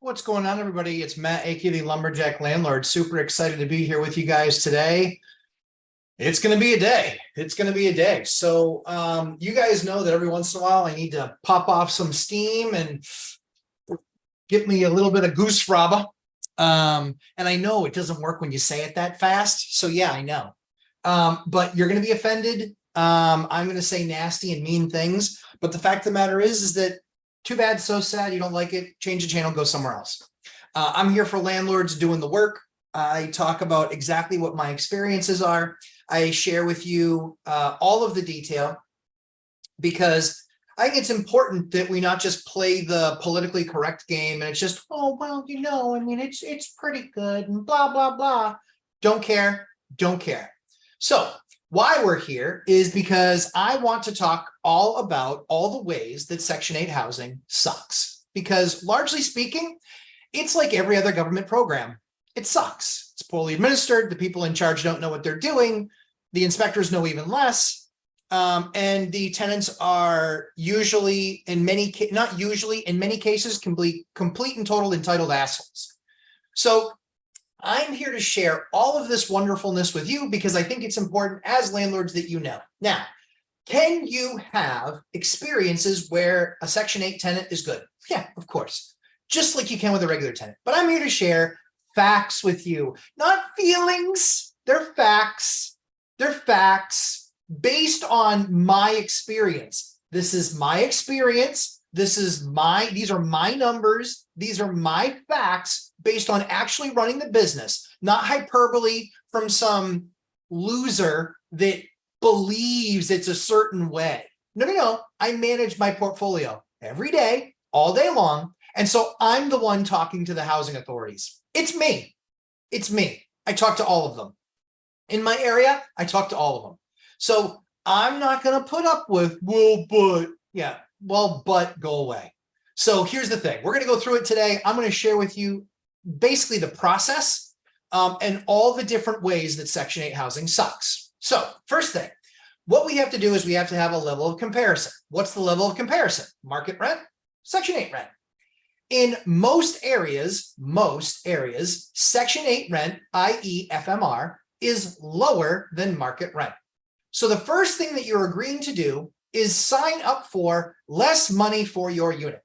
What's going on, everybody? It's Matt, aka the Lumberjack Landlord. Super excited to be here with you guys today. It's going to be a day. It's going to be a day. So you guys know that every once in a while I need to pop off some steam and get me a little bit of goose fraba. And I know it doesn't work when you say it that fast. So yeah, I know. But you're going to be offended. I'm going to say nasty and mean things. But the fact of the matter is that too bad, so sad, you don't like it, change the channel, go somewhere else. I'm here for landlords doing the work. I talk about exactly what my experiences are. I share with you all of the detail because I think it's important that we not just play the politically correct game and it's just, oh, well, you know, I mean, it's pretty good and blah, blah, blah. Don't care, don't care. So why we're here is because I want to talk all about all the ways that Section 8 housing sucks. Because largely speaking, it's like every other government program. It sucks. It's poorly administered. The people in charge don't know what they're doing. The inspectors know even less. And the tenants are usually, in many cases, complete and total entitled assholes. So I'm here to share all of this wonderfulness with you because I think it's important as landlords that you know. Now, can you have experiences where a Section 8 tenant is good? Yeah, of course. Just like you can with a regular tenant. But I'm here to share facts with you, not feelings. They're facts. They're facts based on my experience. This is my experience. These are my numbers. These are my facts based on actually running the business, not hyperbole from some loser that believes it's a certain way. No. I manage my portfolio every day, all day long. And so I'm the one talking to the housing authorities. It's me. It's me. I talk to all of them. In my area, I talk to all of them. So I'm not going to put up with, but go away. So here's the thing. We're going to go through it today. I'm going to share with you basically the process and all the different ways that Section 8 housing sucks. So first thing, what we have to do is we have to have a level of comparison. What's the level of comparison? Market rent, Section 8 rent. In most areas, Section 8 rent, i.e. FMR, is lower than market rent. So the first thing that you're agreeing to do is sign up for less money for your unit.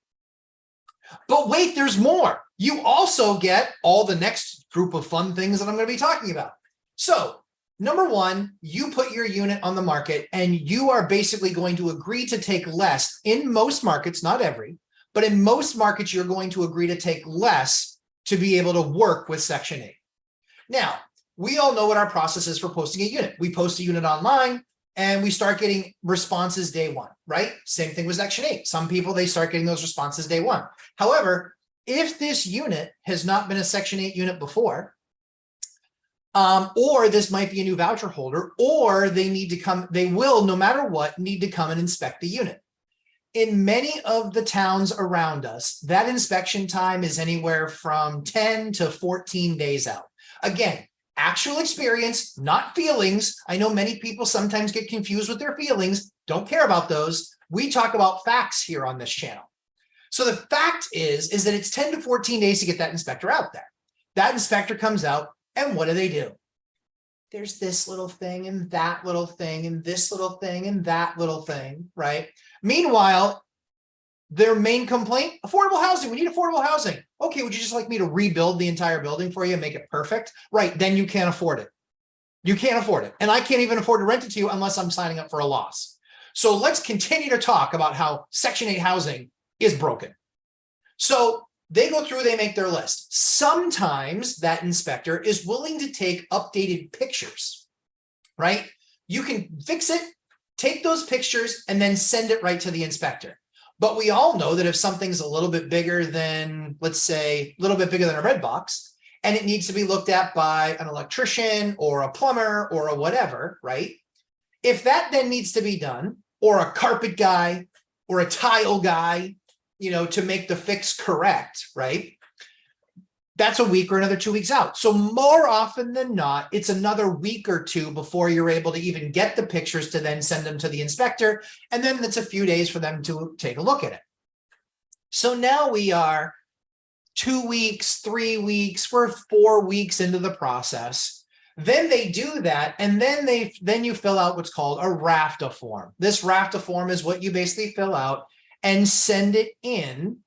But wait, there's more. You also get all the next group of fun things that I'm going to be talking about. So number one, you put your unit on the market and you are basically going to agree to take less in most markets, not every, but in most markets, you're going to agree to take less to be able to work with Section 8. Now, we all know what our process is for posting a unit. We post a unit online and we start getting responses day one, right? Same thing with Section 8. Some people, they start getting those responses day one. However, if this unit has not been a Section 8 unit before, or this might be a new voucher holder, or they will, no matter what, need to come and inspect the unit. In many of the towns around us, that inspection time is anywhere from 10 to 14 days out. Again, actual experience, not feelings. I know many people sometimes get confused with their feelings. Don't care about those. We talk about facts here on this channel. So the fact is that it's 10 to 14 days to get that inspector out there. That inspector comes out, and what do? There's this little thing and that little thing and this little thing and that little thing, right? Meanwhile, their main complaint, affordable housing. We need affordable housing. Okay, would you just like me to rebuild the entire building for you and make it perfect? Right, then you can't afford it. You can't afford it. And I can't even afford to rent it to you unless I'm signing up for a loss. So let's continue to talk about how Section 8 housing is broken. So they go through, they make their list. Sometimes that inspector is willing to take updated pictures, right? You can fix it, take those pictures, and then send it right to the inspector. But we all know that if something's a little bit bigger than, let's say, a little bit bigger than a red box, and it needs to be looked at by an electrician or a plumber or a whatever, right? If that then needs to be done, or a carpet guy or a tile guy, to make the fix correct, right? That's a week or another 2 weeks out. So more often than not, it's another week or two before you're able to even get the pictures to then send them to the inspector. And then it's a few days for them to take a look at it. So now we are 2 weeks, 3 weeks, we're 4 weeks into the process. Then they do that, and then you fill out what's called a RAFTA form. This RAFTA form is what you basically fill out and send it in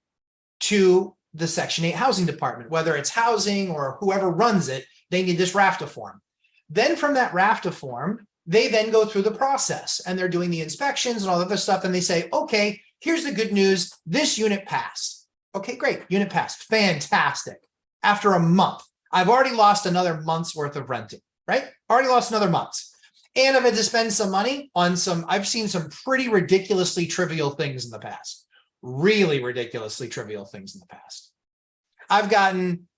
to the Section 8 housing department, whether it's housing or whoever runs it, they need this RAFTA form. Then from that RAFTA form, they then go through the process and they're doing the inspections and all that other stuff. And they say, okay, here's the good news. This unit passed. Okay, great. Unit passed. Fantastic. After a month, I've already lost another month's worth of renting, right? Already lost another month. And I've had to spend some money on I've seen some pretty ridiculously trivial things in the past. Really ridiculously trivial things in the past. I've gotten,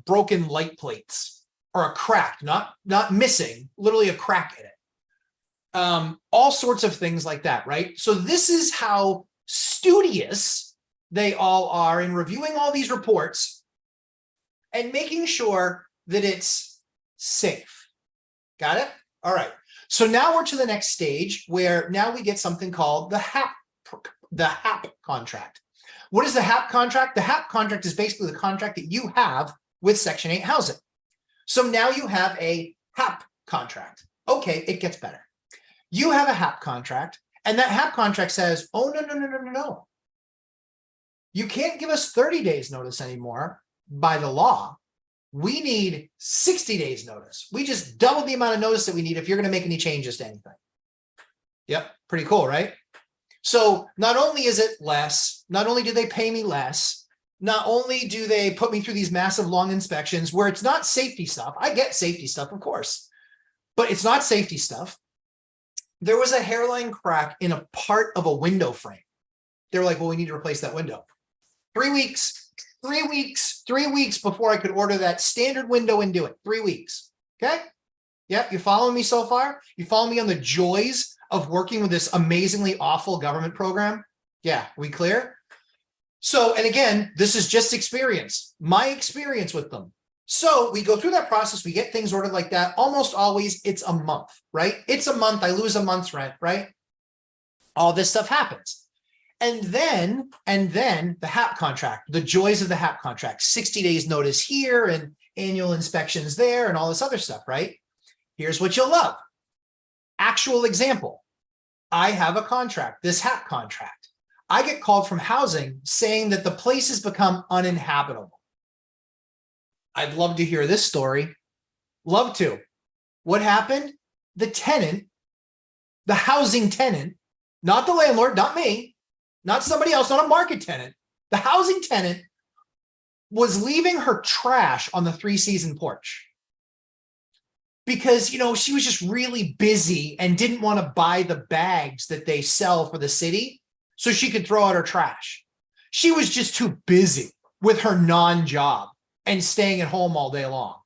broken light plates or a crack, not missing, literally a crack in it. All sorts of things like that, right? So this is how studious they all are in reviewing all these reports and making sure that it's safe. Got it? All right. So now we're to the next stage where now we get something called the HAP contract. What is the HAP contract? The HAP contract is basically the contract that you have with Section 8 housing. So now you have a HAP contract. Okay, it gets better. You have a HAP contract, and that HAP contract says, oh, no. You can't give us 30 days notice anymore by the law. We need 60 days notice. We just double the amount of notice that we need if you're going to make any changes to anything. Yep, pretty cool, right? So not only is it less, not only do they pay me less, not only do they put me through these massive long inspections where it's not safety stuff. I get safety stuff, of course, but it's not safety stuff. There was a hairline crack in a part of a window frame. They were like, well, we need to replace that window. 3 weeks before I could order that standard window and do it. 3 weeks. Okay. Yep. You following me so far? You follow me on the joys of working with this amazingly awful government program? Yeah. We clear? So, and again, this is just experience, my experience with them. So we go through that process. We get things ordered like that. Almost always it's a month, right? It's a month. I lose a month's rent, right? All this stuff happens. And then the HAP contract, the joys of the HAP contract, 60 days notice here and annual inspections there and all this other stuff, right? Here's what you'll love. Actual example. I have a contract, this HAP contract. I get called from housing saying that the place has become uninhabitable. I'd love to hear this story. Love to. What happened? The tenant, the housing tenant, not the landlord, not me, not somebody else, not a market tenant. The housing tenant was leaving her trash on the 3-season porch because, she was just really busy and didn't want to buy the bags that they sell for the city so she could throw out her trash. She was just too busy with her non-job and staying at home all day long.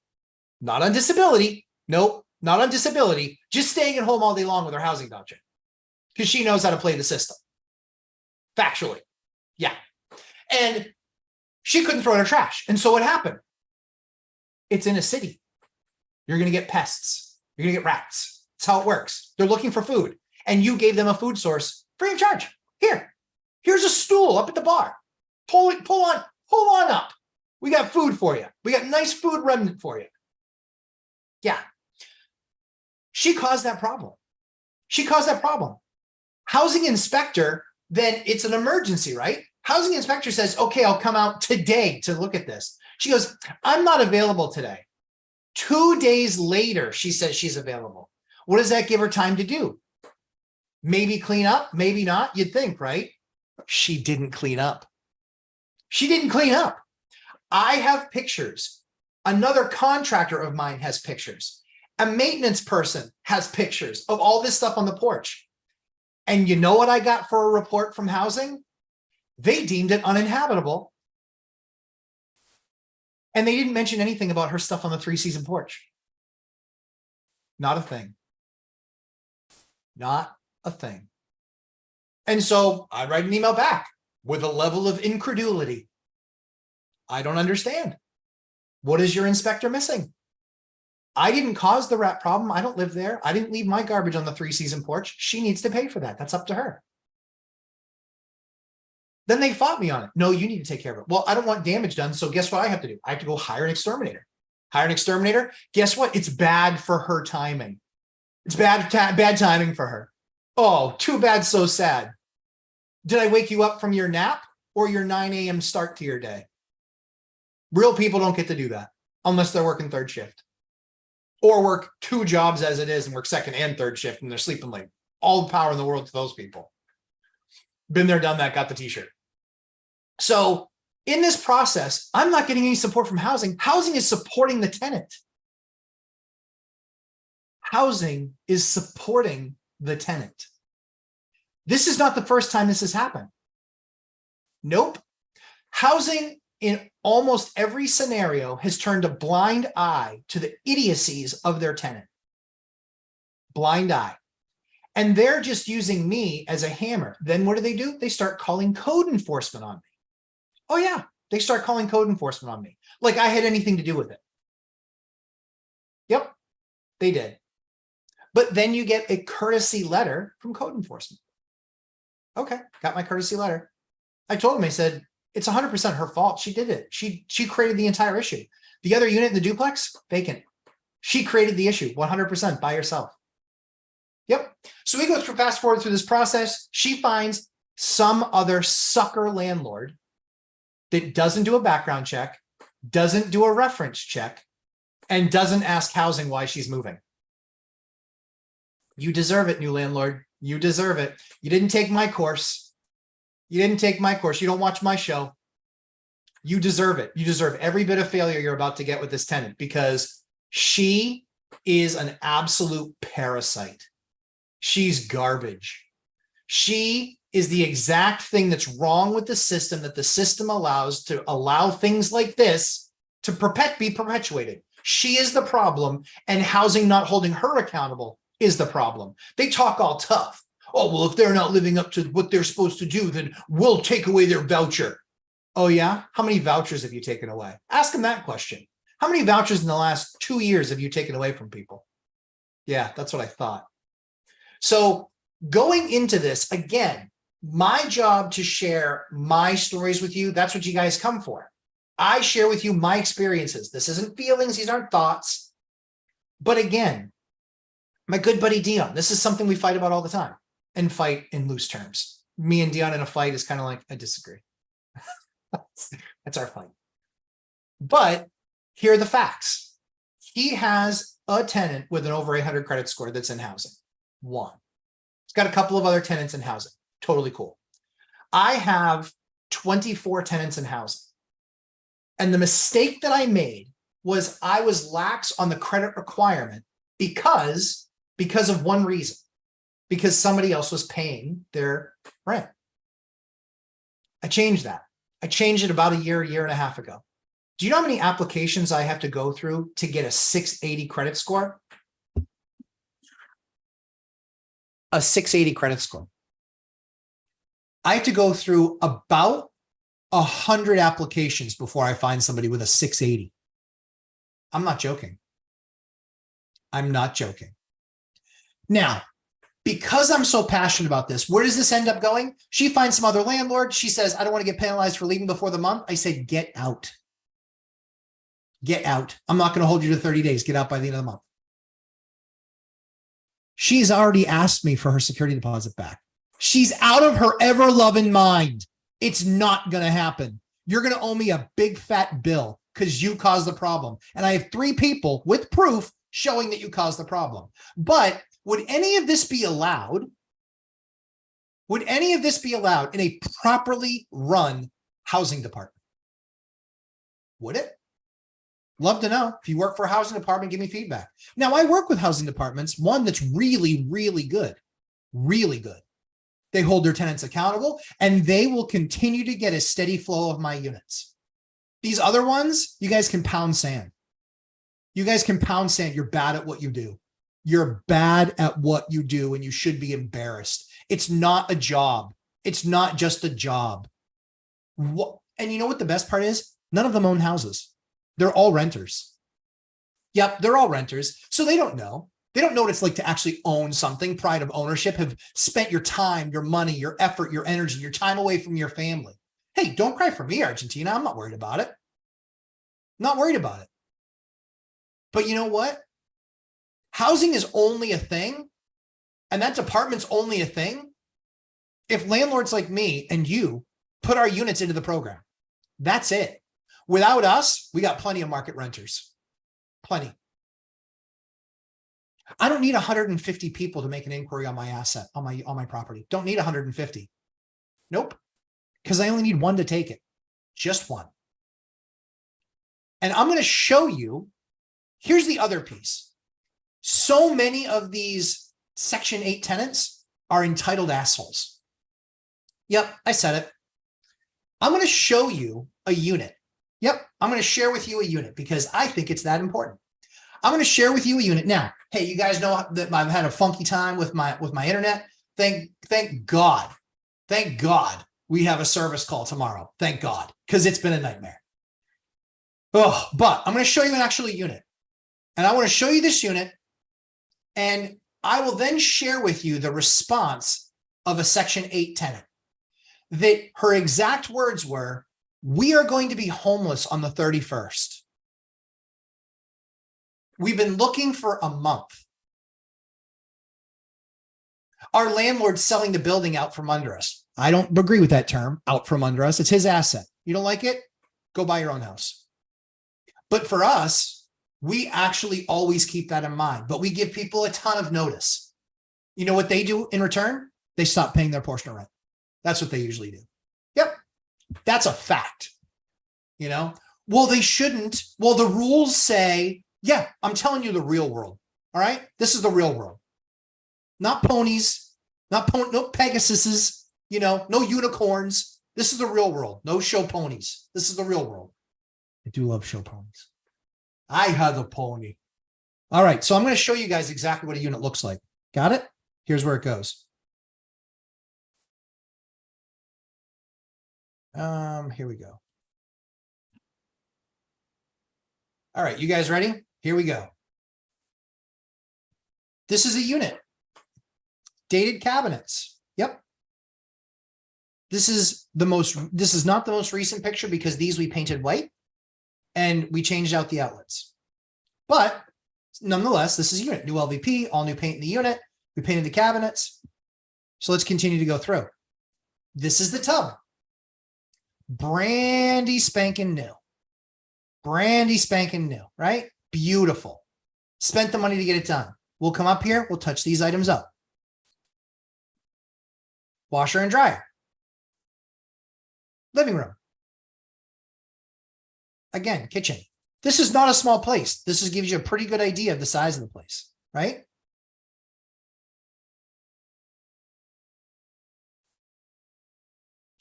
Not on disability. Nope, not on disability. Just staying at home all day long with her housing voucher because she knows how to play the system. Factually. Yeah. And she couldn't throw in her trash. And so what happened? It's in a city. You're going to get pests. You're going to get rats. That's how it works. They're looking for food. And you gave them a food source free of charge. Here's a stool up at the bar. Pull on up. We got food for you. We got nice food remnant for you. Yeah. She caused that problem. Housing inspector, then it's an emergency, right? Housing inspector says, okay, I'll come out today to look at this. She goes, I'm not available today. 2 days later, she says she's available. What does that give her time to do? Maybe clean up, maybe not, you'd think, right? She didn't clean up. I have pictures. Another contractor of mine has pictures. A maintenance person has pictures of all this stuff on the porch. And you know what I got for a report from housing? They deemed it uninhabitable. And they didn't mention anything about her stuff on the 3-season porch. Not a thing. Not a thing. And so I write an email back with a level of incredulity. I don't understand. What is your inspector missing? I didn't cause the rat problem. I don't live there. I didn't leave my garbage on the 3-season porch. She needs to pay for that. That's up to her. Then they fought me on it. No, you need to take care of it. Well, I don't want damage done. So guess what I have to do? I have to go hire an exterminator. Hire an exterminator. Guess what? It's bad for her timing. It's bad timing for her. Oh, too bad, so sad. Did I wake you up from your nap or your 9 a.m. start to your day? Real people don't get to do that unless they're working third shift or work 2 jobs as it is and work second and third shift and they're sleeping late. All the power in the world to those people. Been there, done that, got the t-shirt. So in this process, I'm not getting any support from housing. Housing is supporting the tenant. Housing is supporting the tenant. This is not the first time this has happened. Nope. Housing in almost every scenario has turned a blind eye to the idiocies of their tenant. Blind eye. And they're just using me as a hammer. Then what do? They start calling code enforcement on me. Oh yeah, they start calling code enforcement on me. Like I had anything to do with it. Yep, they did. But then you get a courtesy letter from code enforcement. Okay, got my courtesy letter. I told him, I said, it's 100% her fault. She did it. She created the entire issue. The other unit in the duplex, vacant. She created the issue 100% by herself. Yep. So we go through, fast forward through this process. She finds some other sucker landlord that doesn't do a background check, doesn't do a reference check, and doesn't ask housing why she's moving. You deserve it, new landlord. You deserve it. You didn't take my course. You didn't take my course. You don't watch my show. You deserve it. You deserve every bit of failure you're about to get with this tenant because she is an absolute parasite. She's garbage. She is the exact thing that's wrong with the system that the system allows to allow things like this to be perpetuated. She is the problem, and housing not holding her accountable is the problem. They talk all tough. Oh, well, if they're not living up to what they're supposed to do, then we'll take away their voucher. Oh, yeah? How many vouchers have you taken away? Ask them that question. How many vouchers in the last 2 years have you taken away from people? Yeah, that's what I thought. So going into this, again, my job to share my stories with you, that's what you guys come for. I share with you my experiences. This isn't feelings, these aren't thoughts. But again, my good buddy Dion, this is something we fight about all the time and fight in loose terms. Me and Dion in a fight is kind of like, I disagree. That's our fight. But here are the facts. He has a tenant with an over 800 credit score that's in housing. One. He's got a couple of other tenants in housing. Totally cool. I have 24 tenants in housing. And the mistake that I made was I was lax on the credit requirement because of one reason, because somebody else was paying their rent. I changed that. I changed it about a year and a half ago. Do you know how many applications I have to go through to get a 680 credit score? A 680 credit score. I have to go through about 100 applications before I find somebody with a 680. I'm not joking. I'm not joking. Now, because I'm so passionate about this, where does this end up going? She finds some other landlord. She says, I don't want to get penalized for leaving before the month. I say, get out. Get out. I'm not going to hold you to 30 days. Get out by the end of the month. She's already asked me for her security deposit back. She's out of her ever-loving mind. It's not going to happen. You're going to owe me a big fat bill because you caused the problem. And I have 3 people with proof showing that you caused the problem. But would any of this be allowed? Would any of this be allowed in a properly run housing department? Would it? Love to know. If you work for a housing department, give me feedback. Now, I work with housing departments, one that's really, really good. Really good. They hold their tenants accountable, and they will continue to get a steady flow of my units. These other ones, you guys can pound sand. You guys can pound sand. You're bad at what you do. You're bad at what you do, and you should be embarrassed. It's not a job. It's not just a job. And you know what the best part is? None of them own houses. They're all renters. Yep, they're all renters. So they don't know. They don't know what it's like to actually own something. Pride of ownership, have spent your time, your money, your effort, your energy, your time away from your family. Hey, don't cry for me, Argentina. I'm not worried about it. Not worried about it. But you know what? Housing is only a thing, and that department's only a thing if landlords like me and you put our units into the program. That's it. Without us, we got plenty of market renters. Plenty. I don't need 150 people to make an inquiry on my asset, on my property. Don't need 150. Nope. Because I only need one to take it. Just one. And I'm going to show you, here's the other piece. So many of these Section 8 tenants are entitled assholes. Yep, I said it. I'm going to show you a unit. Yep, I'm going to share with you a unit because I think it's that important. I'm going to share with you a unit. Now, hey, you guys know that I've had a funky time with my internet. Thank God. Thank God we have a service call tomorrow. Thank God, because it's been a nightmare. Oh, but I'm going to show you an actual unit. And I want to show you this unit. And I will then share with you the response of a Section 8 tenant. That her exact words were, we are going to be homeless on the 31st. We've been looking for a month. Our landlord's selling the building out from under us. I don't agree with that term, out from under us. It's his asset. You don't like it? Go buy your own house. But for us, we actually always keep that in mind, but we give people a ton of notice. You know what they do in return? They stop paying their portion of rent. That's what they usually do. Yep. That's a fact. You know, well, they shouldn't. Well, the rules say, yeah, I'm telling you the real world. All right. This is the real world. Not ponies, no Pegasuses, you know, no unicorns. This is the real world. No show ponies. This is the real world. I do love show ponies. I had a pony. All right. So I'm going to show you guys exactly what a unit looks like. Got it? Here's where it goes. Here we go. All right, you guys ready? Here we go. This is a unit. Dated cabinets. Yep. This is not the most recent picture because these we painted white and we changed out the outlets. But nonetheless, this is a unit. New LVP, all new paint in the unit. We painted the cabinets. So let's continue to go through. This is the tub. Brandy spanking new. Brandy spanking new, right? Beautiful. Spent the money to get it done. We'll come up here. We'll touch these items up. Washer and dryer. Living room. Again, kitchen. This is not a small place. This gives you a pretty good idea of the size of the place, right?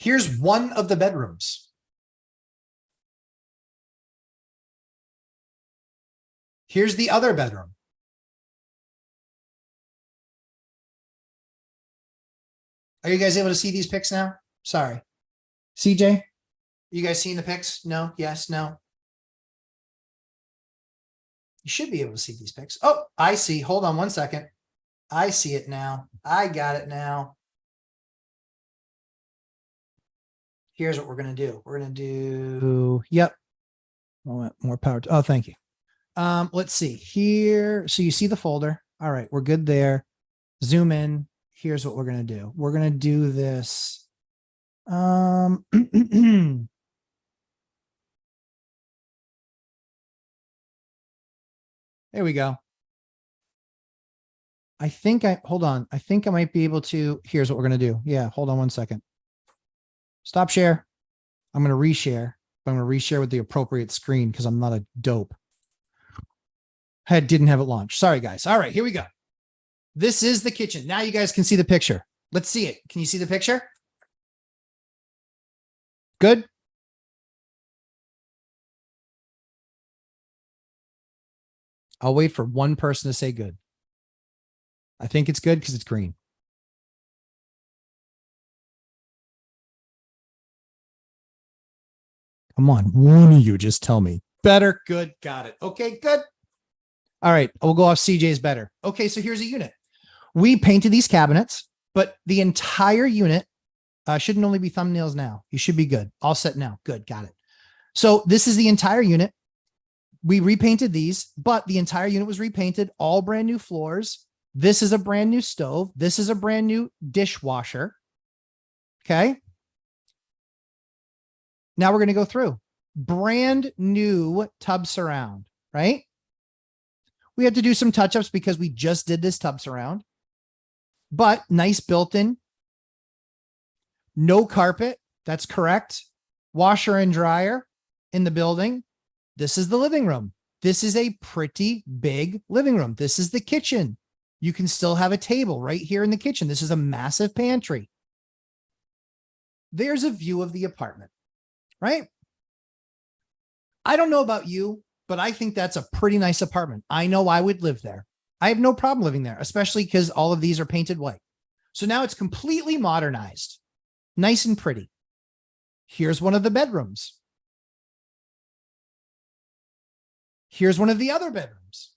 Here's one of the bedrooms. Here's the other bedroom. Are you guys able to see these pics now? Sorry. CJ, you guys seeing the pics? No? Yes? No? You should be able to see these pics. Oh, I see. Hold on one second. I see it now. I got it now. Here's what we're going to do. We're going to do, yep. More power. Oh, thank you. Let's see here. So you see the folder. All right. We're good there. Zoom in. Here's what we're going to do. We're going to do this. There we go. Hold on. I think I might be able to, here's what we're going to do. Yeah. Hold on one second. Stop share. I'm going to reshare, but I'm going to reshare with the appropriate screen because I'm not a dope. I didn't have it launched. Sorry, guys. All right, here we go. This is the kitchen. Now you guys can see the picture. Let's see it. Can you see the picture? Good. I'll wait for one person to say good. I think it's good because it's green. Come on, one of you just tell me. Better, good, got it. Okay, good. All right, we'll go off CJ's better. Okay, so here's a unit. We painted these cabinets, but the entire unit Shouldn't only be thumbnails now. You should be good. All set now. Good. Got it. So this is the entire unit. We repainted these, but the entire unit was repainted, all brand new floors. This is a brand new stove. This is a brand new dishwasher. Okay. Now we're going to go through brand new tub surround, right? We had to do some touch-ups because we just did this tub surround, but nice built-in. No carpet. That's correct. Washer and dryer in the building. This is the living room. This is a pretty big living room. This is the kitchen. You can still have a table right here in the kitchen. This is a massive pantry. There's a view of the apartment, right? I don't know about you, but I think that's a pretty nice apartment. I know I would live there. I have no problem living there, especially because all of these are painted white. So now it's completely modernized, nice and pretty. Here's one of the bedrooms. Here's one of the other bedrooms.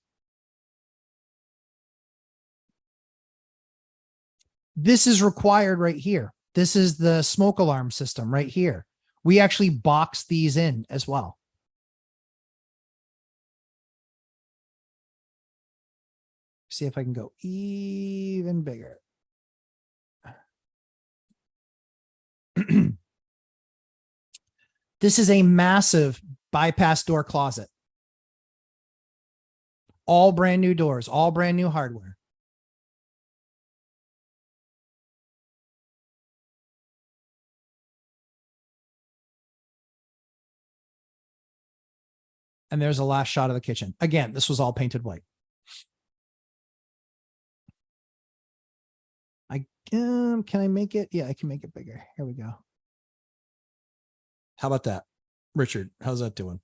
This is required right here. This is the smoke alarm system right here. We actually box these in as well. See if I can go even bigger. This is a massive bypass door closet. All brand new doors, all brand new hardware. And there's a last shot of the kitchen. Again, this was all painted white. Can I make it? Yeah, I can make it bigger. Here we go. How about that? Richard, how's that doing?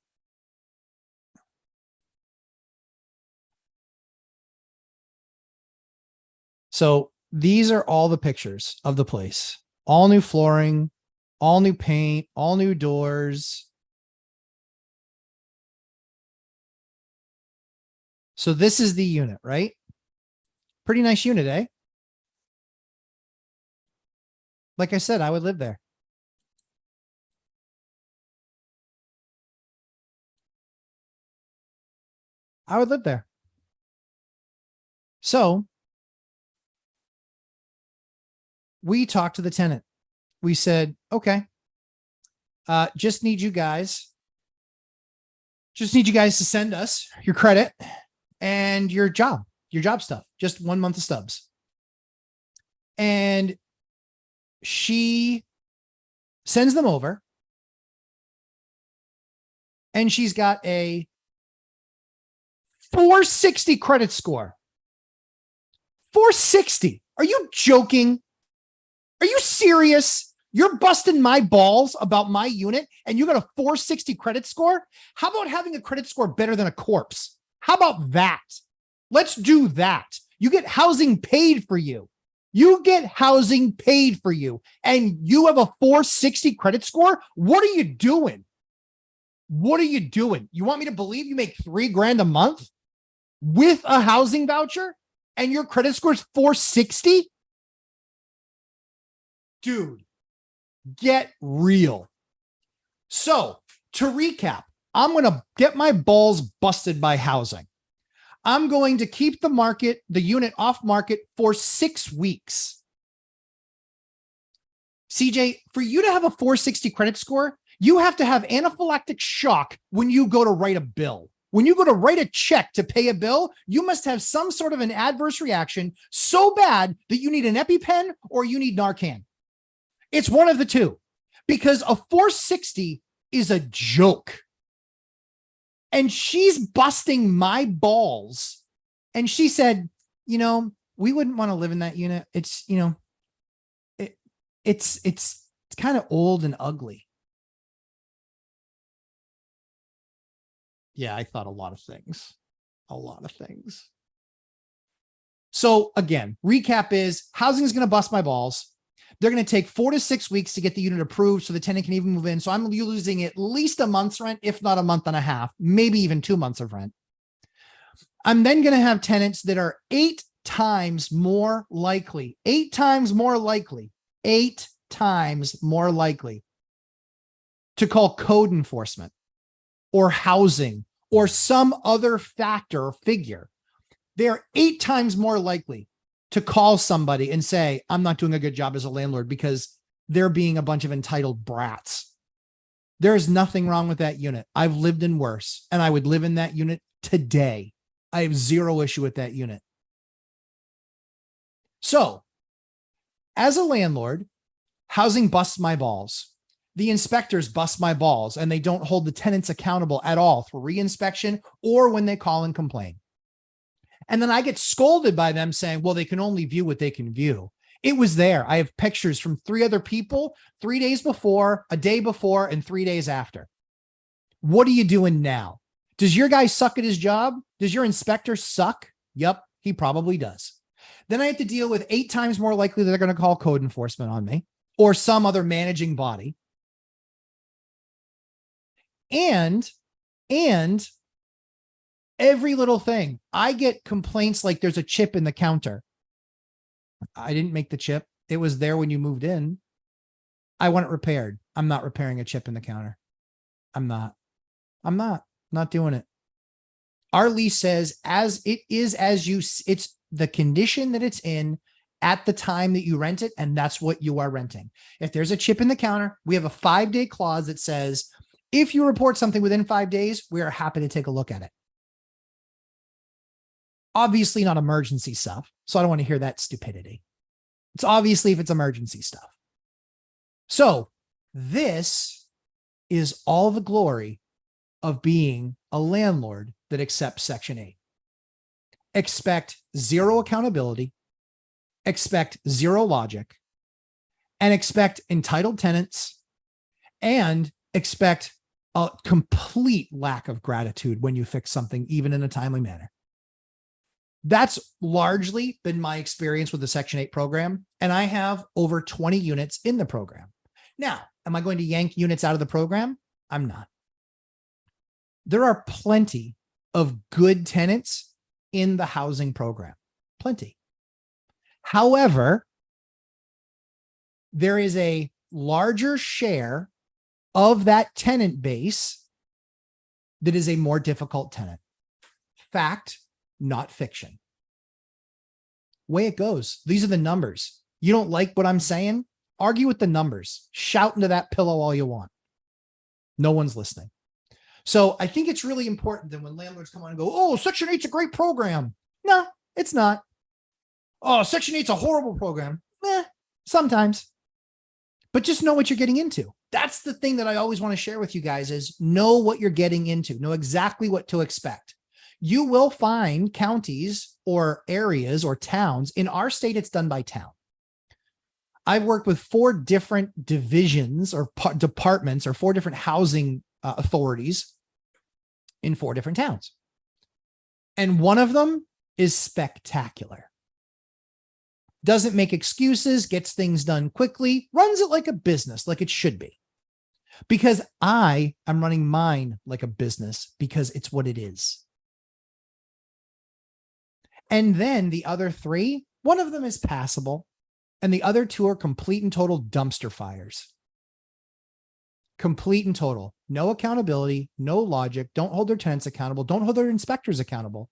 So these are all the pictures of the place. All new flooring, all new paint, all new doors. So this is the unit, right? Pretty nice unit, eh? Like I said, I would live there. I would live there. So we talked to the tenant. We said, okay, just need you guys to send us your credit and your job stuff, just 1 month of stubs. And she sends them over, and she's got a 460 credit score. 460. Are you joking? Are you serious? You're busting my balls about my unit and you got a 460 credit score? How about having a credit score better than a corpse? How about that? Let's do that. You get housing paid for you. You get housing paid for you, and you have a 460 credit score. What are you doing? What are you doing? You want me to believe you make $3,000 a month with a housing voucher and your credit score is 460? Dude, get real. So to recap, I'm going to get my balls busted by housing. I'm going to keep the unit off market for 6 weeks. CJ, for you to have a 460 credit score, you have to have anaphylactic shock when you go to write a bill. When you go to write a check to pay a bill, you must have some sort of an adverse reaction so bad that you need an EpiPen or you need Narcan. It's one of the two, because a 460 is a joke. And she's busting my balls. And she said, you know, we wouldn't want to live in that unit. It's, you know, it's kind of old and ugly. Yeah, I thought a lot of things. So again, recap is housing is going to bust my balls. They're going to take 4 to 6 weeks to get the unit approved so the tenant can even move in. So I'm losing at least a month's rent, if not a month and a half, maybe even 2 months of rent. I'm then going to have tenants that are 8 times more likely, 8 times more likely to call code enforcement or housing or some other factor or figure. They're 8 times more likely to call somebody and say, I'm not doing a good job as a landlord because they're being a bunch of entitled brats. There is nothing wrong with that unit. I've lived in worse, and I would live in that unit today. I have zero issue with that unit. So, as a landlord, housing busts my balls. The inspectors bust my balls, and they don't hold the tenants accountable at all for reinspection or when they call and complain. And then I get scolded by them saying, well, they can only view what they can view. It was there. I have pictures from 3 other people, 3 days before, a day before, and 3 days after. What are you doing now? Does your guy suck at his job? Does your inspector suck? Yep, he probably does. Then I have to deal with 8 times more likely that they're going to call code enforcement on me or some other managing body. And every little thing. I get complaints like there's a chip in the counter. I didn't make the chip. It was there when you moved in. I want it repaired. I'm not repairing a chip in the counter. I'm not doing it. Our lease says as it is, it's the condition that it's in at the time that you rent it. And that's what you are renting. If there's a chip in the counter, we have a 5-day clause that says, if you report something within 5 days, we are happy to take a look at it. Obviously not emergency stuff. So I don't want to hear that stupidity. It's obviously if it's emergency stuff. So this is all the glory of being a landlord that accepts Section 8. Expect zero accountability, expect zero logic, and expect entitled tenants, and expect a complete lack of gratitude when you fix something, even in a timely manner. That's largely been my experience with the Section 8 program, and I have over 20 units in the program. Now, am I going to yank units out of the program? I'm not. There are plenty of good tenants in the housing program. Plenty. However, there is a larger share of that tenant base that is a more difficult tenant. Fact, not fiction. Way it goes. These are the numbers. You don't like what I'm saying? Argue with the numbers. Shout into that pillow all you want. No one's listening. So I think it's really important that when landlords come on and go, oh, Section 8's a great program. No, it's not. Oh, Section 8's a horrible program. Sometimes. But just know what you're getting into. That's the thing that I always want to share with you guys is know what you're getting into. Know exactly what to expect. You will find counties or areas or towns. In our state, it's done by town. I've worked with 4 different divisions or departments or 4 different housing authorities in 4 different towns. And one of them is spectacular. Doesn't make excuses, gets things done quickly, runs it like a business, like it should be. Because I am running mine like a business because it's what it is. And then the other 3, one of them is passable, and the other 2 are complete and total dumpster fires. Complete and total. No accountability, no logic, don't hold their tenants accountable, don't hold their inspectors accountable.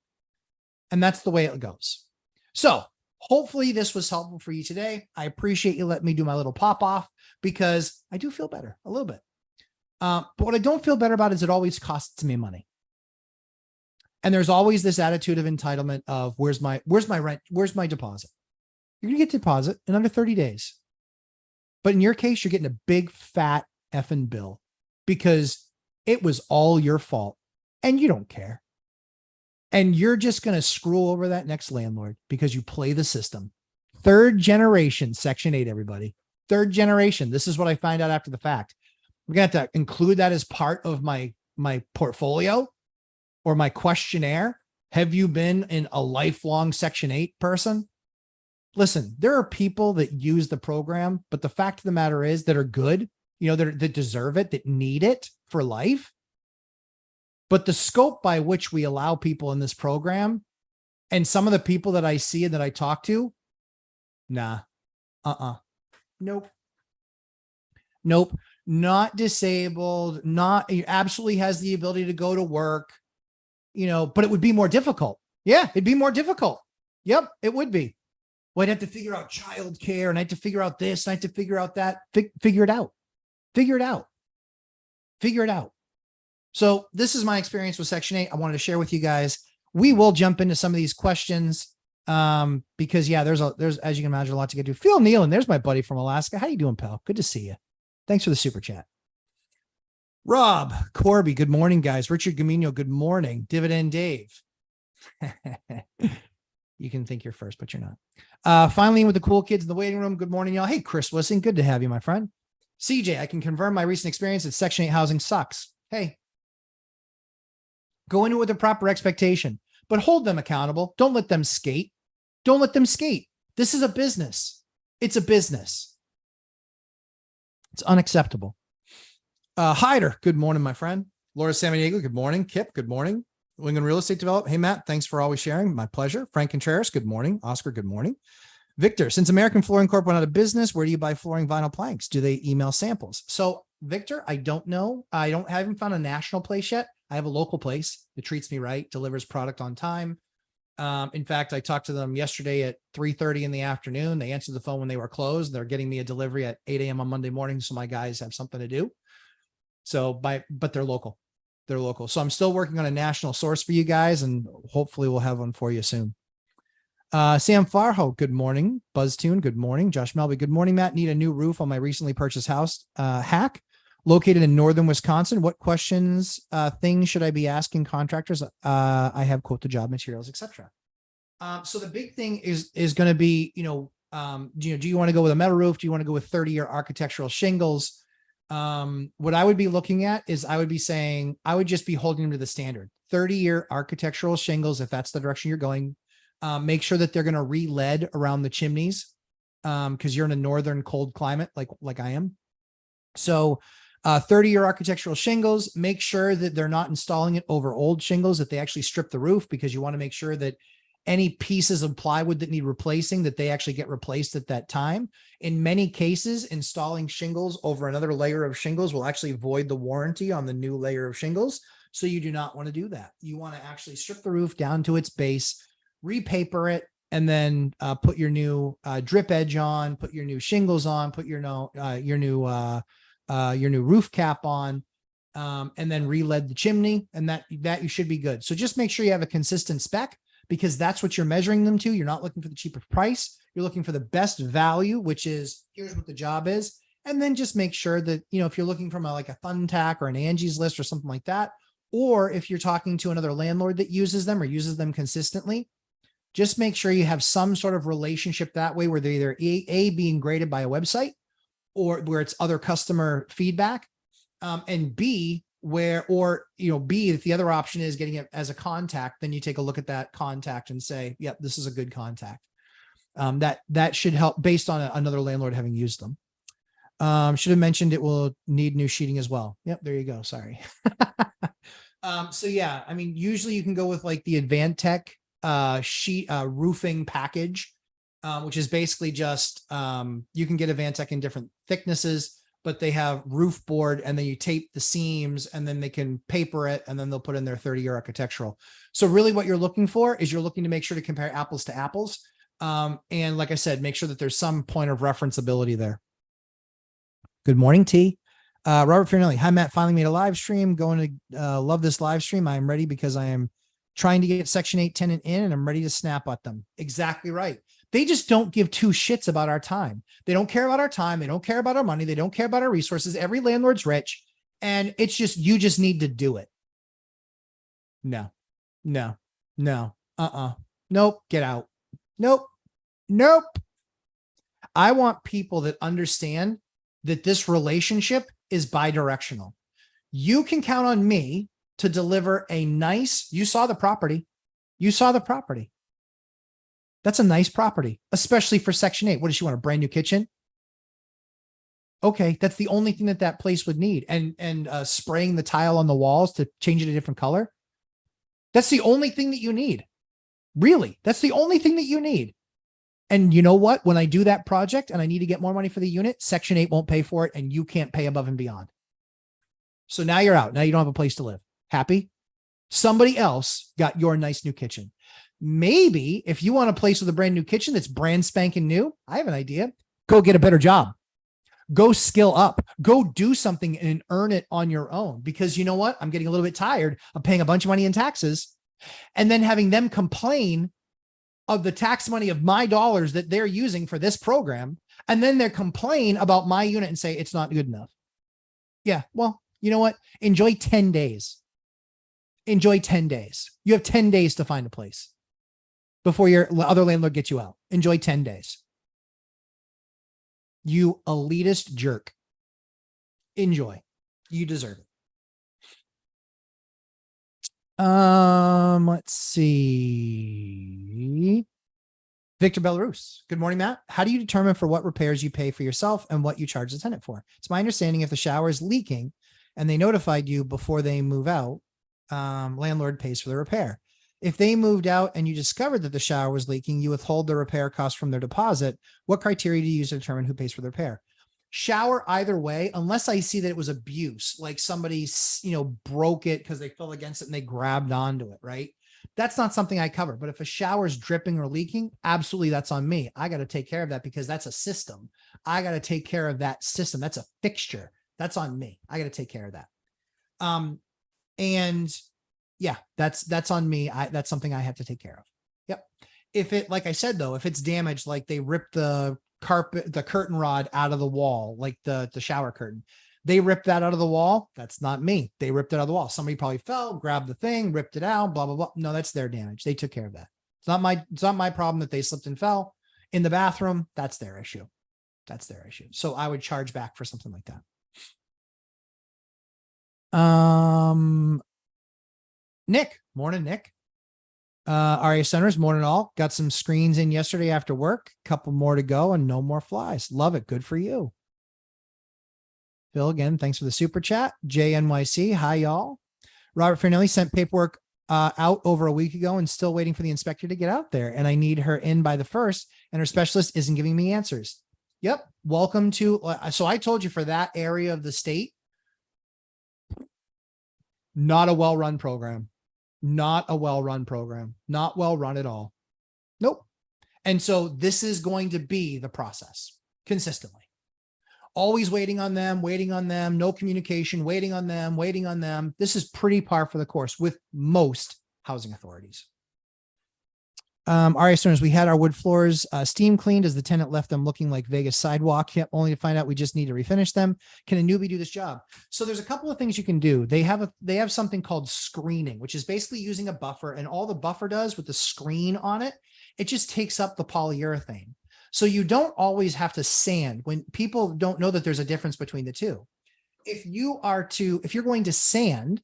And that's the way it goes. So hopefully this was helpful for you today. I appreciate you letting me do my little pop off because I do feel better a little bit. But what I don't feel better about is it always costs me money. And there's always this attitude of entitlement of where's my rent? Where's my deposit? You're going to get deposit in under 30 days. But in your case, you're getting a big fat effing bill because it was all your fault and you don't care. And you're just going to screw over that next landlord because you play the system. 3rd generation Section 8, everybody. 3rd generation. This is what I find out after the fact. We're going to have to include that as part of my portfolio or my questionnaire. Have you been in a lifelong Section 8 person? Listen, there are people that use the program, but the fact of the matter is that are good, that deserve it, that need it for life. But the scope by which we allow people in this program and some of the people that I see and that I talk to, nope. Nope. Not disabled, not, he absolutely has the ability to go to work, but it would be more difficult. Yeah, it'd be more difficult. Yep, it would be. Well, I'd have to figure out childcare and I had to figure out this, and I had to figure out that. Figure it out. Figure it out. Figure it out. So this is my experience with Section 8. I wanted to share with you guys. We will jump into some of these questions because yeah, there's as you can imagine, a lot to get to. Phil Nealon, there's my buddy from Alaska. How you doing, pal? Good to see you. Thanks for the super chat. Rob Corby, good morning, guys. Richard Gamino, good morning. Dividend Dave. You can think you're first, but you're not. Finally, in with the cool kids in the waiting room. Good morning, y'all. Hey, Chris Wissing, good to have you, my friend. CJ, I can confirm my recent experience at Section 8 housing sucks. Hey, go into it with the proper expectation, but hold them accountable. Don't let them skate. Don't let them skate. This is a business. It's a business. It's unacceptable. Hyder, good morning, my friend. Laura Samaniego, good morning. Kip, good morning. New England Real Estate Development. Hey, Matt, thanks for always sharing. My pleasure. Frank Contreras, good morning. Oscar, good morning. Victor, since American Flooring Corp went out of business, where do you buy flooring vinyl planks? Do they email samples? So, Victor, I don't know. I haven't found a national place yet. I have a local place that treats me right, delivers product on time. In fact, I talked to them yesterday at 3:30 in the afternoon. They answered the phone when they were closed. They're getting me a delivery at 8 a.m. on Monday morning. So my guys have something to do. But they're local. They're local. So I'm still working on a national source for you guys, and hopefully we'll have one for you soon. Sam Farho, good morning. BuzzTune, good morning. Josh Melby, good morning. Matt, need a new roof on my recently purchased house. Hack, located in northern Wisconsin. What questions, things should I be asking contractors? I have quote the job materials, etc. So the big thing is going to be, do you want to go with a metal roof? Do you want to go with 30-year architectural shingles? What I would be looking at is I would just be holding them to the standard 30-year architectural shingles. If that's the direction you're going, make sure that they're going to re-lead around the chimneys. Cause you're in a northern cold climate, like I am. So, 30-year architectural shingles, make sure that they're not installing it over old shingles, that they actually strip the roof, because you want to make sure that any pieces of plywood that need replacing, that they actually get replaced at that time. In many cases, installing shingles over another layer of shingles will actually void the warranty on the new layer of shingles. So you do not want to do that. You want to actually strip the roof down to its base, repaper it, and then put your new drip edge on, put your new shingles on, put your new roof cap on, and then re-lead the chimney, and that you should be good. So just make sure you have a consistent spec, because that's what you're measuring them to. You're not looking for the cheapest price. You're looking for the best value, which is here's what the job is. And then just make sure that, if you're looking from a Thumbtack or an Angie's List or something like that, or if you're talking to another landlord that uses them or uses them consistently, just make sure you have some sort of relationship that way, where they're either A, being graded by a website, or where it's other customer feedback, and B, B, if the other option is getting it as a contact, then you take a look at that contact and say, yep, this is a good contact. That should help based on another landlord having used them. Should have mentioned it will need new sheeting as well. Yep, there you go. Sorry. So yeah, usually you can go with the Advantech sheet roofing package, which is basically just you can get Advantech in different thicknesses, but they have roof board, and then you tape the seams, and then they can paper it, and then they'll put in their 30-year architectural. So really what you're looking for is you're looking to make sure to compare apples to apples. And like I said, make sure that there's some point of referenceability there. Good morning, T. Robert Fiornelli. Hi, Matt. Finally made a live stream. Going to love this live stream. I am ready because I am trying to get Section 8 tenant in, and I'm ready to snap at them. Exactly right. They just don't give two shits about our time. They don't care about our time. They don't care about our money. They don't care about our resources. Every landlord's rich, and it's just, you just need to do it. No. Nope. Get out. Nope. I want people that understand that this relationship is bi-directional. You can count on me to deliver a nice, you saw the property. That's a nice property, especially for Section 8. What does she want? A brand new kitchen? Okay. That's the only thing that place would need. And spraying the tile on the walls to change it a different color. That's the only thing that you need. Really. That's the only thing that you need. And you know what? When I do that project and I need to get more money for the unit, Section 8 won't pay for it and you can't pay above and beyond. So now you're out. Now you don't have a place to live. Happy? Somebody else got your nice new kitchen. Maybe if you want a place with a brand new kitchen that's brand spanking new, I have an idea. Go get a better job. Go skill up. Go do something and earn it on your own. Because you know what? I'm getting a little bit tired of paying a bunch of money in taxes and then having them complain of the tax money of my dollars that they're using for this program. And then they complain about my unit and say, it's not good enough. Yeah. Well, you know what? Enjoy 10 days. Enjoy 10 days. You have 10 days to find a place before your other landlord gets you out. Enjoy 10 days. You elitist jerk. Enjoy. You deserve it. Let's see. Victor Belarus. Good morning, Matt. How do you determine for what repairs you pay for yourself and what you charge the tenant for? It's my understanding if the shower is leaking and they notified you before they move out, landlord pays for the repair. If they moved out and you discovered that the shower was leaking, you withhold the repair cost from their deposit. What criteria do you use to determine who pays for the repair? Shower either way, unless I see that it was abuse, like somebody, broke it because they fell against it and they grabbed onto it, right? That's not something I cover. But if a shower is dripping or leaking, absolutely, that's on me. I got to take care of that because that's a system. I got to take care of that system. That's a fixture. That's on me. I got to take care of that. And yeah, that's on me. That's something I have to take care of. Yep. If it, like I said, though, if it's damaged, like they ripped the curtain rod out of the wall, like the shower curtain, they ripped that out of the wall. That's not me. They ripped it out of the wall. Somebody probably fell, grabbed the thing, ripped it out, blah, blah, blah. No, that's their damage. They took care of that. It's not my problem that they slipped and fell in the bathroom. That's their issue. That's their issue. So I would charge back for something like that. Nick, morning, Nick. RA Centers, morning all. Got some screens in yesterday after work. Couple more to go and no more flies. Love it. Good for you. Phil, again, thanks for the super chat. JNYC, hi y'all. Robert Fernelli sent paperwork out over a week ago and still waiting for the inspector to get out there. And I need her in by the 1st, and her specialist isn't giving me answers. Yep. Welcome to, so I told you for that area of the state, not a well-run program. Not a well-run program. Not well-run at all. Nope. And so this is going to be the process consistently. Always waiting on them, no communication, waiting on them. This is pretty par for the course with most housing authorities. RA Stearns, we had our wood floors steam cleaned as the tenant left them looking like Vegas sidewalk. Yep, only to find out we just need to refinish them. Can a newbie do this job? So there's a couple of things you can do. They have something called screening, which is basically using a buffer, and all the buffer does with the screen on it, it just takes up the polyurethane. So you don't always have to sand when people don't know that there's a difference between the two. If you're going to sand,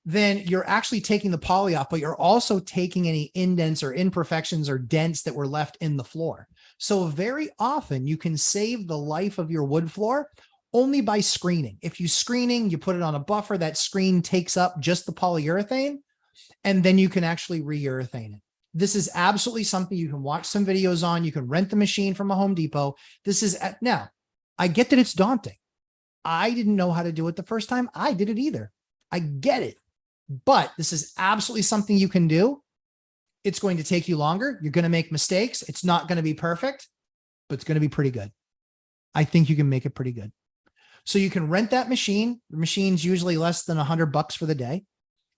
then you're actually taking the poly off, but you're also taking any indents or imperfections or dents that were left in the floor. So very often you can save the life of your wood floor only by screening. If you you put it on a buffer, that screen takes up just the polyurethane, and then you can actually re-urethane it. This is absolutely something you can watch some videos on. You can rent the machine from a Home Depot. Now, I get that it's daunting. I didn't know how to do it the first time. I did it either. I get it. But this is absolutely something you can do. It's going to take you longer. You're going to make mistakes. It's not going to be perfect, but it's going to be pretty good. I think you can make it pretty good. So you can rent that machine. The machine's usually less than $100 for the day.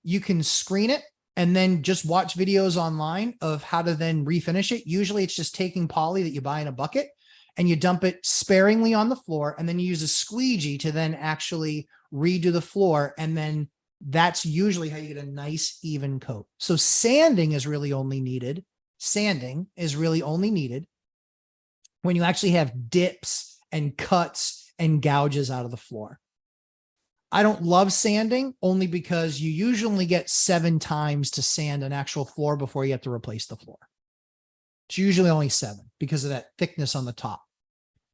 You can screen it and then just watch videos online of how to then refinish it. Usually it's just taking poly that you buy in a bucket and you dump it sparingly on the floor, and then you use a squeegee to then actually redo the floor. And then that's usually how you get a nice even coat. So sanding is really only needed. Sanding is really only needed when you actually have dips and cuts and gouges out of the floor. I don't love sanding only because you usually get 7 times to sand an actual floor before you have to replace the floor. It's usually only 7 because of that thickness on the top.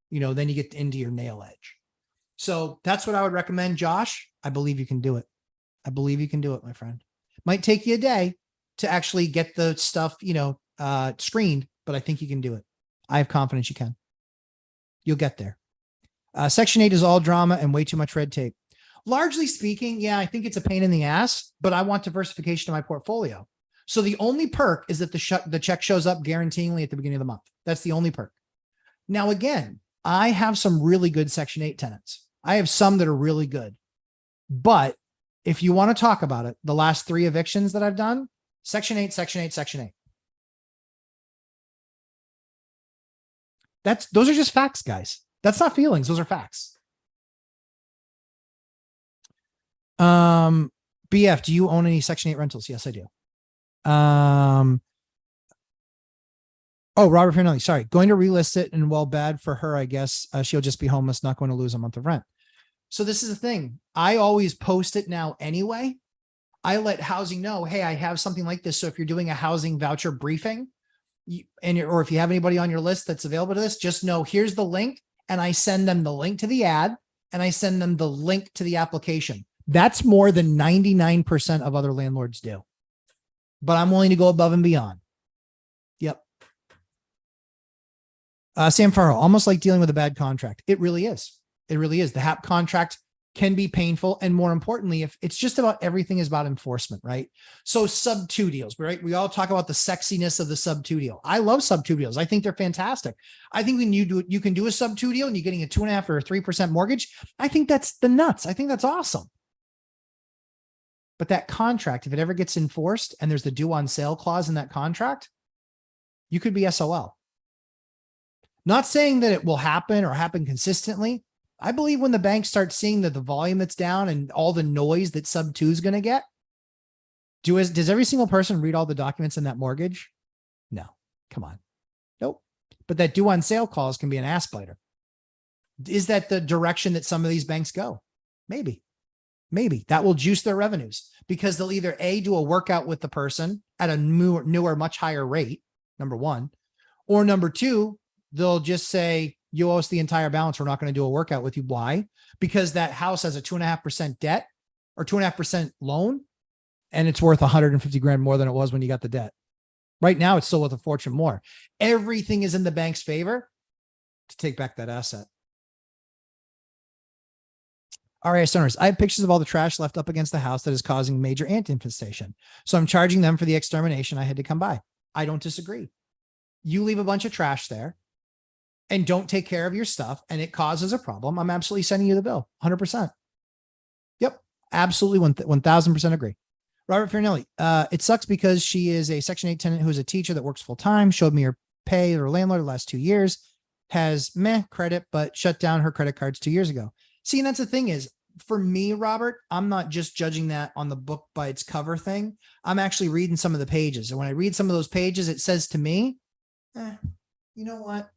Then you get into your nail edge. So that's what I would recommend, Josh. I believe you can do it. I believe you can do it, my friend. Might take you a day to actually get the stuff, screened, but I think you can do it. I have confidence you can. You'll get there. Section 8 is all drama and way too much red tape. Largely speaking, yeah, I think it's a pain in the ass, but I want diversification in my portfolio. So the only perk is that the check shows up guaranteeingly at the beginning of the month. That's the only perk. Now, again, I have some really good Section 8 tenants. I have some that are really good. But if you want to talk about it, the last 3 evictions that I've done, Section 8, Section 8, Section 8. Those are just facts, guys. That's not feelings. Those are facts. BF, do you own any Section 8 rentals? Yes, I do. Oh, Robert Finelli, sorry. Going to relist it, and well, bad for her, I guess. She'll just be homeless, not going to lose a month of rent. So this is the thing. I always post it now anyway. I let housing know, hey, I have something like this. So if you're doing a housing voucher briefing, or if you have anybody on your list that's available to this, just know here's the link. And I send them the link to the ad, and I send them the link to the application. That's more than 99% of other landlords do. But I'm willing to go above and beyond. Yep. Sam Farrell, almost like dealing with a bad contract. It really is. It really is. The HAP contract can be painful. And more importantly, if it's just about everything is about enforcement, right? So sub 2 deals, right? We all talk about the sexiness of the sub 2 deal. I love sub 2 deals. I think they're fantastic. I think when you can do a sub 2 deal and you're getting a 2.5 or 3% mortgage, I think that's the nuts. I think that's awesome. But that contract, if it ever gets enforced and there's the due on sale clause in that contract, you could be SOL. Not saying that it will happen or happen consistently. I believe when the banks start seeing that the volume that's down and all the noise that sub 2 is going to get, does every single person read all the documents in that mortgage? No, come on. Nope. But that due on sale clause can be an ass biter. Is that the direction that some of these banks go? Maybe that will juice their revenues because they'll either do a workout with the person at a newer, much higher rate, number one, or number two, they'll just say, you owe us the entire balance. We're not going to do a workout with you. Why? Because that house has a 2.5% debt or 2.5% loan, and it's worth 150 grand more than it was when you got the debt. Right now, it's still worth a fortune more. Everything is in the bank's favor to take back that asset. RAS owners, I have pictures of all the trash left up against the house that is causing major ant infestation. So I'm charging them for the extermination I had to come by. I don't disagree. You leave a bunch of trash there and don't take care of your stuff and it causes a problem. I'm absolutely sending you the bill. 100%. Yep. Absolutely. 1000% agree. Robert Farinelli, it sucks because she is a Section 8 tenant who is a teacher that works full time, showed me her pay, her landlord the last 2 years, has meh credit, but shut down her credit cards 2 years ago. See, and that's the thing is, for me, Robert, I'm not just judging that on the book by its cover thing. I'm actually reading some of the pages. And when I read some of those pages, it says to me, you know what?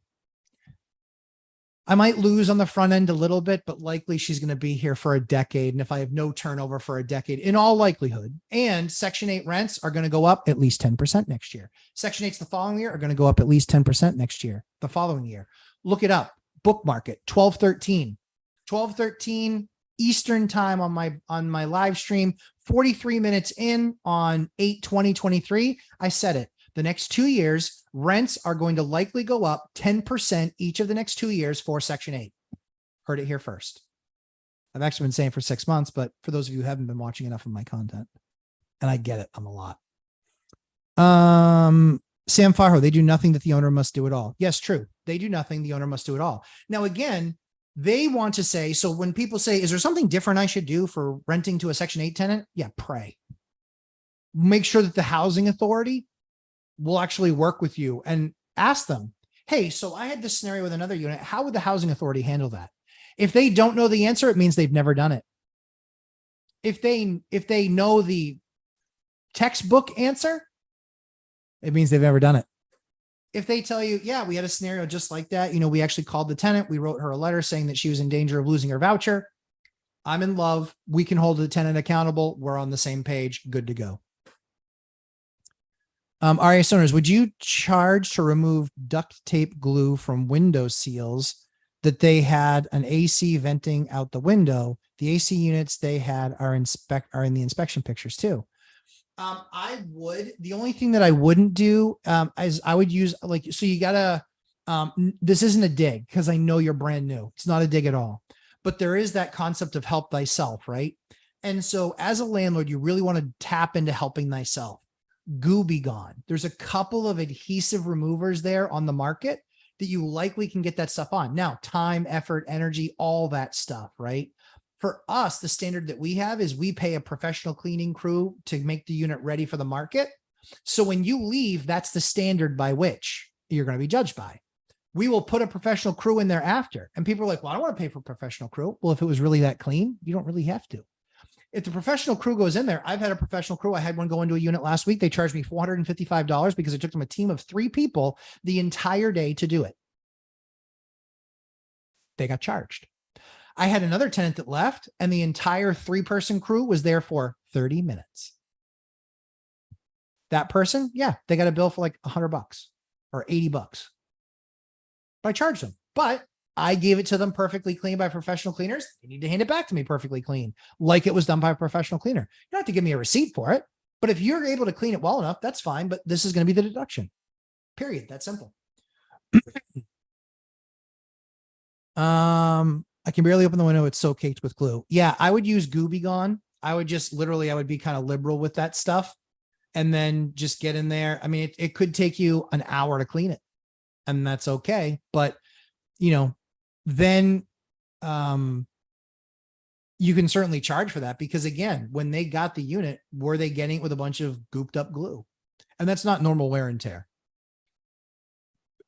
I might lose on the front end a little bit, but likely she's going to be here for a decade. And if I have no turnover for a decade, in all likelihood, and Section 8 rents are going to go up at least 10% next year. Section 8s the following year are going to go up at least 10% next year, the following year. Look it up. Bookmark it. 12:13 Eastern time on my live stream, 43 minutes in on 8/20/23. I said it. The next 2 years, rents are going to likely go up 10% each of the next 2 years for Section 8. Heard it here first. I've actually been saying for 6 months, but for those of you who haven't been watching enough of my content, and I get it, I'm a lot. Sam Farho, they do nothing that the owner must do it all. Yes, true. They do nothing. The owner must do it all. Now, again, they want to say, so when people say, is there something different I should do for renting to a Section 8 tenant? Yeah, pray. Make sure that the housing authority will actually work with you and ask them, hey, so I had this scenario with another unit. How would the housing authority handle that? If they don't know the answer, it means they've never done it. If they know the textbook answer, it means they've never done it. If they tell you, yeah, we had a scenario just like that. You know, we actually called the tenant. We wrote her a letter saying that she was in danger of losing her voucher. I'm in love. We can hold the tenant accountable. We're on the same page. Good to go. RAS owners, would you charge to remove duct tape glue from window seals that they had an AC venting out the window? The AC units they had are in the inspection pictures too. I would. The only thing that I wouldn't do is I would use so you gotta This isn't a dig because I know you're brand new. It's not a dig at all. But there is that concept of help thyself, right? And so as a landlord, you really want to tap into helping thyself. Goo be gone. There's a couple of adhesive removers there on the market that you likely can get that stuff on. Now, time, effort, energy, all that stuff, right? For us, the standard that we have is we pay a professional cleaning crew to make the unit ready for the market. So when you leave, that's the standard by which you're going to be judged by. We will put a professional crew in there after. And people are like, well, I don't want to pay for a professional crew. Well, if it was really that clean, you don't really have to. If the professional crew goes in there, I've had a professional crew. I had one go into a unit last week. They charged me $455 because it took them a team of 3 people the entire day to do it. They got charged. I had another tenant that left and the entire 3-person crew was there for 30 minutes. That person, yeah, they got a bill for like $100 or $80. But I charged them. But I gave it to them perfectly clean by professional cleaners. They need to hand it back to me perfectly clean, like it was done by a professional cleaner. You don't have to give me a receipt for it. But if you're able to clean it well enough, that's fine. But this is going to be the deduction. Period. That's simple. I can barely open the window. It's so caked with glue. Yeah, I would use Goo be gone. I would just literally, I would be kind of liberal with that stuff and then just get in there. I mean, it could take you an hour to clean it and that's okay. But, you know, then you can certainly charge for that because again, when they got the unit, were they getting it with a bunch of gooped up glue? And that's not normal wear and tear.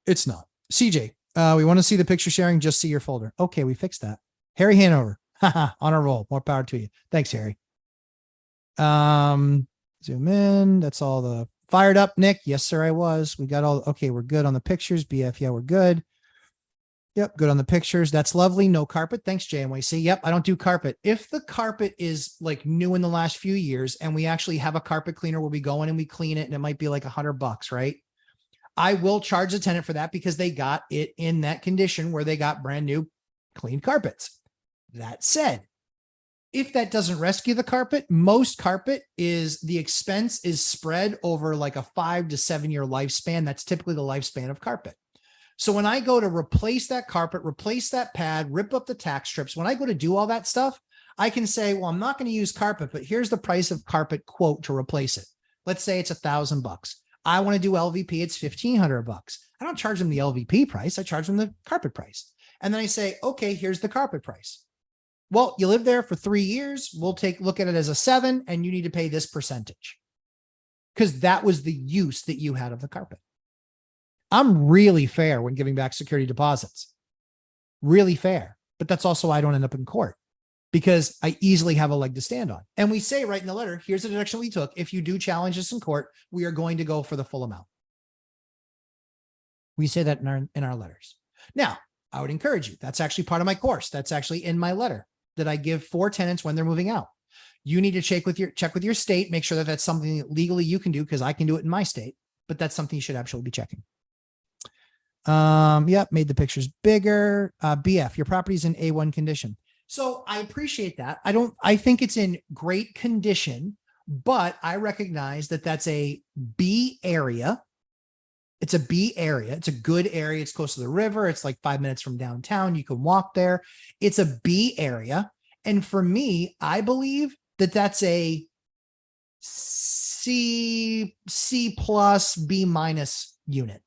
It's not. CJ, we want to see the picture sharing. Just see your folder. Okay, we fixed that. Harry Hanover, on a roll. More power to you. Thanks, Harry. Zoom in. That's all the fired up. Nick, yes, sir, I was. We got all. Okay, we're good on the pictures. BF, yeah, we're good. Yep, good on the pictures. That's lovely. No carpet. Thanks, JMYC. Yep, I don't do carpet. If the carpet is like new in the last few years, and we actually have a carpet cleaner where we go in and we clean it, and it might be like $100, right? I will charge the tenant for that because they got it in that condition where they got brand new clean carpets. That said, if that doesn't rescue the carpet, most carpet is the expense is spread over like a 5 to 7 year lifespan. That's typically the lifespan of carpet. So when I go to replace that carpet, replace that pad, rip up the tack strips, when I go to do all that stuff, I can say, well, I'm not going to use carpet, but here's the price of carpet quote to replace it. Let's say it's $1,000. I want to do LVP. It's $1,500. I don't charge them the LVP price. I charge them the carpet price. And then I say, okay, here's the carpet price. Well, you live there for 3 years. We'll look at it as a 7 and you need to pay this percentage because that was the use that you had of the carpet. I'm really fair when giving back security deposits, really fair, but that's also why I don't end up in court because I easily have a leg to stand on. And we say right in the letter, here's the deduction we took. If you do challenge us in court, we are going to go for the full amount. We say that in our letters. Now, I would encourage you. That's actually part of my course. That's actually in my letter that I give for tenants when they're moving out. You need to check with your state, make sure that that's something that legally you can do because I can do it in my state, but that's something you should absolutely be checking. Yep, made the pictures bigger. BF, your property's in A1 condition. So I appreciate that. I think it's in great condition, but I recognize that that's a B area. It's a B area. It's a good area. It's close to the river. It's like 5 minutes from downtown. You can walk there. It's a B area. And for me, I believe that that's a C plus B minus unit.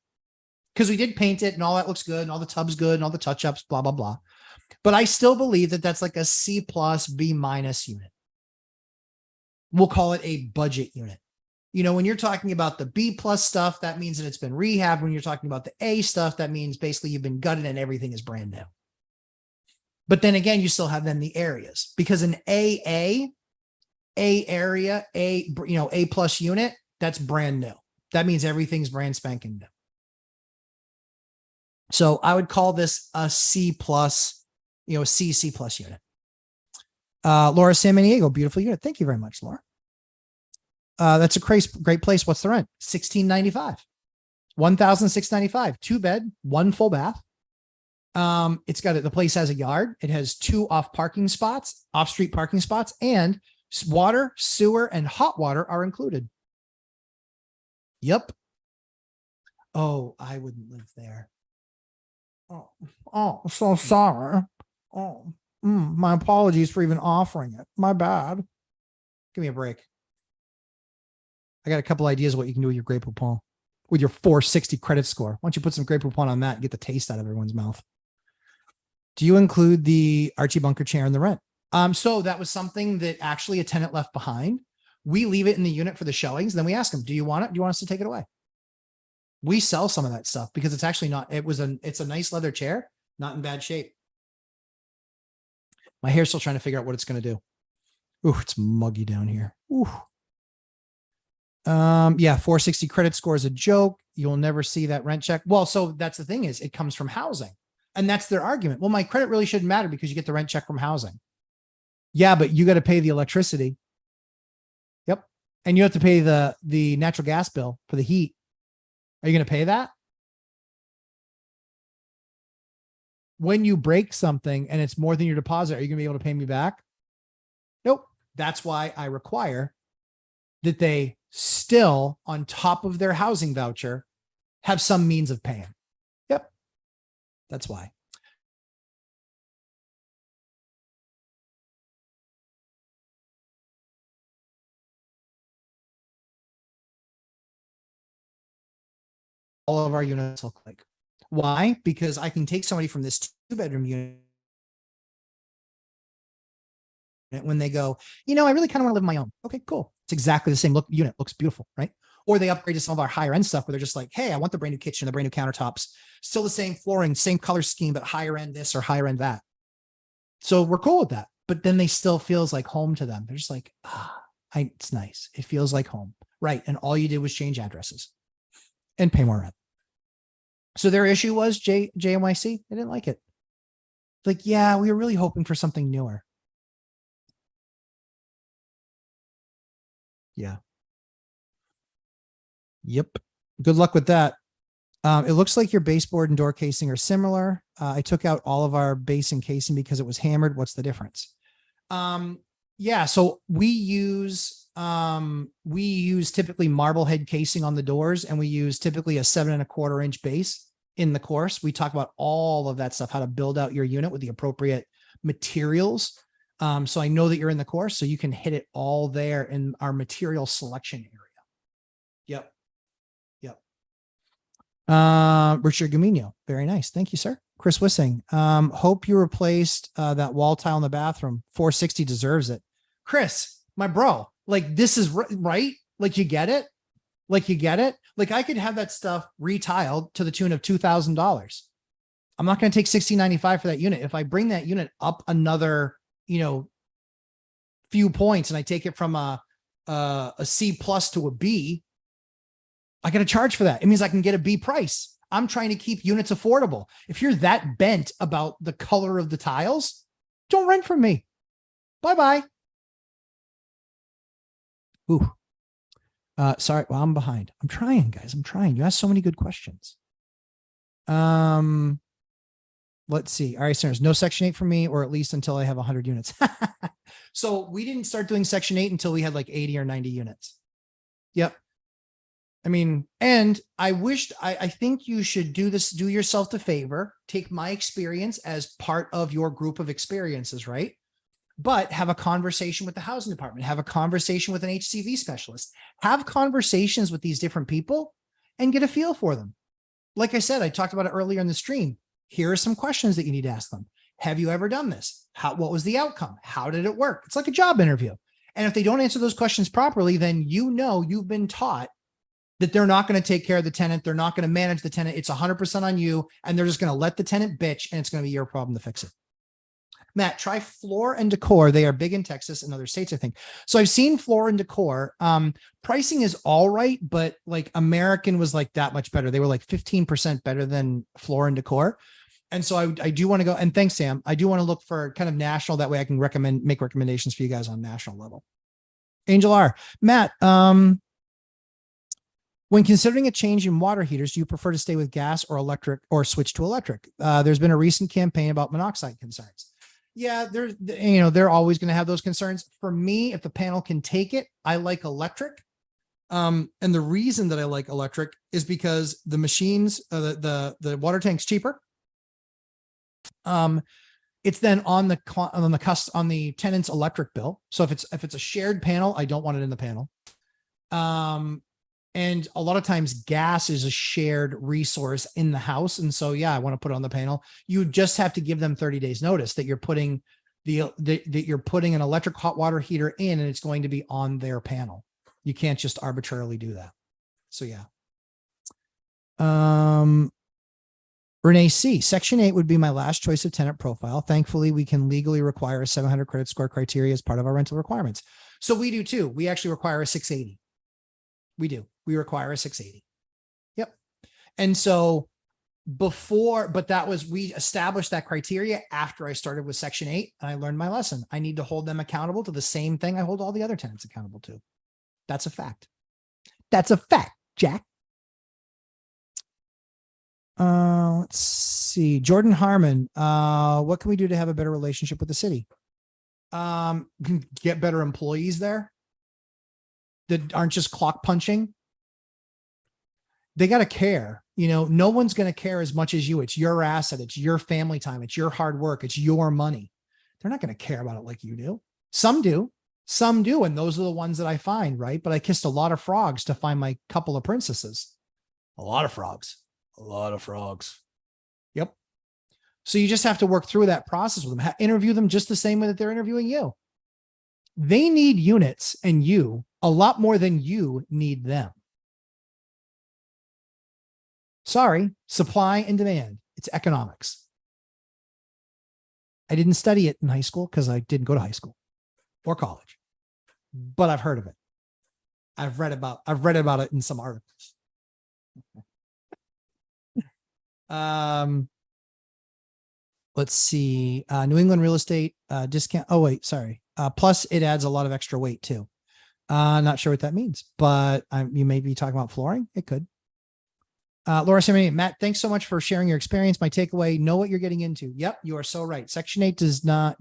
Because we did paint it and all that looks good and all the tub's good and all the touch-ups, blah, blah, blah. But I still believe that that's like a C plus B minus unit. We'll call it a budget unit. You know, when you're talking about the B plus stuff, that means that it's been rehabbed. When you're talking about the A stuff, that means basically you've been gutted and everything is brand new. But then again, you still have then the areas because an A area, A plus unit, that's brand new. That means everything's brand spanking new. So I would call this a C plus, C plus unit. Laura Samaniego, beautiful unit. Thank you very much, Laura. That's a great place. What's the rent? $1,695, $1,695, 2-bed, 1 full bath. The place has a yard. It has 2 off-street parking spots, and water, sewer, and hot water are included. Yep. Oh, I wouldn't live there. Oh, so sorry. Oh, my apologies for even offering it. My bad. Give me a break. I got a couple ideas of what you can do with your Grey Poupon, with your 460 credit score. Why don't you put some Grey Poupon on that and get the taste out of everyone's mouth? Do you include the Archie Bunker chair in the rent? So that was something that actually a tenant left behind. We leave it in the unit for the showings. Then we ask them, do you want it? Do you want us to take it away? We sell some of that stuff because it's actually not, it's a nice leather chair, not in bad shape. My hair's still trying to figure out what it's going to do. Ooh, it's muggy down here. Ooh. Yeah, 460 credit score is a joke. You'll never see that rent check. Well, so that's the thing is it comes from housing. And that's their argument. Well, my credit really shouldn't matter because you get the rent check from housing. Yeah, but you got to pay the electricity. Yep. And you have to pay the natural gas bill for the heat. Are you going to pay that? When you break something and it's more than your deposit, are you going to be able to pay me back? Nope. That's why I require that they still, on top of their housing voucher, have some means of paying. Yep. That's why. All of our units look like. Why? Because I can take somebody from this 2-bedroom unit when they go, you know, I really kind of want to live on my own. Okay, cool. It's exactly the same unit. Looks beautiful, right? Or they upgrade to some of our higher end stuff where they're just like, hey, I want the brand new kitchen, the brand new countertops, still the same flooring, same color scheme, but higher end this or higher end that. So we're cool with that. But then they still feels like home to them. They're just like, it's nice. It feels like home. Right. And all you did was change addresses and pay more rent. So their issue was JMYC. They didn't like it. Like, yeah, we were really hoping for something newer. Yeah. Yep. Good luck with that. It looks like your baseboard and door casing are similar. I took out all of our base and casing because it was hammered. What's the difference? Yeah. So we use typically Marblehead casing on the doors, and we use typically a 7¼ inch base in the course. We talk about all of that stuff, how to build out your unit with the appropriate materials. So I know that you're in the course, so you can hit it all there in our material selection area. Yep. Richard Gamino. Very nice. Thank you, sir. Chris Wissing. Hope you replaced that wall tile in the bathroom. 460 deserves it. Chris, my bro, like this is right. Like you get it. Like I could have that stuff retiled to the tune of $2,000. I'm not going to take $1,695 for that unit. If I bring that unit up another, few points and I take it from a C+ to a B, I got to charge for that. It means I can get a B price. I'm trying to keep units affordable. If you're that bent about the color of the tiles, don't rent from me. Bye-bye. Ooh. Sorry. Well, I'm behind. I'm trying, guys. I'm trying. You asked so many good questions. Let's see. All right, sinners, no Section 8 for me, or at least until I have 100 units. So we didn't start doing Section 8 until we had like 80 or 90 units. Yep. I mean, and I think you should do yourself the favor, take my experience as part of your group of experiences, right? But have a conversation with the housing department, have a conversation with an HCV specialist, have conversations with these different people and get a feel for them. Like I said, I talked about it earlier in the stream. Here are some questions that you need to ask them. Have you ever done this? What was the outcome? How did it work? It's like a job interview. And if they don't answer those questions properly, then you've been taught that they're not going to take care of the tenant. They're not going to manage the tenant. It's 100% on you. And they're just going to let the tenant bitch, and it's going to be your problem to fix it. Matt, try Floor and Decor. They are big in Texas and other states, I think. So I've seen Floor and Decor. Pricing is all right, but like American was like that much better. They were like 15% better than Floor and Decor. And so I do want to go, and thanks, Sam. I do want to look for kind of national. That way I can make recommendations for you guys on national level. Angel R. Matt, when considering a change in water heaters, do you prefer to stay with gas or electric or switch to electric? There's been a recent campaign about monoxide concerns. Yeah, they're always going to have those concerns. For me, if the panel can take it, I like electric. And the reason that I like electric is because the machines, the water tank's cheaper. It's then on the tenant's electric bill. So if it's a shared panel, I don't want it in the panel. And a lot of times gas is a shared resource in the house. And so, yeah, I want to put it on the panel. You just have to give them 30 days notice that you're putting that you're putting an electric hot water heater in, and it's going to be on their panel. You can't just arbitrarily do that. So yeah. Renee C, Section 8 would be my last choice of tenant profile. Thankfully, we can legally require a 700 credit score criteria as part of our rental requirements. So we do too. We actually require a 680. We do. We require a 680. Yep. And so we established that criteria after I started with Section 8, and I learned my lesson. I need to hold them accountable to the same thing I hold all the other tenants accountable to. That's a fact. That's a fact, Jack. Let's see. Jordan Harmon. What can we do to have a better relationship with the city? Get better employees there that aren't just clock punching. They got to care. No one's going to care as much as you. It's your asset. It's your family time. It's your hard work. It's your money. They're not going to care about it like you do. Some do. And those are the ones that I find, right? But I kissed a lot of frogs to find my couple of princesses. A lot of frogs. Yep. So you just have to work through that process with them. Interview them just the same way that they're interviewing you. They need units and you a lot more than you need them. Sorry, supply and demand. It's economics. I didn't study it in high school because I didn't go to high school or college, but I've heard of it. I've read about it in some articles. Let's see. New England real estate discount. Oh, wait, sorry. Plus it adds a lot of extra weight too. Not sure what that means, but you may be talking about flooring. It could. Laura Simeon, Matt, thanks so much for sharing your experience. My takeaway, know what you're getting into. Yep, you are so right. Section 8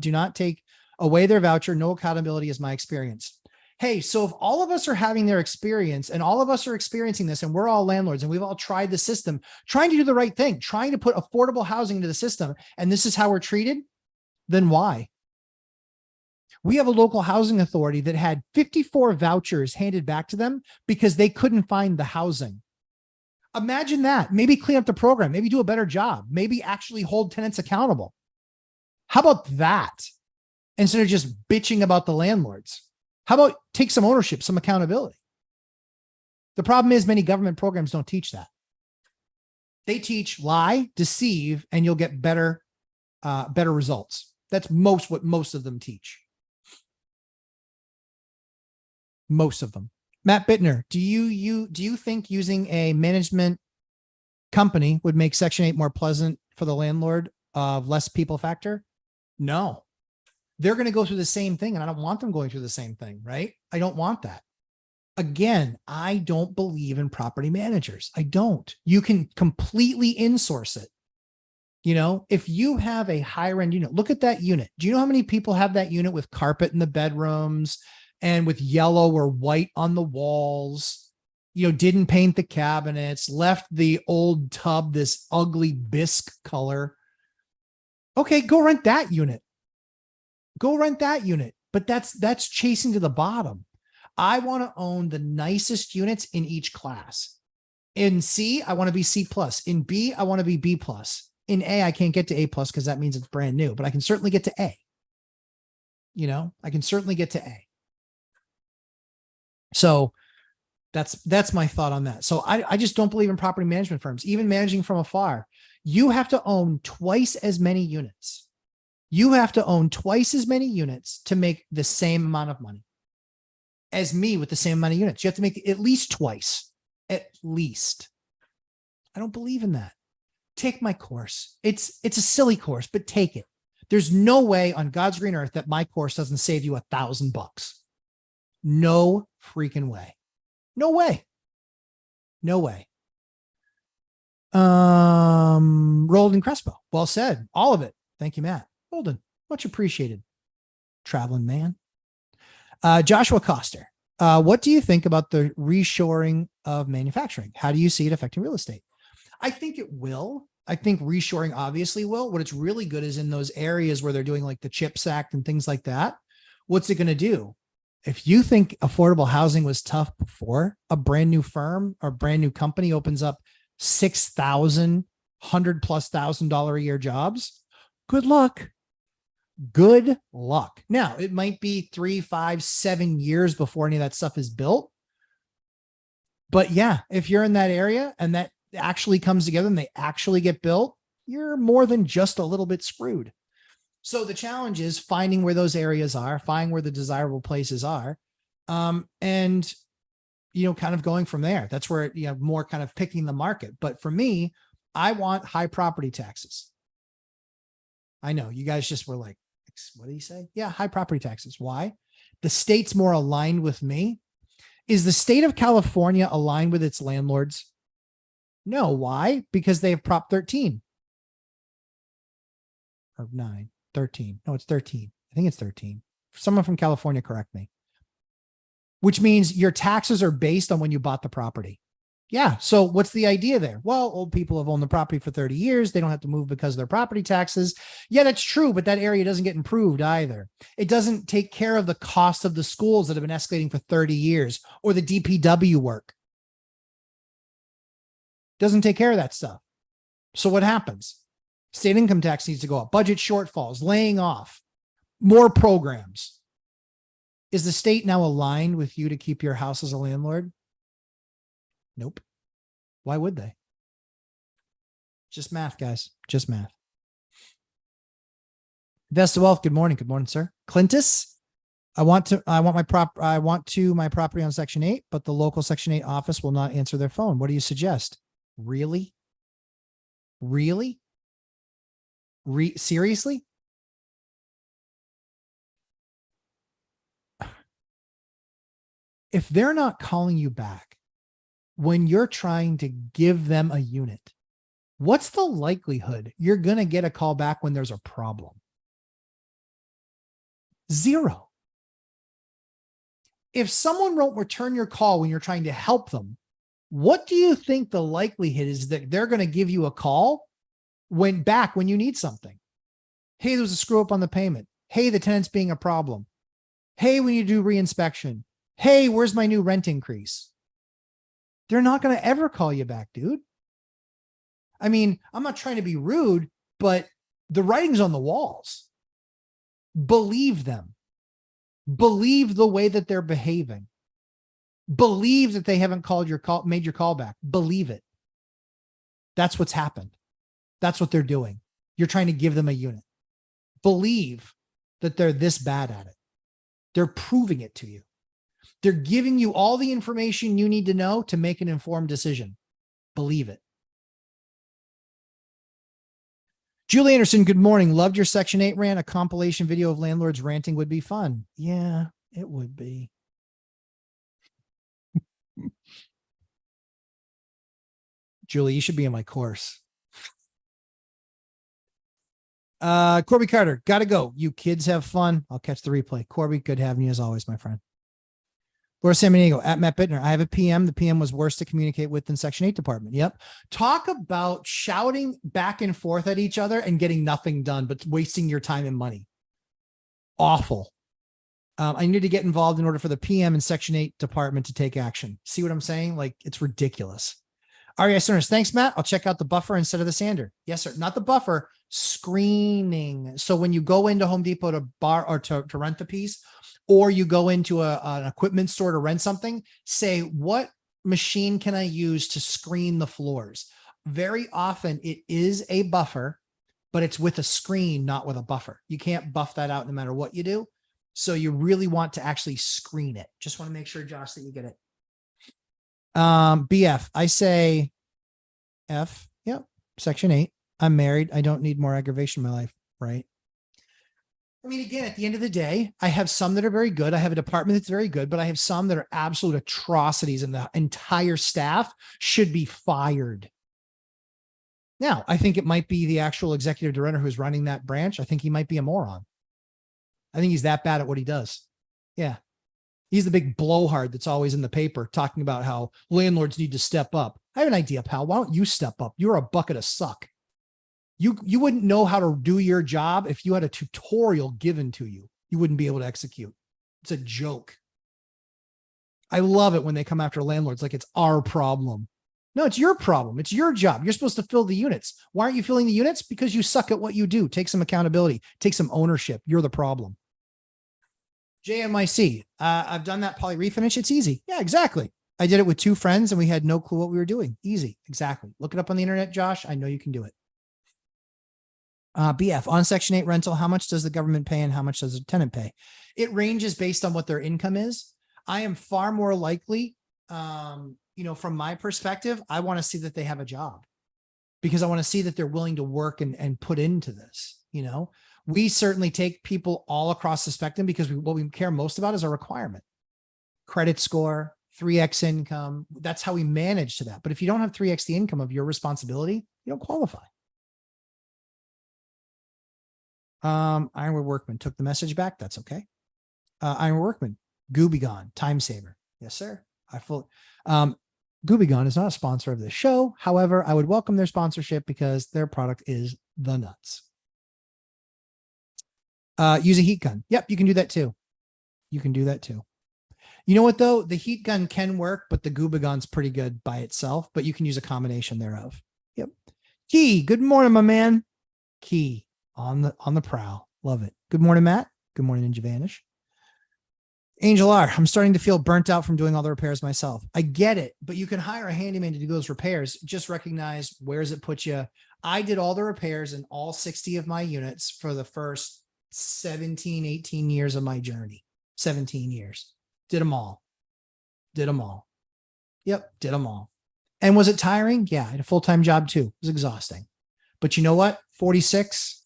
do not take away their voucher. No accountability is my experience. Hey, so if all of us are having their experience and all of us are experiencing this and we're all landlords and we've all tried the system, trying to do the right thing, trying to put affordable housing into the system, and this is how we're treated, then why? We have a local housing authority that had 54 vouchers handed back to them because they couldn't find the housing. Imagine that. Maybe clean up the program, maybe do a better job, maybe actually hold tenants accountable. How about that? Instead of just bitching about the landlords, how about take some ownership, some accountability? The problem is many government programs don't teach that. They teach lie, deceive, and you'll get better results. That's what most of them teach. Most of them. Matt Bittner, do you think using a management company would make Section 8 more pleasant for the landlord of less people factor? No. They're going to go through the same thing, and I don't want them going through the same thing, right? I don't want that. Again, I don't believe in property managers. I don't. You can completely insource it. If you have a higher end unit, look at that unit. Do you know how many people have that unit with carpet in the bedrooms and with yellow or white on the walls, didn't paint the cabinets, left the old tub this ugly bisque color? Okay, go rent that unit. But that's chasing to the bottom. I want to own the nicest units in each class. In C, I want to be C+. In B, I want to be B+. In A, I can't get to A+ because that means it's brand new, but I can certainly get to A. I can certainly get to A. So that's my thought on that. So I just don't believe in property management firms, even managing from afar. You have to own twice as many units. You have to own twice as many units to make the same amount of money as me with the same amount of units. You have to make at least twice, at least. I don't believe in that. Take my course. It's a silly course, but take it. There's no way on God's green earth that my course doesn't save you $1,000. No freaking way. No way. No way. Roland and Crespo. Well said. All of it. Thank you, Matt. Holden, much appreciated. Traveling man. Joshua Coster. What do you think about the reshoring of manufacturing? How do you see it affecting real estate? I think it will. I think reshoring obviously will. What it's really good is in those areas where they're doing like the CHIPS Act and things like that. What's it going to do? If you think affordable housing was tough before, a brand new firm or brand new company opens up 6,000, $100,000+ a year jobs, good luck. Good luck. Now, it might be 3, 5, 7 years before any of that stuff is built. But yeah, if you're in that area and that actually comes together and they actually get built, you're more than just a little bit screwed. So the challenge is finding where those areas are, finding where the desirable places are, and, kind of going from there. That's where, more kind of picking the market. But for me, I want high property taxes. I know you guys just were like, what did he say? Yeah, high property taxes. Why? The state's more aligned with me. Is the state of California aligned with its landlords? No. Why? Because they have Prop 13. Or 9, 13. No, it's 13. I think it's 13. Someone from California, correct me. Which means your taxes are based on when you bought the property. Yeah. So what's the idea there? Well, old people have owned the property for 30 years. They don't have to move because of their property taxes. Yeah, that's true. But that area doesn't get improved either. It doesn't take care of the cost of the schools that have been escalating for 30 years or the DPW work. Doesn't take care of that stuff. So what happens? State income tax needs to go up, budget shortfalls, laying off, more programs. Is the state now aligned with you to keep your house as a landlord? Nope. Why would they? Just math, guys. Just math. Best of Wealth. Good morning. Good morning, sir. Clintus. I want my property on Section 8, but the local Section 8 office will not answer their phone. What do you suggest? Really? Really? Seriously? If they're not calling you back when you're trying to give them a unit, what's the likelihood you're going to get a call back when there's a problem? 0. If someone won't return your call when you're trying to help them, what do you think the likelihood is that they're going to give you a call when you need something? Hey, there was a screw up on the payment. Hey, the tenant's being a problem. Hey, we need to do reinspection. Hey, where's my new rent increase? They're not going to ever call you back, dude. I mean, I'm not trying to be rude, but the writing's on the walls. Believe them. Believe the way that they're behaving. Believe that they haven't made your call back. Believe it. That's what's happened. That's what they're doing. You're trying to give them a unit. Believe that they're this bad at it. They're proving it to you. They're giving you all the information you need to know to make an informed decision. Believe it. Julie Anderson, good morning. Loved your Section 8 rant. A compilation video of landlords ranting would be fun. Yeah, it would be. Julie, you should be in my course. Corby Carter, gotta go. You kids have fun. I'll catch the replay. Corby, good having you as always, my friend. Laura Samaniego, at Matt Bittner. I have a PM. The PM was worse to communicate with than Section 8 department. Yep. Talk about shouting back and forth at each other and getting nothing done, but wasting your time and money. Awful. I need to get involved in order for the PM and Section 8 department to take action. See what I'm saying? Like, it's ridiculous. RES owners, thanks, Matt. I'll check out the buffer instead of the sander. Yes, sir. Not the buffer, screening. So when you go into Home Depot to bar or to rent the piece, or you go into an equipment store to rent something, say, what machine can I use to screen the floors? Very often it is a buffer, but it's with a screen, not with a buffer. You can't buff that out no matter what you do. So you really want to actually screen it. Just want to make sure, Josh, that you get it. BF, I say F. Yep. Section 8. I'm married. I don't need more aggravation in my life. Right. I mean, again, at the end of the day, I have some that are very good. I have a department that's very good, but I have some that are absolute atrocities and the entire staff should be fired. Now, I think it might be the actual executive director who's running that branch. I think he might be a moron. I think he's that bad at what he does. Yeah. He's the big blowhard that's always in the paper talking about how landlords need to step up. I have an idea, pal. Why don't you step up? You're a bucket of suck. You wouldn't know how to do your job if you had a tutorial given to you. You wouldn't be able to execute. It's a joke. I love it when they come after landlords like it's our problem. No, it's your problem. It's your job. You're supposed to fill the units. Why aren't you filling the units? Because you suck at what you do. Take some accountability. Take some ownership. You're the problem. JMIC. I've done that poly refinish. It's easy. Yeah, exactly. I did it with 2 friends and we had no clue what we were doing. Easy. Exactly. Look it up on the internet, Josh. I know you can do it. BF on Section 8 rental. How much does the government pay and how much does the tenant pay? It ranges based on what their income is. I am far more likely, from my perspective, I want to see that they have a job because I want to see that they're willing to work and put into this. We certainly take people all across the spectrum because what we care most about is our requirement. Credit score, 3x income. That's how we manage to that. But if you don't have 3x the income of your responsibility, you don't qualify. Ironwood Workman took the message back. That's okay. Ironwood Workman, Gooby Gone, time saver. Yes, sir. Gooby Gone is not a sponsor of this show. However, I would welcome their sponsorship because their product is the nuts. Use a heat gun. Yep, you can do that too. You can do that too. You know what though? The heat gun can work, but the Gooby Gone's pretty good by itself, but you can use a combination thereof. Yep. Key, good morning, my man. Key on the prowl. Love it. Good morning, Matt. Good morning, Ninja Vanish. Angel R, I'm starting to feel burnt out from doing all the repairs myself. I get it, but you can hire a handyman to do those repairs. Just recognize where does it put you. I did all the repairs in all 60 of my units for the first 17, 18 years of my journey. 17 years. Did them all. Yep, did them all. And was it tiring? Yeah, I had a full-time job too. It was exhausting. But you know what? 46,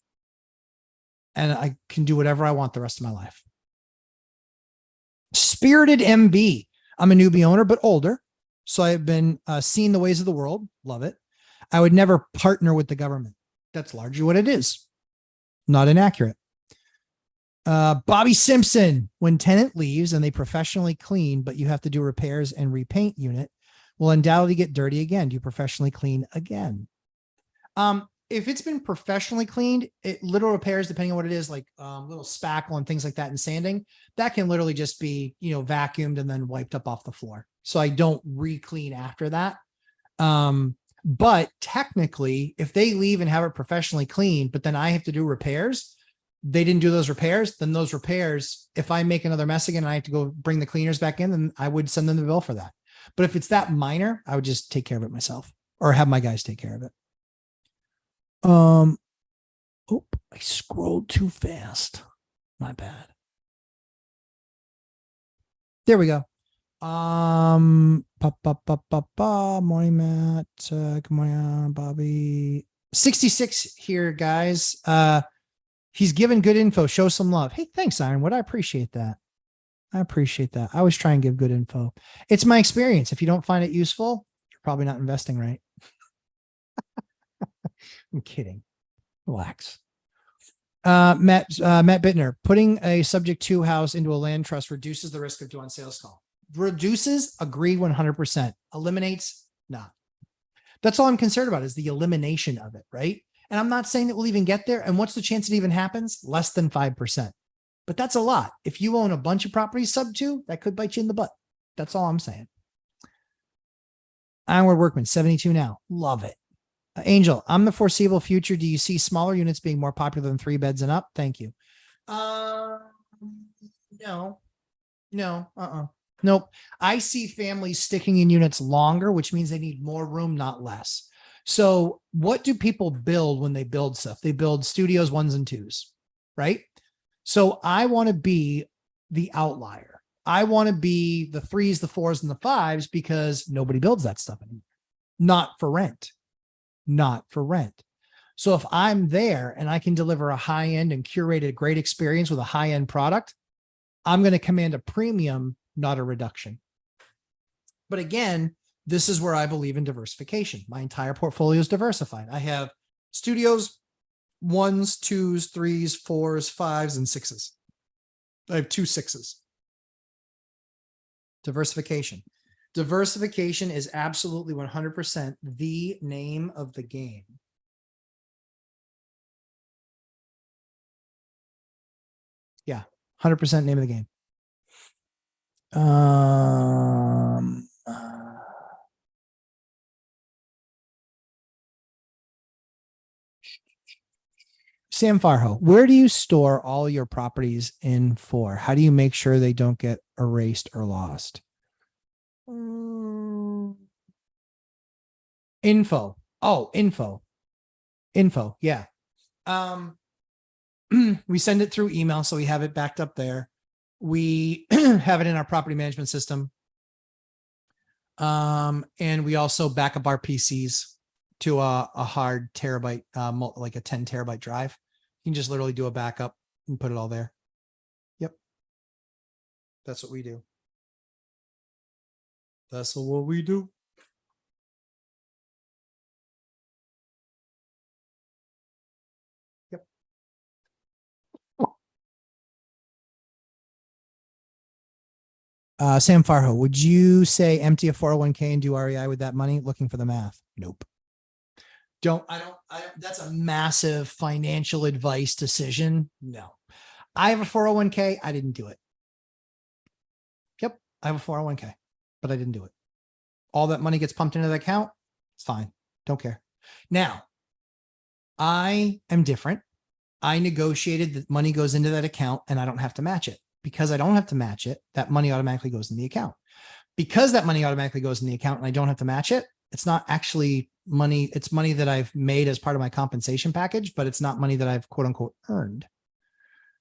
and I can do whatever I want the rest of my life. Spirited MB. I'm a newbie owner, but older. So I've been seeing the ways of the world. Love it. I would never partner with the government. That's largely what it is. Not inaccurate. Bobby Simpson, when tenant leaves and they professionally clean, but you have to do repairs and repaint unit, will undoubtedly get dirty again. Do you professionally clean again? If it's been professionally cleaned, little repairs, depending on what it is, like little spackle and things like that and sanding, that can literally just be, vacuumed and then wiped up off the floor. So I don't re-clean after that. But technically, if they leave and have it professionally cleaned, but then I have to do repairs, they didn't do those repairs, then those repairs, if I make another mess again and I have to go bring the cleaners back in, then I would send them the bill for that. But if it's that minor, I would just take care of it myself or have my guys take care of it. I scrolled too fast. My bad. There we go. Morning, Matt. Good morning, Bobby. 66 here, guys. He's given good info. Show some love. Hey, thanks, Ironwood. I appreciate that. I always try and give good info. It's my experience. If you don't find it useful, you're probably not investing right. I'm kidding. Relax. Matt Bittner, putting a subject to house into a land trust reduces the risk of doing sales call. Reduces, agree 100%. Eliminates, not. That's all I'm concerned about is the elimination of it, right? And I'm not saying that we'll even get there. And what's the chance it even happens? Less than 5%. But that's a lot. If you own a bunch of properties sub 2, that could bite you in the butt. That's all I'm saying. Ironwood Workman, 72 now. Love it. Angel, I'm the foreseeable future. Do you see smaller units being more popular than 3 beds and up? Thank you. No. Nope. I see families sticking in units longer, which means they need more room, not less. So what do people build when they build stuff? They build studios, 1s and 2s, right? So I want to be the outlier. I want to be the 3s, the 4s, and the 5s because nobody builds that stuff anymore. Not for rent. So if I'm there and I can deliver a high-end and curated great experience with a high-end product, I'm going to command a premium, not a reduction. But again, this is where I believe in diversification. My entire portfolio is diversified. I have studios, 1s, 2s, 3s, 4s, 5s, and 6s. I have 2 6s. Diversification. Diversification is absolutely 100% the name of the game. Yeah. 100% name of the game. Um, Sam Farho, where do you store all your properties in for? How do you make sure they don't get erased or lost? Info. Oh, info. Yeah. We send it through email, so we have it backed up there. We have it in our property management system. And we also back up our PCs to a hard terabyte, like a 10 terabyte drive. You can just literally do a backup and put it all there. Yep. That's what we do. That's what we do. Yep. Sam Farho, would you say empty a 401k and do REI with that money? Looking for the math. Nope. I don't, that's a massive financial advice decision. No, I have a 401k. I didn't do it. Yep. I have a 401k, but I didn't do it. All that money gets pumped into the account. It's fine. Don't care. Now, I am different. I negotiated that money goes into that account and I don't have to match it. Because I don't have to match it, that money automatically goes in the account. Because that money automatically goes in the account and I don't have to match it, it's not actually money. It's money that I've made as part of my compensation package, but it's not money that I've quote unquote earned,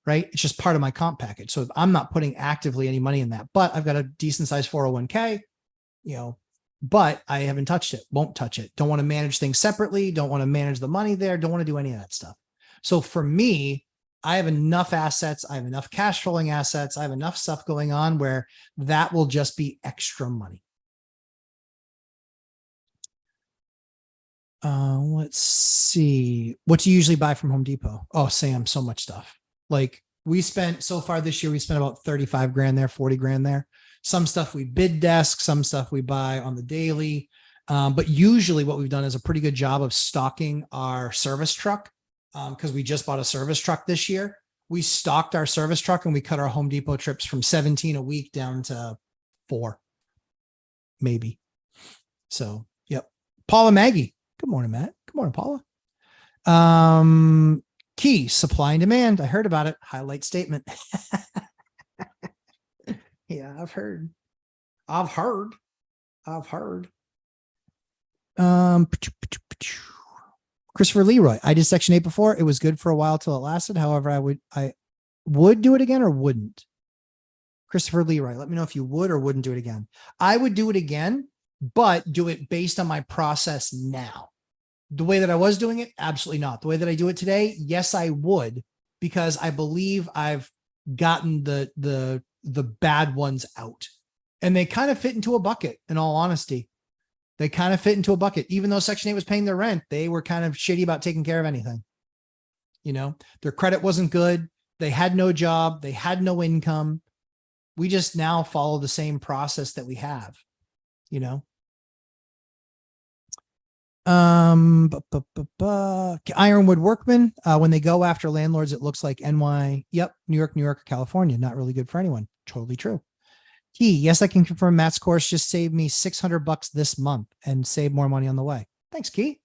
right? It's just part of my comp package. So I'm not putting actively any money in that, but I've got a decent sized 401k, but I haven't touched it, won't touch it. Don't want to manage things separately. Don't want to manage the money there. Don't want to do any of that stuff. So for me, I have enough assets. I have enough cash flowing assets. I have enough stuff going on where that will just be extra money. Let's see. What do you usually buy from Home Depot? Oh, Sam, so much stuff. Like we spent so far this year, we spent about 35 grand there, 40 grand there. Some stuff we bid desk, some stuff we buy on the daily. But usually what we've done is a pretty good job of stocking our service truck. Because we just bought a service truck this year. We stocked our service truck and we cut our Home Depot trips from 17 a week down to 4, maybe. So, yep. Paula Maggie. Good morning, Matt. Good morning, Paula. Key, supply and demand. I heard about it. Highlight statement. Yeah, I've heard. Christopher Leroy, I did Section 8 before. It was good for a while till it lasted. However, I would do it again or wouldn't. Christopher Leroy, let me know if you would or wouldn't do it again. I would do it again, but do it based on my process now. The way that I was doing it, absolutely not. The way that I do it today, yes, I would, because I believe I've gotten the bad ones out. And they kind of fit into a bucket, in all honesty. They kind of fit into a bucket. Even though Section 8 was paying their rent, they were kind of shitty about taking care of anything. Their credit wasn't good. They had no job. They had no income. We just now follow the same process that we have, Ironwood Workman. When they go after landlords, it looks like NY. Yep. New York, California. Not really good for anyone. Totally true. Key, yes, I can confirm Matt's course just saved me $600 this month and save more money on the way. Thanks, Key.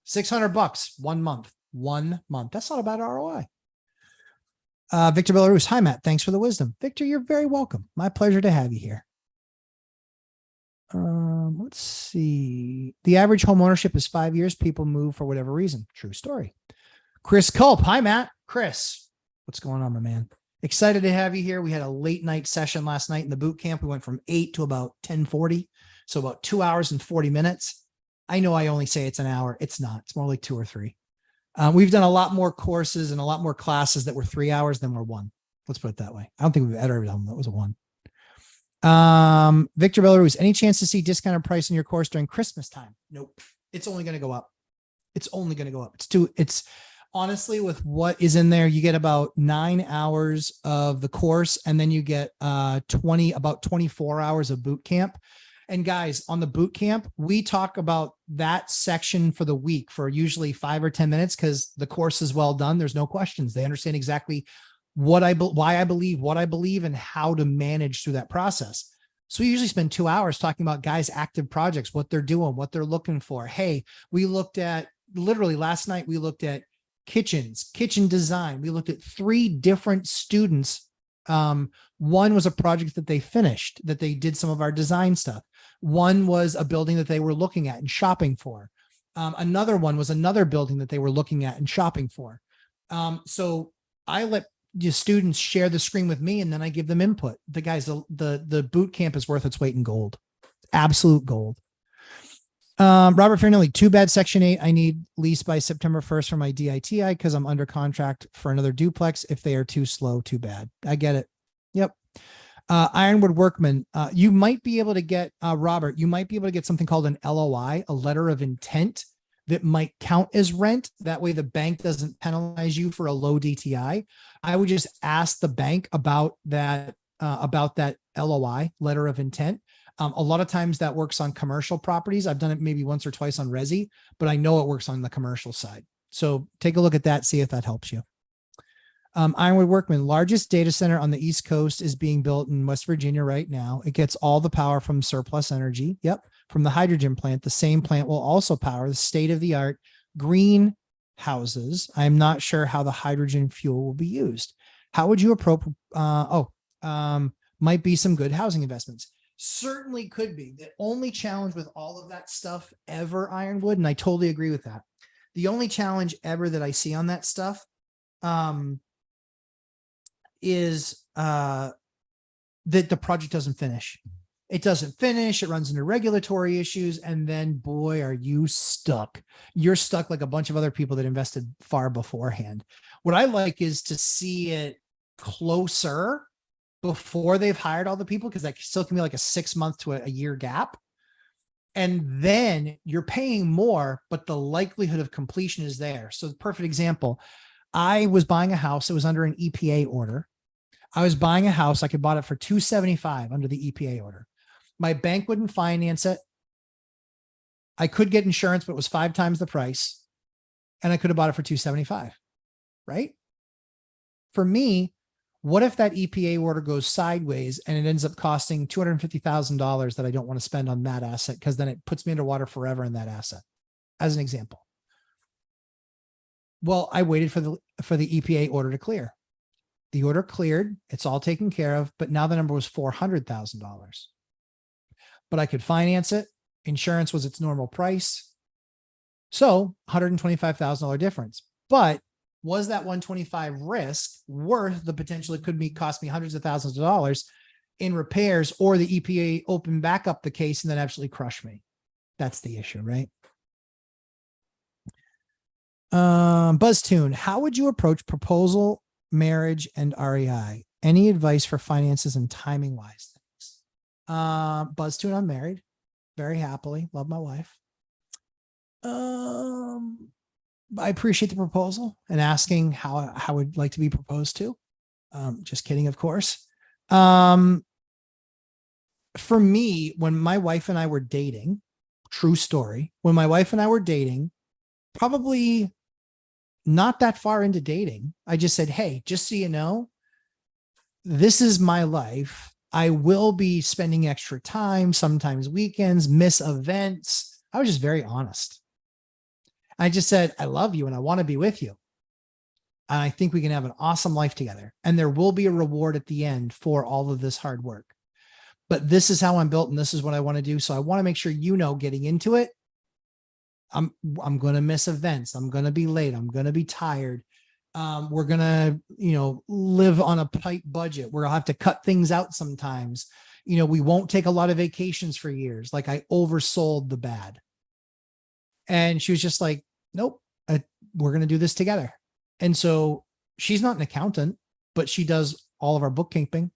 $600, 1 month. 1 month. That's not a bad ROI. Victor Belarus. Hi, Matt. Thanks for the wisdom. Victor, you're very welcome. My pleasure to have you here. Let's see. The average home ownership is 5 years. People move for whatever reason. True story. Chris Culp. Hi, Matt. Chris, what's going on, my man? Excited to have you here. We had a late night session last night in the boot camp. We went from 8 to about 10:40. So about 2 hours and 40 minutes. I know I only say it's an hour. It's not. It's more like 2 or 3. We've done a lot more courses and a lot more classes that were 3 hours than were 1. Let's put it that way. I don't think we've ever done one that was a 1. Victor Belarus, any chance to see discounted price in your course during Christmas time? Nope. It's only going to go up. It's only going to go up. It's honestly, with what is in there, you get about 9 hours of the course, and then you get about 24 hours of boot camp. And guys, on the boot camp, we talk about that section for the week for usually 5 or 10 minutes because the course is well done. There's no questions. They understand exactly why I believe what I believe, and how to manage through that process. So we usually spend 2 hours talking about guys' active projects, what they're doing, what they're looking for. Hey, we looked at literally last night, we looked at kitchens, kitchen design. We looked at 3 different students. One was a project that they finished, that they did some of our design stuff. One was a building that they were looking at and shopping for. Another one was another building that they were looking at and shopping for. So I let the students share the screen with me, and then I give them input. The guys, the boot camp is worth its weight in gold, absolute gold. Robert Fairnelly, too bad Section 8. I need lease by September 1st for my DITI because I'm under contract for another duplex. If they are too slow, too bad. I get it. Yep. Ironwood Workman, you might be able to get, Robert, you might be able to get something called an LOI, a letter of intent, that might count as rent. That way the bank doesn't penalize you for a low DTI. I would just ask the bank about that LOI, letter of intent. A lot of times that works on commercial properties. I've done it maybe once or twice on resi, but I know it works on the commercial side. So take a look at that, see if that helps you. Ironwood Workman, largest data center on the East Coast is being built in West Virginia right now. It gets all the power from surplus energy. Yep. From the hydrogen plant. The same plant will also power the state-of-the-art green houses. I'm not sure how the hydrogen fuel will be used. How would you approach? Might be some good housing investments. Certainly could be. The only challenge with all of that stuff ever, Ironwood, and I totally agree with that. The only challenge ever that I see on that stuff is that the project doesn't finish. It doesn't finish. It runs into regulatory issues. And then, boy, are you stuck. You're stuck like a bunch of other people that invested far beforehand. What I like is to see it closer before they've hired all the people, because that still can be like a 6 month to a year gap. And then you're paying more, but the likelihood of completion is there. So the perfect example, I was buying a house. It was under an EPA order. I was buying a house. I could bought it for $275 under the EPA order. My bank wouldn't finance it. I could get insurance, but it was 5 times the price. And I could have bought it for $275, right? For me, what if that EPA order goes sideways and it ends up costing $250,000 that I don't want to spend on that asset, because then it puts me underwater forever in that asset, as an example. Well, I waited for the EPA order to clear. The order cleared. It's all taken care of. But now the number was $400,000. But I could finance it. Insurance was its normal price. So $125,000 difference. But was that 125 risk worth the potential it could cost me hundreds of thousands of dollars in repairs, or the EPA open back up the case and then absolutely crush me? That's the issue, right? BuzzTune, how would you approach proposal, marriage, and REI? Any advice for finances and timing wise? BuzzTune, I'm married very happily. Love my wife. I appreciate the proposal and asking how I would like to be proposed to. Just kidding, of course. For me, when my wife and I were dating, true story, when my wife and I were dating, probably not that far into dating, I just said, hey, just so you know, this is my life. I will be spending extra time, sometimes weekends, miss events. I was just very honest. I just said, I love you and I want to be with you. And I think we can have an awesome life together. And there will be a reward at the end for all of this hard work. But this is how I'm built and this is what I want to do. So I want to make sure, you know, getting into it, I'm going to miss events. I'm going to be late. I'm going to be tired. We're going to, you know, live on a tight budget. We'll have to cut things out sometimes. You know, we won't take a lot of vacations for years. Like, I oversold the bad. And she was just like, nope, we're going to do this together. And so she's not an accountant, but she does all of our bookkeeping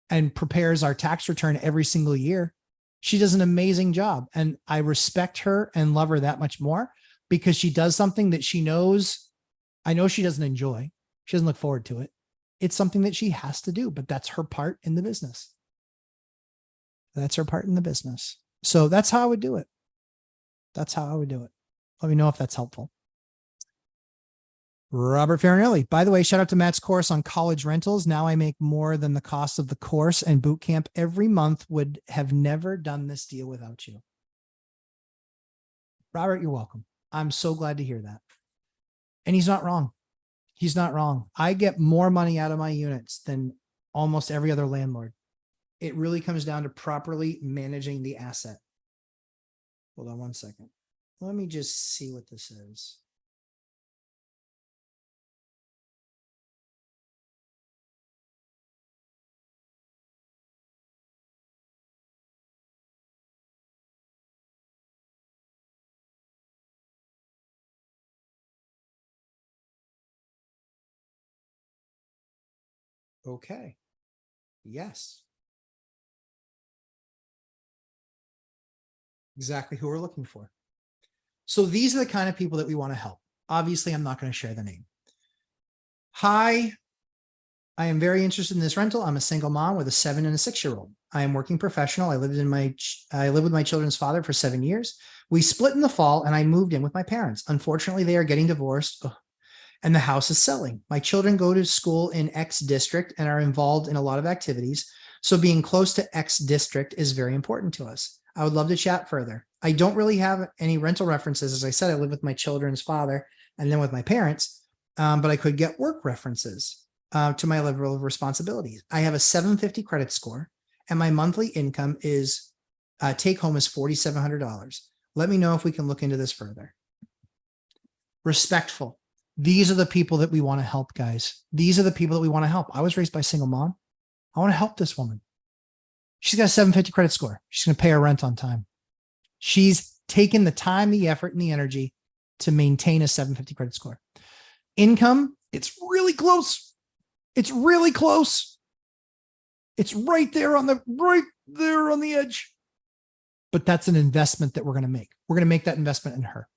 and prepares our tax return every single year. She does an amazing job. And I respect her and love her that much more because she does something that she knows, I know she doesn't enjoy. She doesn't look forward to it. It's something that she has to do, but that's her part in the business. That's her part in the business. So that's how I would do it. That's how I would do it. Let me know if that's helpful. Robert Farinelli. By the way, shout out to Matt's course on college rentals. Now I make more than the cost of the course and boot camp every month. Would have never done this deal without you. Robert, you're welcome. I'm so glad to hear that. And he's not wrong. He's not wrong. I get more money out of my units than almost every other landlord. It really comes down to properly managing the asset. Hold on one second. Let me just see what this is. Okay. Yes. Exactly who we're looking for. So these are the kind of people that we want to help. Obviously, I'm not going to share the name. Hi, I am very interested in this rental. I'm a single mom with a 7 and a 6-year-old. I am working professional. I lived with my children's father for 7 years. We split in the fall and I moved in with my parents. Unfortunately, they are getting divorced and the house is selling. My children go to school in X district and are involved in a lot of activities. So being close to X district is very important to us. I would love to chat further. I don't really have any rental references. As I said, I live with my children's father and then with my parents, but I could get work references to my level of responsibilities. I have a 750 credit score and my monthly income is take home is $4,700. Let me know if we can look into this further. Respectful. These are the people that we want to help, guys. These are the people that we want to help. I was raised by a single mom. I want to help this woman. She's got a 750 credit score. She's going to pay her rent on time. She's taken the time, the effort, and the energy to maintain a 750 credit score. Income, it's really close. It's really close. It's right there on the edge. But that's an investment that we're going to make. We're going to make that investment in her.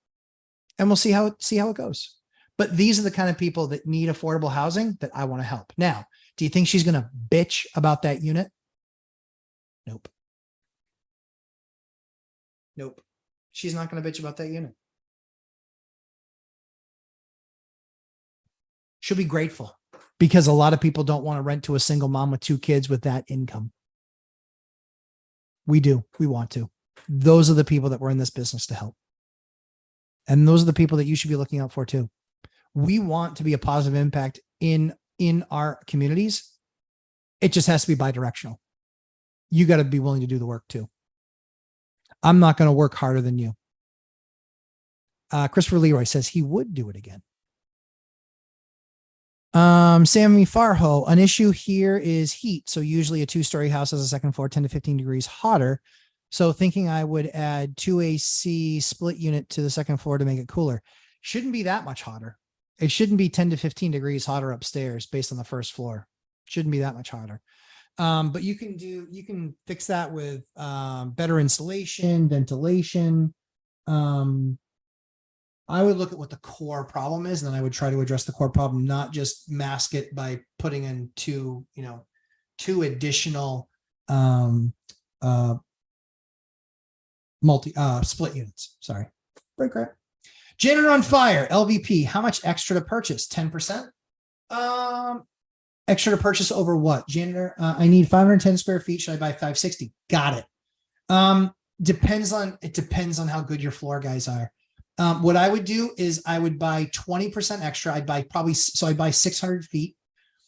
And we'll see how it goes. But these are the kind of people that need affordable housing that I want to help. Now, do you think she's going to bitch about that unit? Nope. Nope. She's not going to bitch about that unit. She'll be grateful because a lot of people don't want to rent to a single mom with 2 kids with that income. We do. We want to. Those are the people that we're in this business to help. And those are the people that you should be looking out for too. We want to be a positive impact in our communities. It just has to be bi-directional. You got to be willing to do the work too. I'm not going to work harder than you. Christopher Leroy says he would do it again. Sammy Farho, an issue here is heat. So usually a 2-story house has a second floor 10 to 15 degrees hotter. So thinking I would add 2 AC split unit to the second floor to make it cooler. Shouldn't be that much hotter. It shouldn't be 10 to 15 degrees hotter upstairs based on the first floor. Shouldn't be that much hotter. But you can fix that with better insulation, ventilation. I would look at what the core problem is, and then I would try to address the core problem, not just mask it by putting in two additional split units. Sorry. Break right. Janitor on fire, LVP. How much extra to purchase? 10%. Extra to purchase over what? Janitor, I need 510 square feet. Should I buy 560? Got it. Depends on how good your floor guys are. What I would do is I would buy 20% extra. I'd buy 600 feet.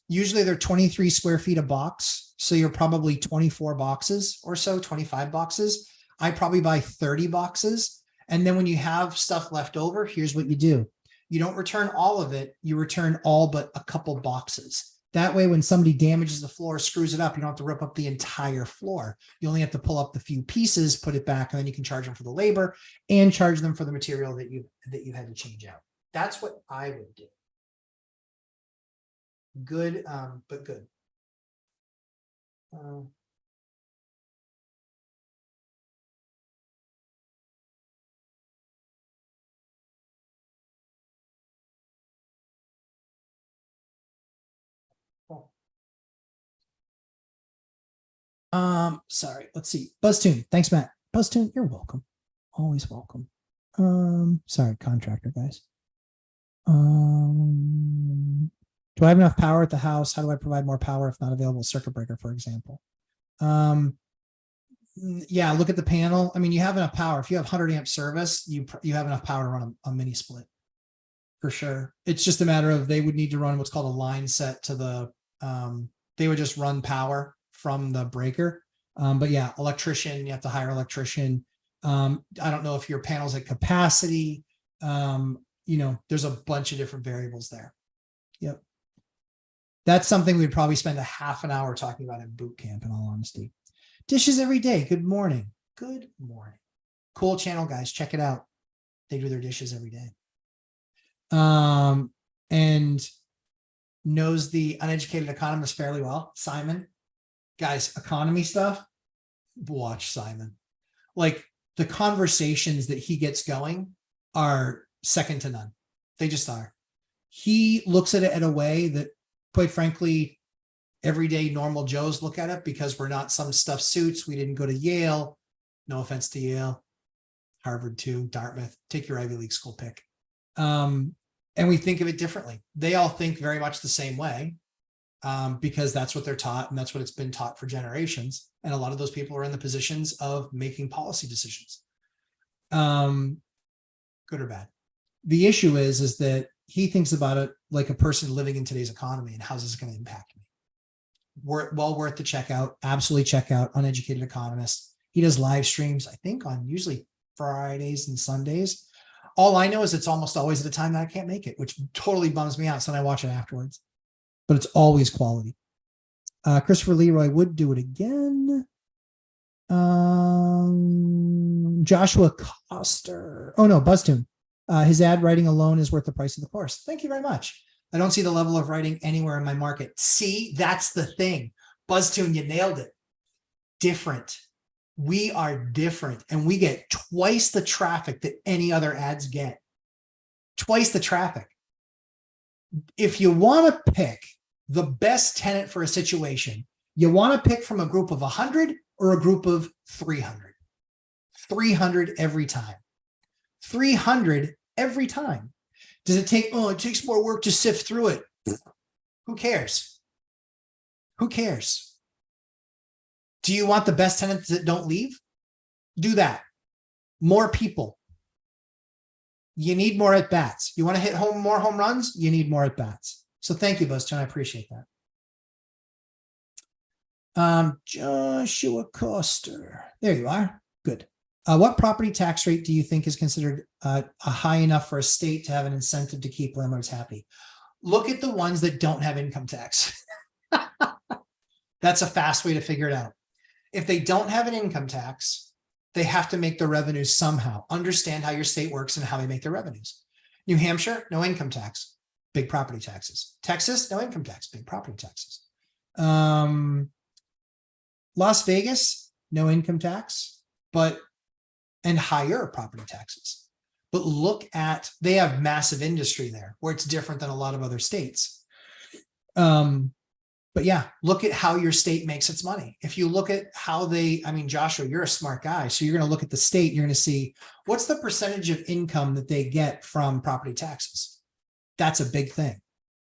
Usually they're 23 square feet a box. So you're probably 24 boxes or so, 25 boxes. I probably buy 30 boxes. And then when you have stuff left over, here's what you do. You don't return all of it. You return all but a couple boxes. That way, when somebody damages the floor, screws it up, you don't have to rip up the entire floor. You only have to pull up the few pieces, put it back, and then you can charge them for the labor and charge them for the material that you had to change out. That's what I would do. Good, but good. Sorry, let's see. BuzzTune. Thanks, Matt. BuzzTune, you're welcome. Always welcome. Sorry, contractor guys. Do I have enough power at the house? How do I provide more power if not available circuit breaker, for example? Yeah, look at the panel. I mean, you have enough power. If you have 100 amp service, you have enough power to run a mini split for sure. It's just a matter of they would need to run what's called a line set to the, they would just run power from the breaker. But yeah, electrician, you have to hire electrician. I don't know if your panel's at capacity. There's a bunch of different variables there. Yep. That's something we'd probably spend a half an hour talking about in boot camp, in all honesty. Dishes every day. Good morning. Good morning. Cool channel, guys. Check it out. They do their dishes every day. And knows the uneducated economist fairly well. Simon, guys, economy stuff. Watch Simon. Like the conversations that he gets going are second to none. They just are. He looks at it in a way that, quite frankly, everyday normal Joes look at it, because we're not some stuff suits. We didn't go to Yale. No offense to Yale, Harvard too, Dartmouth, take your Ivy League school pick. And we think of it differently. They all think very much the same way, because that's what they're taught, and that's what it's been taught for generations. And a lot of those people are in the positions of making policy decisions. Good or bad. The issue is that he thinks about it like a person living in today's economy, and how's this going to impact me? Well worth the checkout. Absolutely check out Uneducated Economist. He does live streams, I think, on usually Fridays and Sundays. All I know is it's almost always at a time that I can't make it, which totally bums me out. So then I watch it afterwards, but it's always quality. Christopher Leroy would do it again. Joshua Coster. Oh no, BuzzTune. His ad writing alone is worth the price of the course. Thank you very much. I don't see the level of writing anywhere in my market. See, that's the thing. BuzzTune, you nailed it. Different. We are different, and we get twice the traffic that any other ads get. Twice the traffic. If you want to pick the best tenant for a situation, you want to pick from a group of 100 or a group of 300. 300 every time. 300 every time. Does it take, it takes more work to sift through it. Who cares? Who cares? Do you want the best tenants that don't leave? Do that. More people. You need more at bats. You want to hit more home runs? You need more at bats. So thank you, BuzzTune. I appreciate that. Joshua Coster. There you are. Good. What property tax rate do you think is considered a high enough for a state to have an incentive to keep landlords happy? Look at the ones that don't have income tax. That's a fast way to figure it out. If they don't have an income tax, they have to make their revenues somehow. Understand how your state works and how they make their revenues. New Hampshire, no income tax, big property taxes. Texas, no income tax, big property taxes. Las Vegas, no income tax, and higher property taxes. But look at, they have massive industry there where it's different than a lot of other states. But yeah, look at how your state makes its money. If you look at how Joshua, you're a smart guy. So you're going to look at the state, you're going to see what's the percentage of income that they get from property taxes. That's a big thing.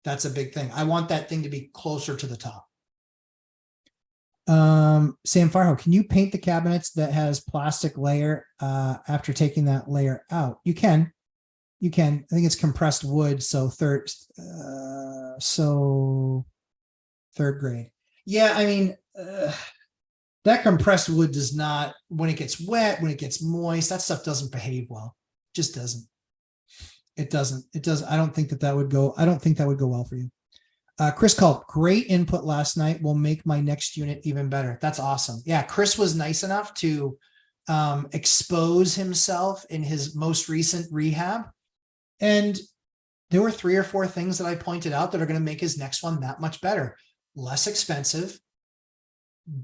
That's a big thing. I want that thing to be closer to the top. Sam Farho, can you paint the cabinets that has plastic layer after taking that layer out? You can. I think it's compressed wood, so third grade. Yeah, that compressed wood does not, when it gets wet, when it gets moist, that stuff doesn't behave well. Just doesn't. It doesn't. I don't think that would go well for you. Chris Culp, great input last night. Will make my next unit even better. That's awesome. Yeah, Chris was nice enough to expose himself in his most recent rehab. And there were 3 or 4 things that I pointed out that are going to make his next one that much better. Less expensive,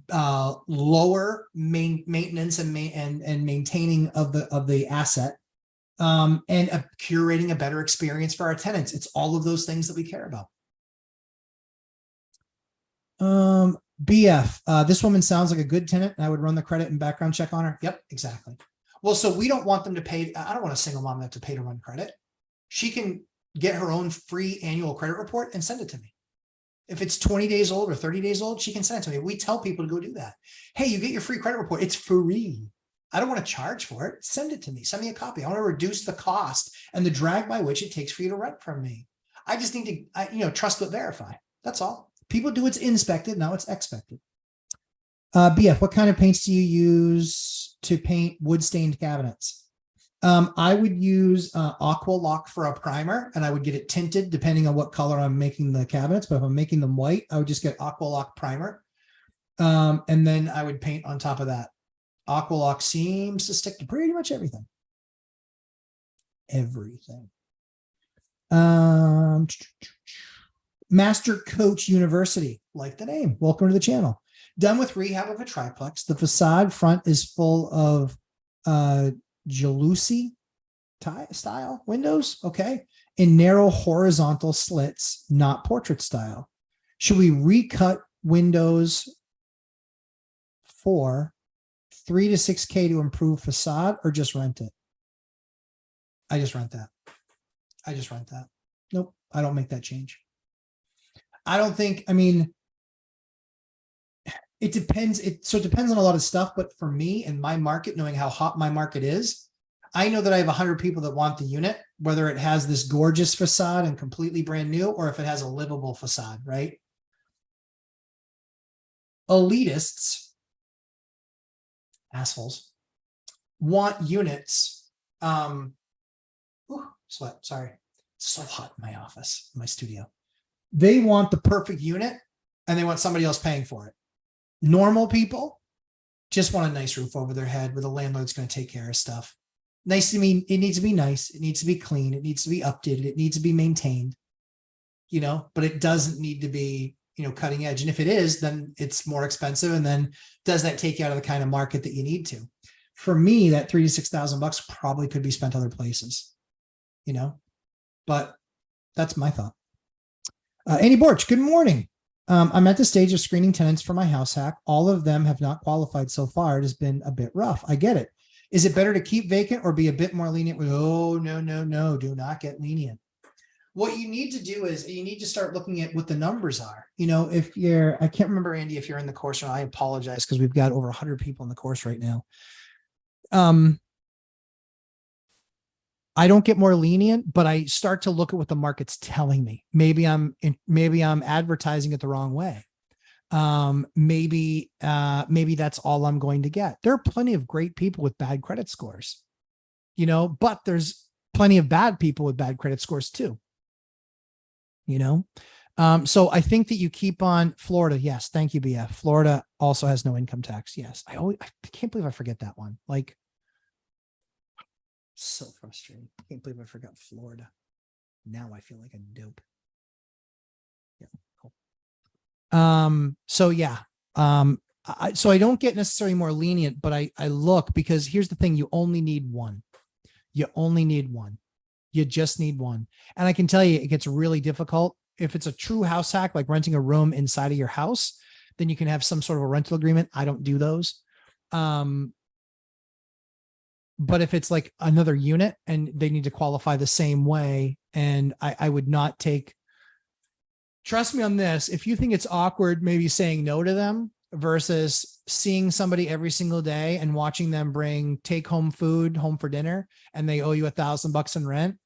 lower maintenance and maintaining of the asset, and curating a better experience for our tenants. It's all of those things that we care about. BF, this woman sounds like a good tenant, and I would run the credit and background check on her. Yep, exactly. Well, so we don't want them to pay. I don't want a single mom that to pay to run credit. She can get her own free annual credit report and send it to me. If it's 20 days old or 30 days old, she can send it to me. We tell people to go do that. Hey, you get your free credit report. It's free. I don't want to charge for it. Send it to me. Send me a copy. I want to reduce the cost and the drag by which it takes for you to rent from me. I just need to, trust but verify. That's all. People do what's inspected. Now it's expected. BF, what kind of paints do you use to paint wood stained cabinets? I would use Aqua Lock for a primer, and I would get it tinted depending on what color I'm making the cabinets. But if I'm making them white, I would just get Aqua Lock primer. And then I would paint on top of that. Aqua Lock seems to stick to pretty much everything. Everything. Master Coach University, like the name. Welcome to the channel. Done with rehab of a triplex. The facade front is full of jalousie style windows, okay, in narrow horizontal slits, not portrait style. Should we recut windows for 3 to 6K to improve facade, or just rent it? I just rent that. Nope, I don't make that change. I don't think, it depends. It depends on a lot of stuff, but for me and my market, knowing how hot my market is, I know that I have 100 people that want the unit, whether it has this gorgeous facade and completely brand new, or if it has a livable facade, right? Elitists, assholes, want units. Sweat, sorry. It's so hot in my office, in my studio. They want the perfect unit and they want somebody else paying for it. Normal people just want a nice roof over their head where the landlord's going to take care of stuff. Nice to me. It needs to be nice. It needs to be clean. It needs to be updated. It needs to be maintained, but it doesn't need to be, cutting edge. And if it is, then it's more expensive. And then does that take you out of the kind of market that you need to? For me, that $3,000 to $6,000 probably could be spent other places, but that's my thought. Andy Borch, good morning. I'm at the stage of screening tenants for my house hack. All of them have not qualified so far. It has been a bit rough. I get it. Is it better to keep vacant or be a bit more lenient with, oh, no, do not get lenient. What you need to do is you need to start looking at what the numbers are. If you're, I can't remember, Andy, if you're in the course or not, I apologize because we've got over 100 people in the course right now. I don't get more lenient, but I start to look at what the market's telling me. Maybe I'm advertising it the wrong way. Maybe that's all I'm going to get. There are plenty of great people with bad credit scores, but there's plenty of bad people with bad credit scores too. So I think that you keep on Florida. Yes. Thank you, BF. Florida also has no income tax. Yes. I can't believe I forget that one. Like, so frustrating. I can't believe I forgot Florida. Now I feel like a dope. Yeah, cool. So yeah. So I don't get necessarily more lenient, but I look, because here's the thing. You only need one. You only need one. You just need one. And I can tell you, it gets really difficult. If it's a true house hack, like renting a room inside of your house, then you can have some sort of a rental agreement. I don't do those. But if it's like another unit and they need to qualify the same way, and I would not take, trust me on this, if you think it's awkward, maybe saying no to them versus seeing somebody every single day and watching them bring take home food home for dinner and they owe you $1,000 in rent.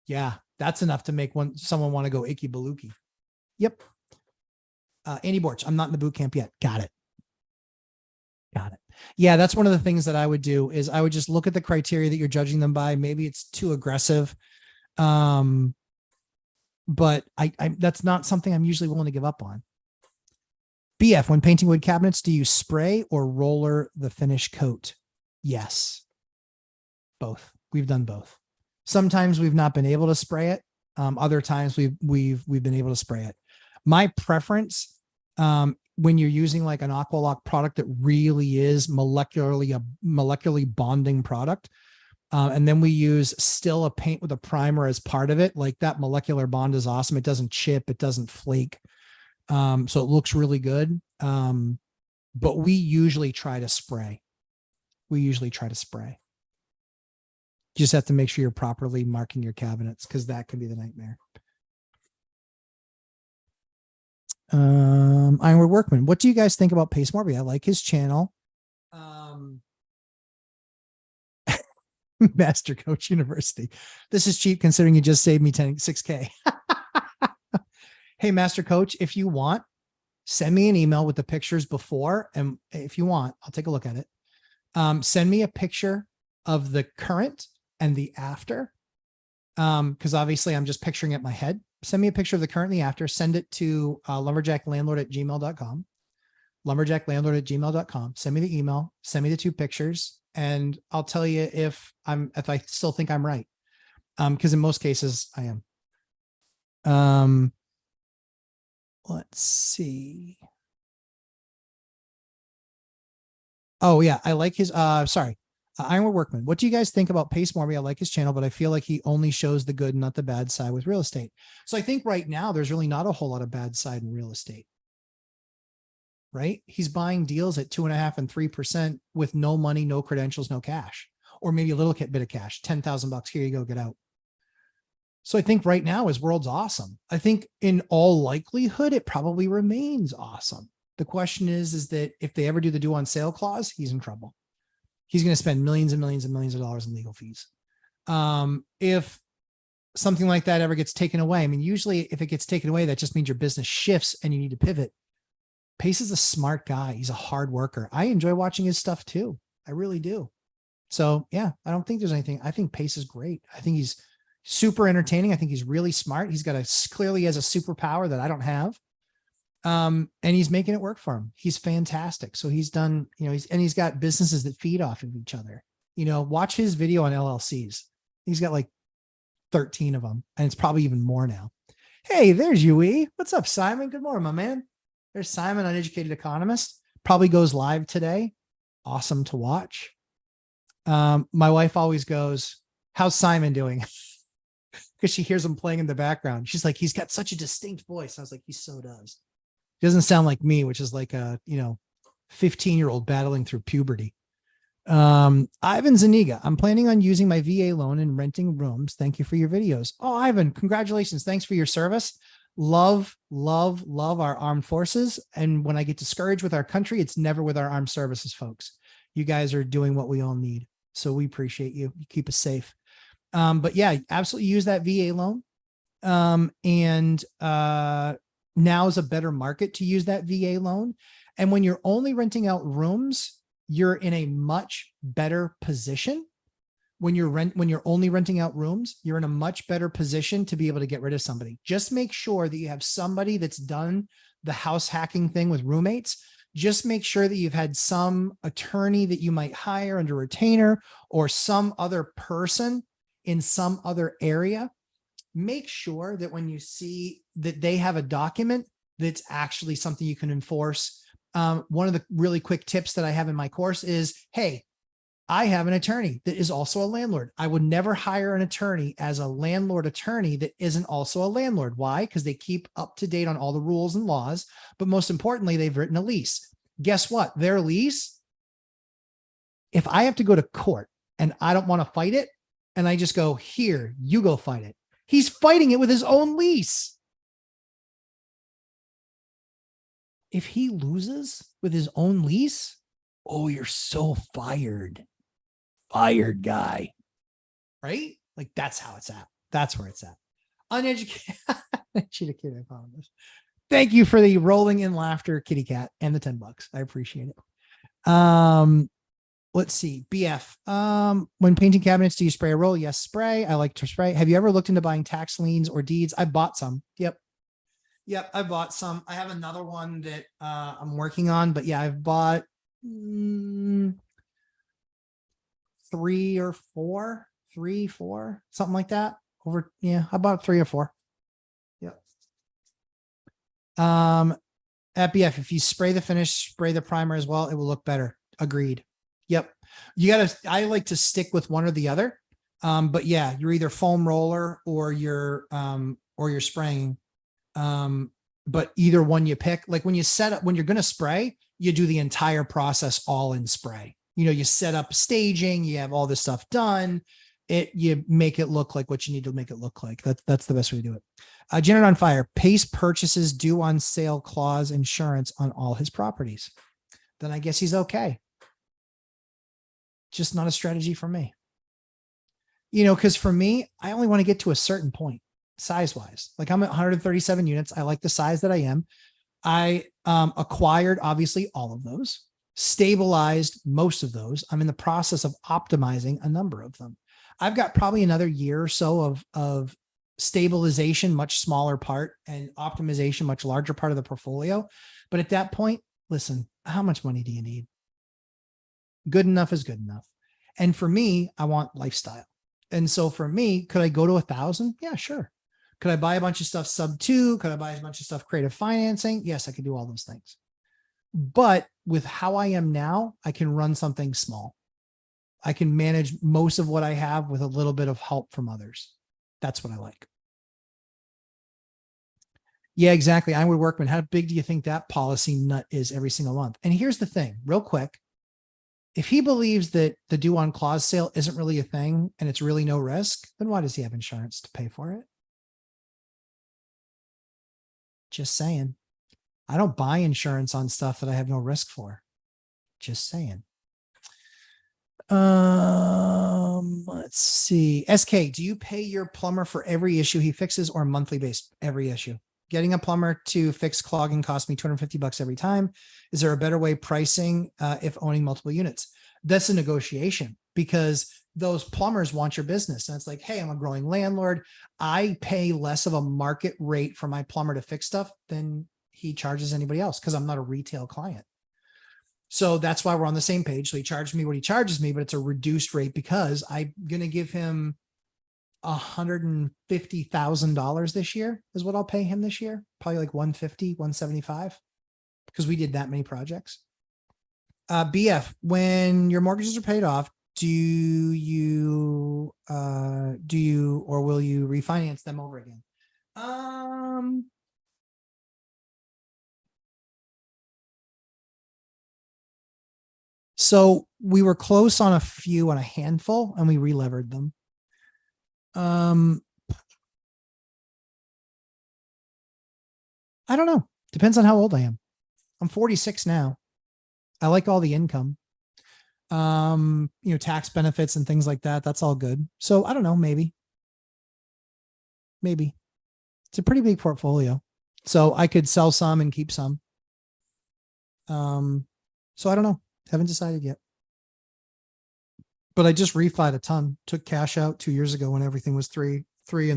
Yeah, that's enough to make someone want to go icky baluki. Yep. Andy Borch, I'm not in the boot camp yet. Got it. Yeah, that's one of the things that I would do is I would just look at the criteria that you're judging them by. Maybe it's too aggressive. But that's not something I'm usually willing to give up on. BF, when painting wood cabinets, do you spray or roller the finish coat? Yes. Both. We've done both. Sometimes we've not been able to spray it. Other times we've been able to spray it. My preference, when you're using like an Aqua Lock product that really is molecularly bonding product, and then we use still a paint with a primer as part of it, like that molecular bond is awesome. It doesn't chip, it doesn't flake, so it looks really good. But we usually try to spray. You just have to make sure you're properly marking your cabinets because that can be the nightmare. Ironwood Workman. What do you guys think about Pace Morby? I like his channel. Master Coach University. This is cheap considering you just saved me 6K. Hey, Master Coach, if you want, send me an email with the pictures before. And if you want, I'll take a look at it. Send me a picture of the current and the after. Because obviously I'm just picturing it in my head. Send me a picture of the current and the after. Send it to lumberjacklandlord@gmail.com. Lumberjacklandlord@gmail.com. Send me the email. Send me the 2 pictures. And I'll tell you if I still think I'm right. Because in most cases I am. Let's see. Oh yeah, I like his Ironwood Workman. What do you guys think about Pace Morby? I like his channel, but I feel like he only shows the good, not the bad side with real estate. So I think right now there's really not a whole lot of bad side in real estate. Right? He's buying deals at 2.5% and 3% with no money, no credentials, no cash, or maybe a little bit of cash, $10,000. Here you go, get out. So I think right now his world's awesome. I think in all likelihood, it probably remains awesome. The question is that if they ever do the due on sale clause, he's in trouble. He's going to spend millions and millions and millions of dollars in legal fees. If something like that ever gets taken away, I mean, usually if it gets taken away, that just means your business shifts and you need to pivot. Pace is a smart guy. He's a hard worker. I enjoy watching his stuff too. I really do. So yeah, I don't think there's anything. I think Pace is great. I think he's super entertaining. I think he's really smart. He's got clearly has a superpower that I don't have. And he's making it work for him. He's fantastic. So he's done, he's got businesses that feed off of each other. Watch his video on LLCs. He's got like 13 of them and it's probably even more now. Hey, there's Yui. What's up, Simon? Good morning, my man. There's Simon, Uneducated Economist. Probably goes live today. Awesome to watch. My wife always goes, how's Simon doing? Because she hears him playing in the background. She's like, he's got such a distinct voice. I was like, he so does. He doesn't sound like me, which is like a, 15-year-old battling through puberty. Ivan Zaniga, I'm planning on using my VA loan and renting rooms. Thank you for your videos. Oh, Ivan, congratulations. Thanks for your service. Love our armed forces. And when I get discouraged with our country, it's never with our armed services, folks. You guys are doing what we all need. So we appreciate you. You keep us safe. But yeah, absolutely use that VA loan. Now is a better market to use that VA loan. And when you're only renting out rooms, you're in a much better position. When you're only renting out rooms, you're in a much better position to be able to get rid of somebody. Just make sure that you have somebody that's done the house hacking thing with roommates. Just make sure that you've had some attorney that you might hire under retainer or some other person in some other area. Make sure that when you see that they have a document that's actually something you can enforce. One of the really quick tips that I have in my course is, hey, I have an attorney that is also a landlord. I would never hire an attorney as a landlord attorney that isn't also a landlord. Why? Because they keep up to date on all the rules and laws. But most importantly, they've written a lease. Guess what? Their lease, if I have to go to court and I don't want to fight it, and I just go, here, you go fight it. He's fighting it with his own lease. If he loses with his own lease, oh, you're so fired. Fired guy. Right? Like that's how it's at. That's where it's at. Uneducated. Uneducated economist. Thank you for the rolling in laughter, kitty cat, and the $10. I appreciate it. Let's see. BF. When painting cabinets, do you spray a roll? Yes, spray. I like to spray. Have you ever looked into buying tax liens or deeds? I bought some. Yep, I bought some. I have another one that I'm working on, but yeah, I've bought 3 or 4, something like that. I bought 3 or 4. Yep. At BF, if you spray the finish, spray the primer as well, it will look better. Agreed. Yep. I like to stick with one or the other. But yeah, you're either foam roller or you're spraying. But either one you pick, like when you're going to spray, you do the entire process all in spray. You set up staging, you have all this stuff done. you make it look like what you need to make it look like. That's the best way to do it. Janet on Fire, Pace purchases due on sale clause insurance on all his properties. Then I guess he's okay. Just not a strategy for me. Because for me, I only want to get to a certain point size wise. Like I'm at 137 units. I like the size that I am. I acquired obviously all of those, stabilized most of those. I'm in the process of optimizing a number of them. I've got probably another year or so of stabilization, much smaller part, and optimization, much larger part of the portfolio. But at that point, listen, how much money do you need? Good enough is good enough. And for me, I want lifestyle. And so for me, could I go to 1,000? Yeah, sure. Could I buy a bunch of stuff sub 2? Could I buy a bunch of stuff creative financing? Yes, I could do all those things. But with how I am now, I can run something small. I can manage most of what I have with a little bit of help from others. That's what I like. Yeah, exactly. Ironwood Workman, how big do you think that policy nut is every single month? And here's the thing, real quick. If he believes that the due on clause sale isn't really a thing and it's really no risk, then why does he have insurance to pay for it? Just saying. I don't buy insurance on stuff that I have no risk for. Just saying. Let's see. SK, do you pay your plumber for every issue he fixes or monthly based every issue? Getting a plumber to fix clogging cost me $250 every time. Is there a better way pricing if owning multiple units? That's a negotiation because those plumbers want your business. And it's like, hey, I'm a growing landlord. I pay less of a market rate for my plumber to fix stuff than he charges anybody else because I'm not a retail client. So that's why we're on the same page. So he charges me what he charges me, but it's a reduced rate because I'm going to give him $150,000 this year is what I'll pay him this year. Probably like 150, 175 because we did that many projects. BF, when your mortgages are paid off, do you or will you refinance them over again? So we were close on a few and a handful and we relevered them. I don't know. Depends on how old I am. I'm 46 now. I like all the income. Tax benefits and things like that. That's all good. So I don't know, maybe. It's a pretty big portfolio. So I could sell some and keep some. So I don't know. Haven't decided yet. But I just refied a ton. Took cash out 2 years ago when everything was 3 and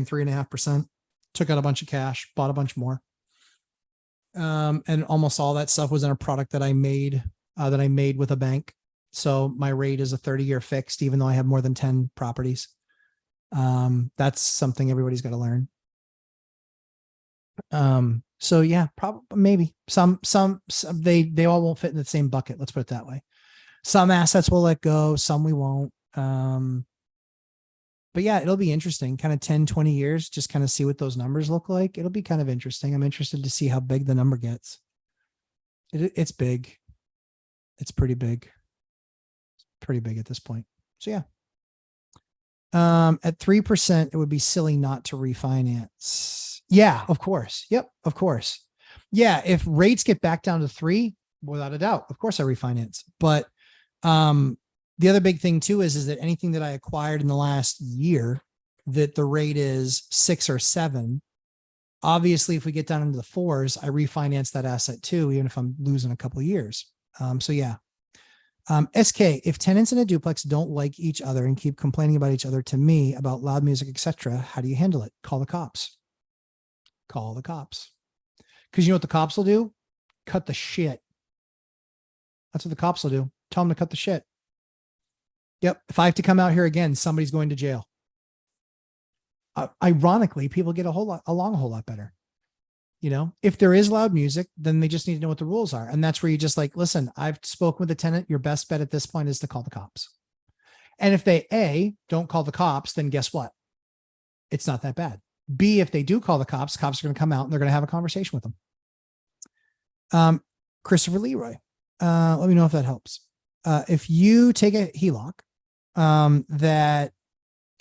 3.5%. Took out a bunch of cash, bought a bunch more. And almost all that stuff was in a product that I made with a bank. So my rate is a 30-year fixed, even though I have more than 10 properties. That's something everybody's got to learn. So yeah, probably maybe some they all won't fit in the same bucket. Let's put it that way. Some assets we'll let go, some we won't. But yeah, it'll be interesting. Kind of 10, 20 years, just kind of see what those numbers look like. It'll be kind of interesting. I'm interested to see how big the number gets. It's big. It's pretty big. It's pretty big at this point. So yeah. At 3%, it would be silly not to refinance. Yeah, of course. Yep, of course. Yeah, if rates get back down to 3, without a doubt, of course I refinance. But the other big thing too is that anything that I acquired in the last year that the rate is 6 or 7, obviously if we get down into the 4s, I refinance that asset too, even if I'm losing a couple of years. So yeah. SK, if tenants in a duplex don't like each other and keep complaining about each other to me about loud music, etc., how do you handle it? Call the cops. Call the cops. Because you know what the cops will do? Cut the shit. That's what the cops will do. Tell them to cut the shit. Yep. If I have to come out here again, somebody's going to jail. Ironically, people get along a whole lot better. You know, if there is loud music, then they just need to know what the rules are. And that's where you just like, listen, I've spoken with the tenant. Your best bet at this point is to call the cops. And if they don't call the cops, then guess what? It's not that bad. B, if they do call the cops are going to come out and they're going to have a conversation with them. Christopher Leroy, let me know if that helps. If you take a HELOC that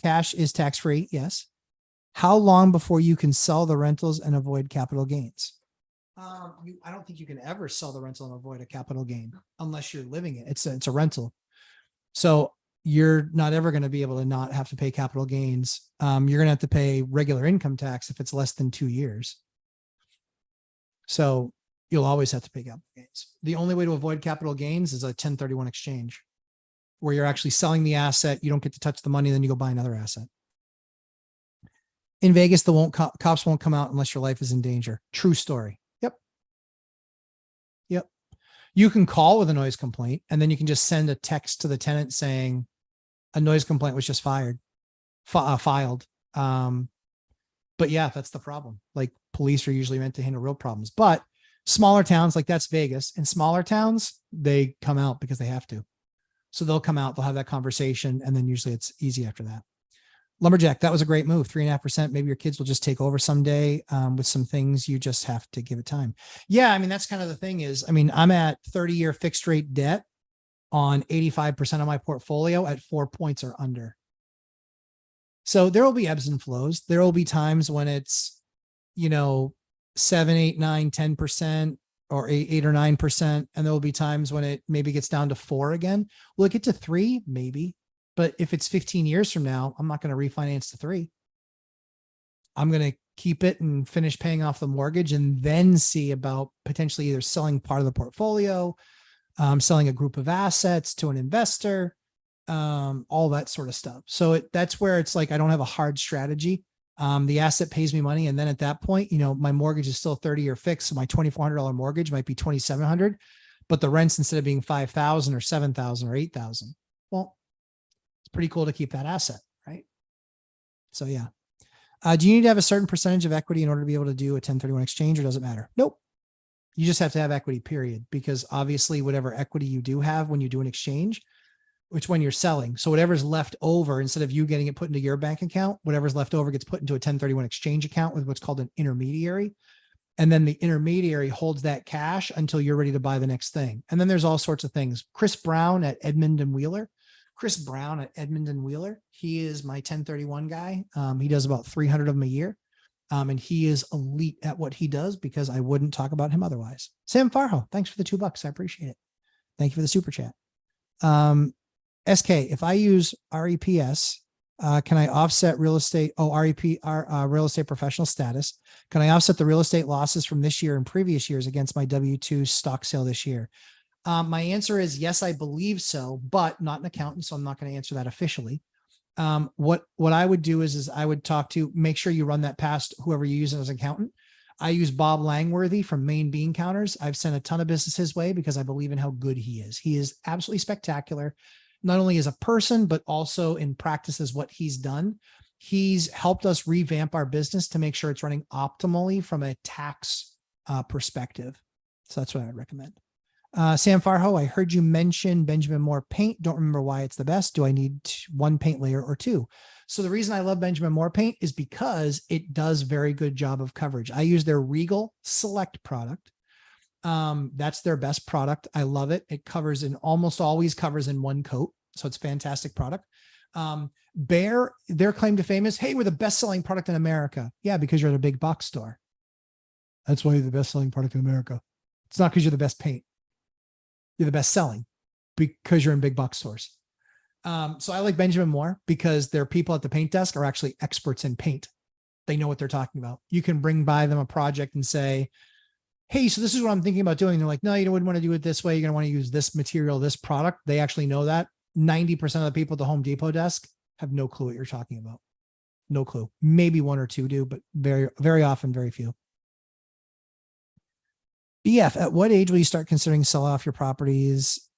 Cash is tax-free. Yes. How long before you can sell the rentals and avoid capital gains? I don't think you can ever sell the rental and avoid a capital gain unless you're living it. It's a rental. So you're not ever going to be able to not have to pay capital gains. You're going to have to pay regular income tax if it's less than 2 years. So you'll always have to pay capital gains. The only way to avoid capital gains is a 1031 exchange where you're actually selling the asset. You don't get to touch the money. Then you go buy another asset. In Vegas, cops won't come out unless your life is in danger. True story. Yep. You can call with a noise complaint and then you can just send a text to the tenant saying a noise complaint was just filed. But yeah, that's the problem. Like police are usually meant to handle real problems, but smaller towns, like that's Vegas. In smaller towns, they come out because they have to. So they'll come out, they'll have that conversation. And then usually it's easy after that. Lumberjack, that was a great move. 3.5%. Maybe your kids will just take over someday with some things. You just have to give it time. Yeah. I mean, that's kind of the thing is, I mean, I'm at 30-year fixed rate debt on 85% of my portfolio at 4 points or under. So there will be ebbs and flows. There will be times when it's, 7, 8, 9, 10% or 8 or 9%. And there will be times when it maybe gets down to 4 again. Will it get to 3? Maybe. But if it's 15 years from now, I'm not going to refinance to 3. I'm going to keep it and finish paying off the mortgage and then see about potentially either selling part of the portfolio, selling a group of assets to an investor, all that sort of stuff. So that's where it's like, I don't have a hard strategy. The asset pays me money. And then at that point, my mortgage is still 30-year fixed. So my $2,400 mortgage might be $2,700, but the rents instead of being $5,000 or $7,000 or $8,000. Well, it's pretty cool to keep that asset, right? So yeah. Do you need to have a certain percentage of equity in order to be able to do a 1031 exchange or does it matter? Nope. You just have to have equity, period. Because obviously whatever equity you do have when you do an exchange, which when you're selling. So whatever's left over, instead of you getting it put into your bank account, whatever's left over gets put into a 1031 exchange account with what's called an intermediary. And then the intermediary holds that cash until you're ready to buy the next thing. And then there's all sorts of things. Chris Brown at Edmund and Wheeler, he is my 1031 guy. He does about 300 of them a year. And he is elite at what he does because I wouldn't talk about him otherwise. Sam Farho, thanks for the $2. I appreciate it. Thank you for the super chat. SK, if I use REPS, can I offset real estate? Real estate professional status. Can I offset the real estate losses from this year and previous years against my W-2 stock sale this year? My answer is yes, I believe so, but not an accountant. So I'm not going to answer that officially. What I would do is I would make sure you run that past whoever you use as an accountant. I use Bob Langworthy from Maine Bean Counters. I've sent a ton of business his way because I believe in how good he is. He is absolutely spectacular, not only as a person, but also in practice as what he's done. He's helped us revamp our business to make sure it's running optimally from a tax perspective. So that's what I would recommend. Sam Farho, I heard you mention Benjamin Moore paint. Don't remember why it's the best. Do I need 1 paint layer or 2? So the reason I love Benjamin Moore paint is because it does very good job of coverage. I use their Regal Select product. That's their best product. I love it. It almost always covers in 1 coat. So it's a fantastic product. Behr, their claim to fame is, hey, we're the best selling product in America. Yeah, because you're at a big box store. That's why you're the best selling product in America. It's not because you're the best paint. You're the best selling because you're in big box stores. So I like Benjamin Moore because their people at the paint desk are actually experts in paint. They know what they're talking about. You can bring by them a project and say, hey, so this is what I'm thinking about doing. They're like, no, you wouldn't want to do it this way. You're going to want to use this material, this product. They actually know that. 90% of the people at the Home Depot desk have no clue what you're talking about. No clue. Maybe 1 or 2 do, but very, very often, very few. BF, at what age will you start considering sell off your properties?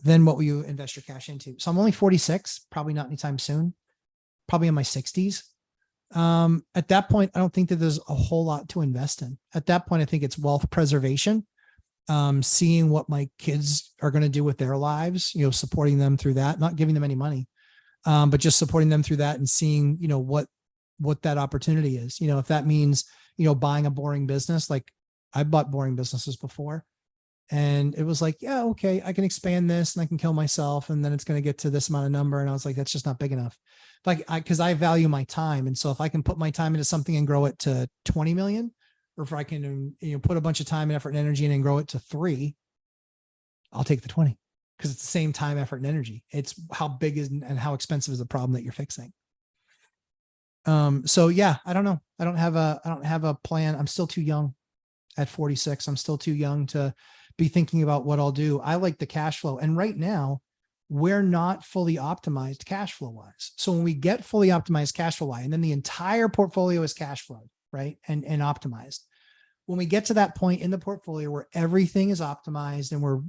Then what will you invest your cash into? So I'm only 46, probably not anytime soon, probably in my 60s. At that point, I don't think that there's a whole lot to invest in. At that point, I think it's wealth preservation, seeing what my kids are going to do with their lives, supporting them through that, not giving them any money, but just supporting them through that and seeing, what that opportunity is. If that means, buying a boring business, like I've bought boring businesses before. And it was like, yeah, okay, I can expand this and I can kill myself. And then it's going to get to this amount of number. And I was like, that's just not big enough. Like, cause I value my time. And so if I can put my time into something and grow it to 20 million, or if I can, put a bunch of time and effort and energy in and grow it to 3, I'll take the 20 because it's the same time, effort, and energy. It's how big is and how expensive is the problem that you're fixing. So yeah, I don't know. I don't have a plan. I'm still too young at 46. I'm still too young to be thinking about what I'll do. I like the cash flow. And right now we're not fully optimized cash flow wise. So when we get fully optimized cash flow wise, and then the entire portfolio is cash flow, right? And optimized. When we get to that point in the portfolio where everything is optimized and we're,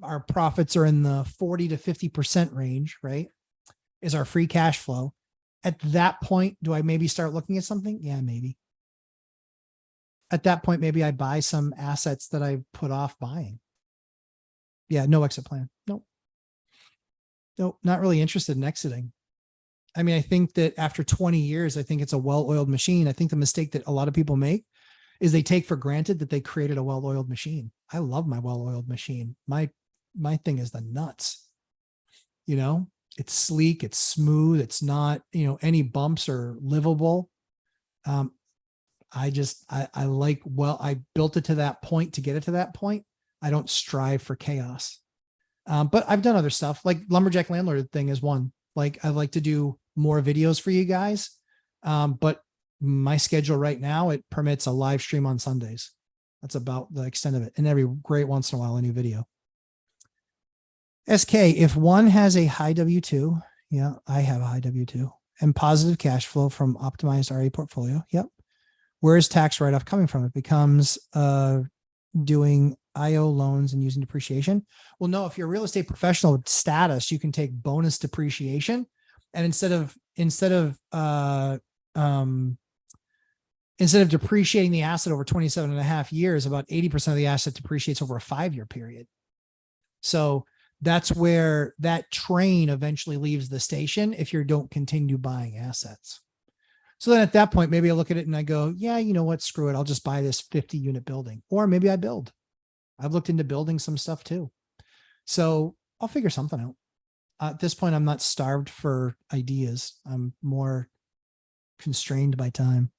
our profits are in the 40 to 50% range, right? Is our free cash flow. At that point, do I maybe start looking at something? Yeah, maybe. At that point, maybe I buy some assets that I put off buying. Yeah, no exit plan. Nope. Nope, not really interested in exiting. I mean, I think that after 20 years, I think it's a well-oiled machine. I think the mistake that a lot of people make is they take for granted that they created a well-oiled machine. I love my well-oiled machine. My thing is the nuts. It's sleek, it's smooth, it's not, any bumps are livable. I like, I built it to that point to get it to that point. I don't strive for chaos. But I've done other stuff like Lumberjack Landlord thing is one. Like I'd like to do more videos for you guys. But my schedule right now, it permits a live stream on Sundays. That's about the extent of it. And every great once in a while, a new video. SK, if one has a high W2, yeah, I have a high W2 and positive cash flow from optimized RE portfolio. Yep. Where is tax write-off coming from? It becomes doing IO loans and using depreciation. Well, no, if you're a real estate professional with status, you can take bonus depreciation. And instead of depreciating the asset over 27 and a half years, about 80% of the asset depreciates over a 5-year period. So that's where that train eventually leaves the station if you don't continue buying assets. So then at that point, maybe I look at it and I go, yeah, you know what? Screw it. I'll just buy this 50-unit building. Or maybe I build. I've looked into building some stuff too. So I'll figure something out. At this point, I'm not starved for ideas. I'm more constrained by time.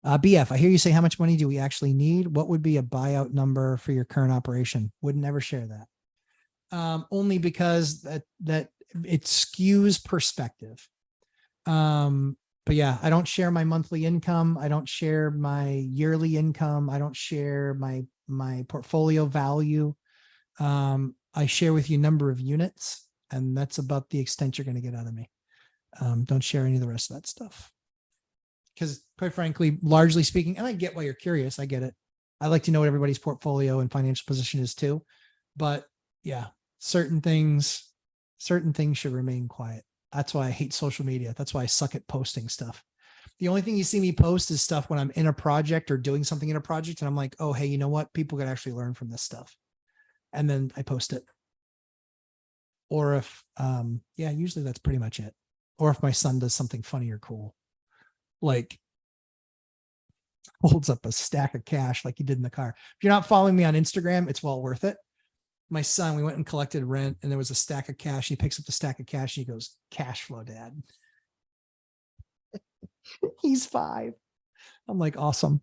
BF, I hear you say, how much money do we actually need? What would be a buyout number for your current operation? Would never share that. Only because that it skews perspective. But yeah, I don't share my monthly income. I don't share my yearly income. I don't share my portfolio value. I share with you number of units, and that's about the extent you're going to get out of me. Don't share any of the rest of that stuff. Because quite frankly, largely speaking, and I get why you're curious. I get it. I like to know what everybody's portfolio and financial position is too. But yeah, certain things should remain quiet. That's why I hate social media. That's why I suck at posting stuff. The only thing you see me post is stuff when I'm in a project or doing something in a project. And I'm like, oh, hey, you know what? People could actually learn from this stuff. And then I post it. Or if, yeah, usually that's pretty much it. Or if my son does something funny or cool, like holds up a stack of cash like he did in the car. If you're not following me on Instagram, it's well worth it. My son, we went and collected rent and there was a stack of cash. He picks up the stack of cash and he goes, cash flow, Dad. He's 5. I'm like, awesome.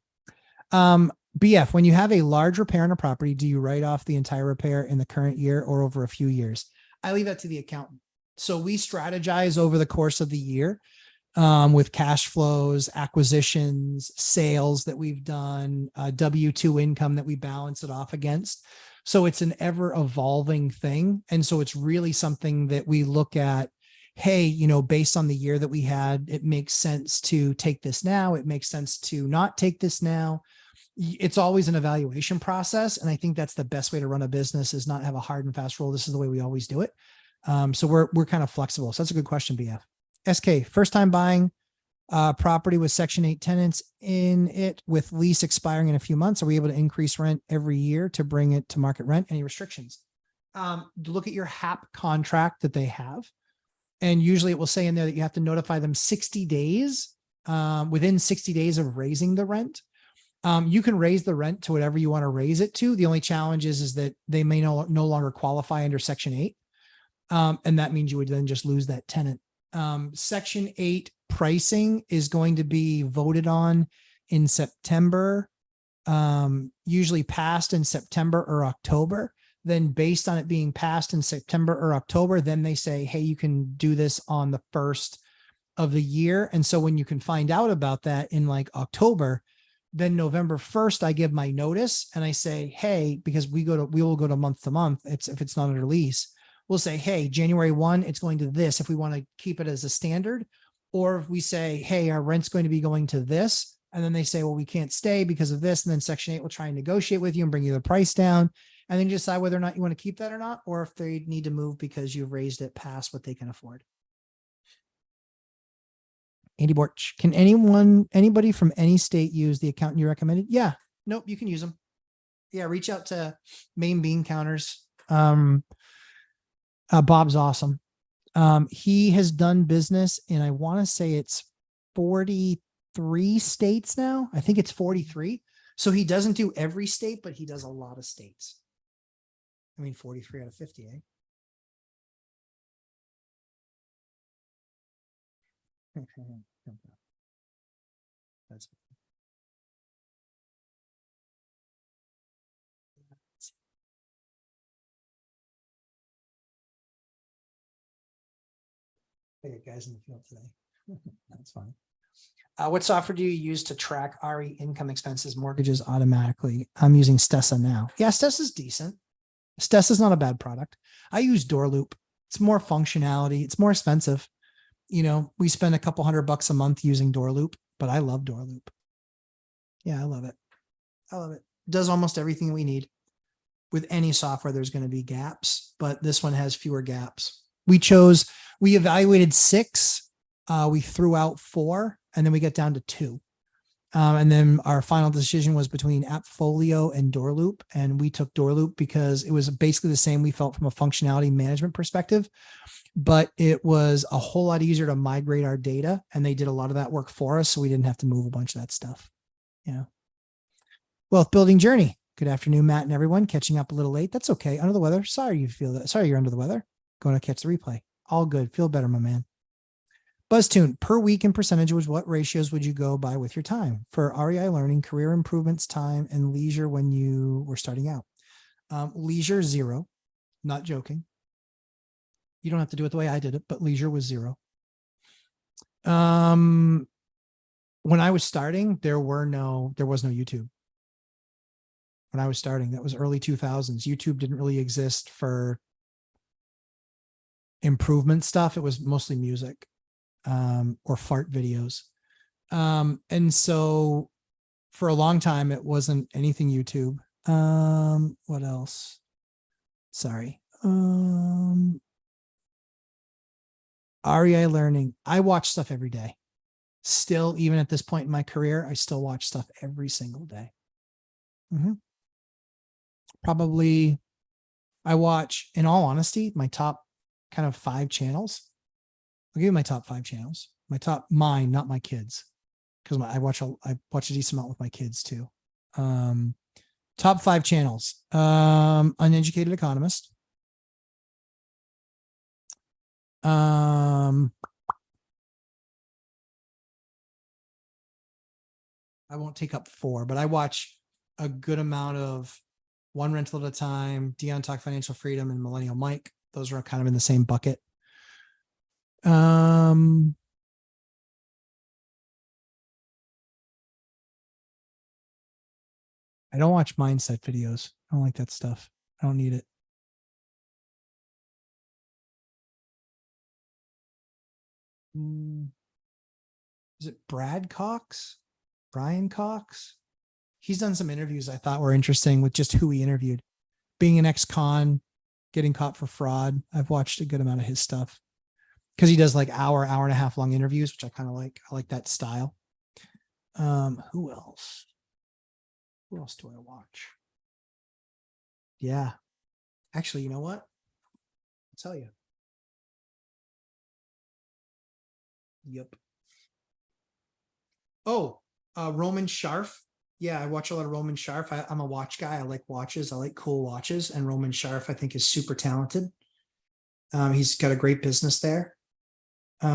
BF, when you have a large repair on a property, do you write off the entire repair in the current year or over a few years? I leave that to the accountant. So we strategize over the course of the year with cash flows, acquisitions, sales that we've done, W-2 income that we balance it off against. So it's an ever evolving thing. And so it's really something that we look at, hey, based on the year that we had, it makes sense to take this now. It makes sense to not take this now. It's always an evaluation process. And I think that's the best way to run a business, is not have a hard and fast rule. This is the way we always do it. So we're kind of flexible. So that's a good question, BF. SK, first time buying property with Section 8 tenants in it with lease expiring in a few months. Are we able to increase rent every year to bring it to market rent? Any restrictions? Look at your HAP contract that they have. And usually it will say in there that you have to notify them 60 days, within 60 days of raising the rent. You can raise the rent to whatever you want to raise it to. The only challenge is that they may no longer qualify under Section 8. And that means you would then just lose that tenant. Section 8 pricing is going to be voted on in September, usually passed in September or October. Then based on it being passed in September or October, then they say, hey, you can do this on the 1st of the year. And so when you can find out about that in like October, then November 1st, I give my notice and I say, hey, because we will go to month. If it's not under lease, we'll say, hey, January 1, it's going to this if we want to keep it as a standard. Or if we say, hey, our rent's going to be going to this. And then they say, well, we can't stay because of this. And then Section 8 will try and negotiate with you and bring you the price down. And then you decide whether or not you want to keep that or not, or if they need to move because you've raised it past what they can afford. Andy Borch, can anybody from any state use the accountant you recommended? Yeah, nope, you can use them. Yeah, reach out to Maine Bean Counters. Bob's awesome. He has done business in, I want to say it's 43 states now. I think it's 43. So he doesn't do every state, but he does a lot of states. I mean, 43 out of 50, eh? That's hey guys in the field today. That's fine. What software do you use to track RE income expenses, mortgages automatically? I'm using Stessa now. Yeah, Stessa's decent. Stessa's not a bad product. I use Doorloop. It's more functionality. It's more expensive. You know, we spend a couple $100 a month using Doorloop, but I love Doorloop. Yeah, I love it. I love it. Does almost everything we need. With any software, there's going to be gaps, but this one has fewer gaps. We evaluated 6. We threw out 4, and then we get down to 2. And then our final decision was between AppFolio and Doorloop. And we took Doorloop because it was basically the same we felt from a functionality management perspective, but it was a whole lot easier to migrate our data. And they did a lot of that work for us. So we didn't have to move a bunch of that stuff. Yeah. Wealth building journey. Good afternoon, Matt and everyone. Catching up a little late. That's okay. Under the weather. Sorry you feel that. Sorry you're under the weather. Going to catch the replay. All good. Feel better, my man. BuzzTune, per week in percentage was what ratios would you go by with your time for REI learning, career improvements, time, and leisure when you were starting out? Leisure, 0. Not joking. You don't have to do it the way I did it, but leisure was 0. When I was starting, there was no YouTube. When I was starting, that was early 2000s. YouTube didn't really exist for improvement stuff. It was mostly music. Or fart videos. And so for a long time, it wasn't anything YouTube. What else? Sorry. REI learning. I watch stuff every day. Still, even at this point in my career, I still watch stuff every single day. Probably, I watch, in all honesty, my top kind of 5 channels. I'll give you my top 5 channels. Mine, not my kids, because I watch a decent amount with my kids too. Top 5 channels. Uneducated Economist. I won't take up 4, but I watch a good amount of One Rental at a Time, Dion Talk Financial Freedom, and Millennial Mike. Those are kind of in the same bucket. I don't watch mindset videos. I don't like that stuff. I don't need it. Is it Brad Cox? Brian Cox? He's done some interviews I thought were interesting with just who he interviewed. Being an ex-con, getting caught for fraud. I've watched a good amount of his stuff because he does like hour and a half long interviews, which I kind of like. I like that style. Who else? Who else do I watch? Yeah. Actually, you know what? I'll tell you. Yep. Oh, Roman Scharf. Yeah, I watch a lot of Roman Sharf. I'm a watch guy. I like watches. I like cool watches. And Roman Sharf, I think, is super talented. He's got a great business there. These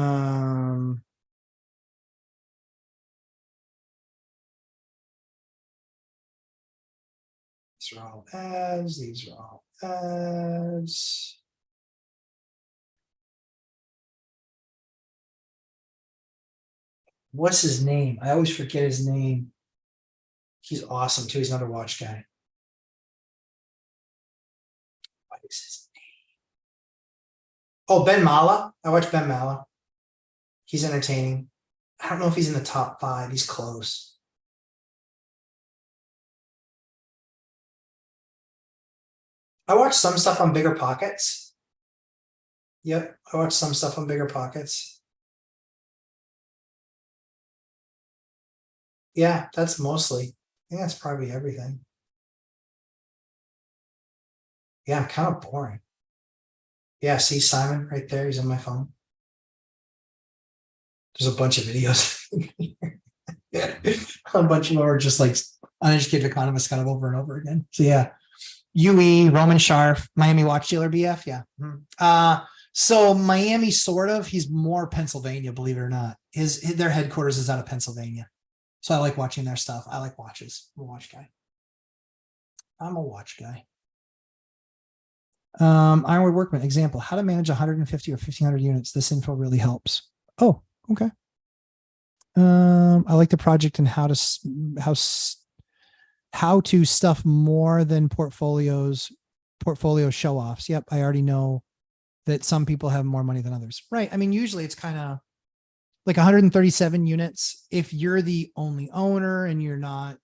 are all ads. These are all ads. What's his name? I always forget his name. He's awesome too. He's another watch guy. What is his name? Oh, Ben Mala. I watch Ben Mala. He's entertaining. I don't know if he's in the top 5. He's close. I watch some stuff on Bigger Pockets. Yep, I watch some stuff on Bigger Pockets. Yeah, that's mostly. I think that's probably everything. Yeah, I'm kind of boring. Yeah, see Simon right there. He's on my phone. There's a bunch of videos. Yeah, a bunch of them are just like uneducated economists kind of over and over again. So yeah, UE, Roman Sharf, Miami Watch Dealer BF. Yeah. So Miami, sort of. He's more Pennsylvania, believe it or not. Their headquarters is out of Pennsylvania. So I like watching their stuff. I like watches. I'm a watch guy. I'm a watch guy. Ironwood Workman example: how to manage 150 or 1500 units. This info really helps. Oh, okay. I like the project and how to stuff more than portfolio show offs. Yep, I already know that some people have more money than others. Right. I mean, usually it's kind of like 137 units. If you're the only owner and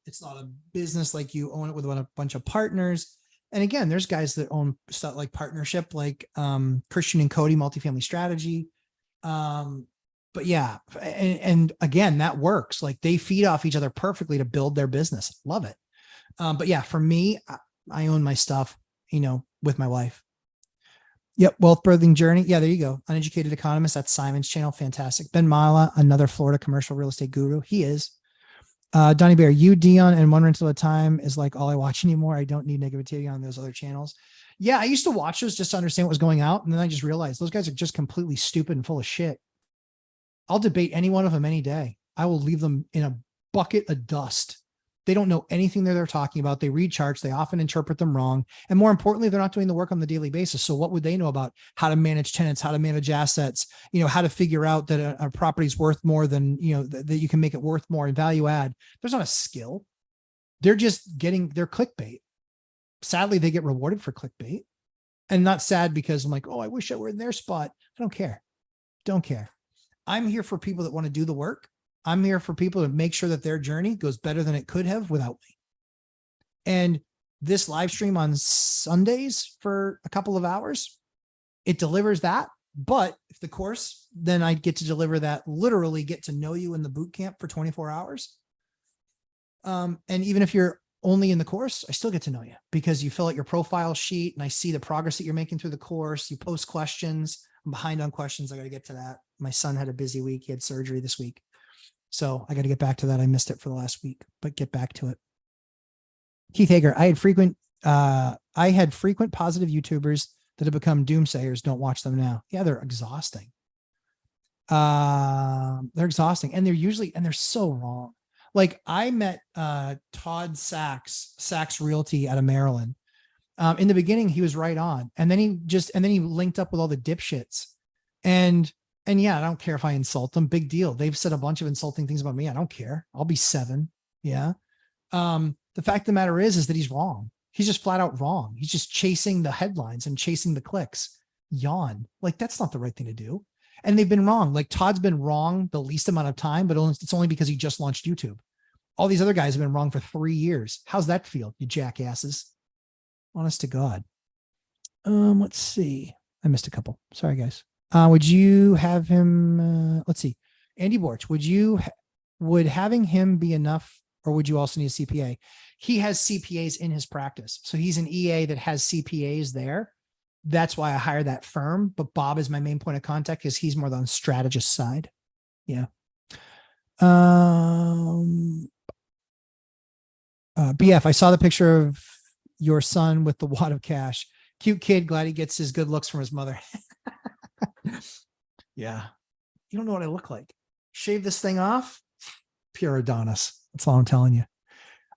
it's not a business, like you own it with a bunch of partners. And again, there's guys that own stuff like partnership, like Christian and Cody multifamily strategy. But yeah, and again, that works. Like they feed off each other perfectly to build their business. Love it. But yeah, for me, I own my stuff, with my wife. Yep. Wealth Birthing Journey. Yeah, there you go. Uneducated Economist. That's Simon's channel. Fantastic. Ben Mala, another Florida commercial real estate guru. He is. Donnie Bear, Dion, and one rental at a time is like all I watch anymore. I don't need negativity on those other channels. Yeah, I used to watch those just to understand what was going out. And then I just realized those guys are just completely stupid and full of shit. I'll debate any one of them any day. I will leave them in a bucket of dust. They don't know anything that they're talking about. They read charts. They often interpret them wrong. And more importantly, they're not doing the work on the daily basis. So what would they know about how to manage tenants, how to manage assets, how to figure out that a property is worth more than, that you can make it worth more and value add. There's not a skill. They're just getting their clickbait. Sadly, they get rewarded for clickbait. And not sad because I'm like, oh, I wish I were in their spot. I don't care. Don't care. I'm here for people that want to do the work. I'm here for people to make sure that their journey goes better than it could have without me. And this live stream on Sundays for a couple of hours, it delivers that. But if the course, then I get to deliver that, literally get to know you in the boot camp for 24 hours. And even if you're only in the course, I still get to know you because you fill out your profile sheet and I see the progress that you're making through the course. You post questions. I'm behind on questions. I got to get to that. My son had a busy week. He had surgery this week. So I got to get back to that. I missed it for the last week, but get back to it. Keith Hager, I had frequent positive YouTubers that have become doomsayers. Don't watch them now. Yeah, they're exhausting. They're exhausting. And they're so wrong. Like I met Todd Sachs Realty out of Maryland. In the beginning, he was right on. And then he linked up with all the dipshits. And yeah, I don't care if I insult them. Big deal. They've said a bunch of insulting things about me. I don't care. I'll be 7. Yeah. The fact of the matter is that he's wrong. He's just flat out wrong. He's just chasing the headlines and chasing the clicks. Yawn. Like that's not the right thing to do. And they've been wrong. Like Todd's been wrong the least amount of time, but it's only because he just launched YouTube. All these other guys have been wrong for 3 years. How's that feel, you jackasses? Honest to God. Let's see. I missed a couple. Sorry, guys. Would you have him? Let's see. Andy Borch, would having him be enough, or would you also need a CPA? He has CPAs in his practice. So he's an EA that has CPAs there. That's why I hire that firm. But Bob is my main point of contact because he's more on the strategist side. Yeah. BF, I saw the picture of your son with the wad of cash. Cute kid. Glad he gets his good looks from his mother. Yeah. You don't know what I look like. Shave this thing off. Pure Adonis. That's all I'm telling you.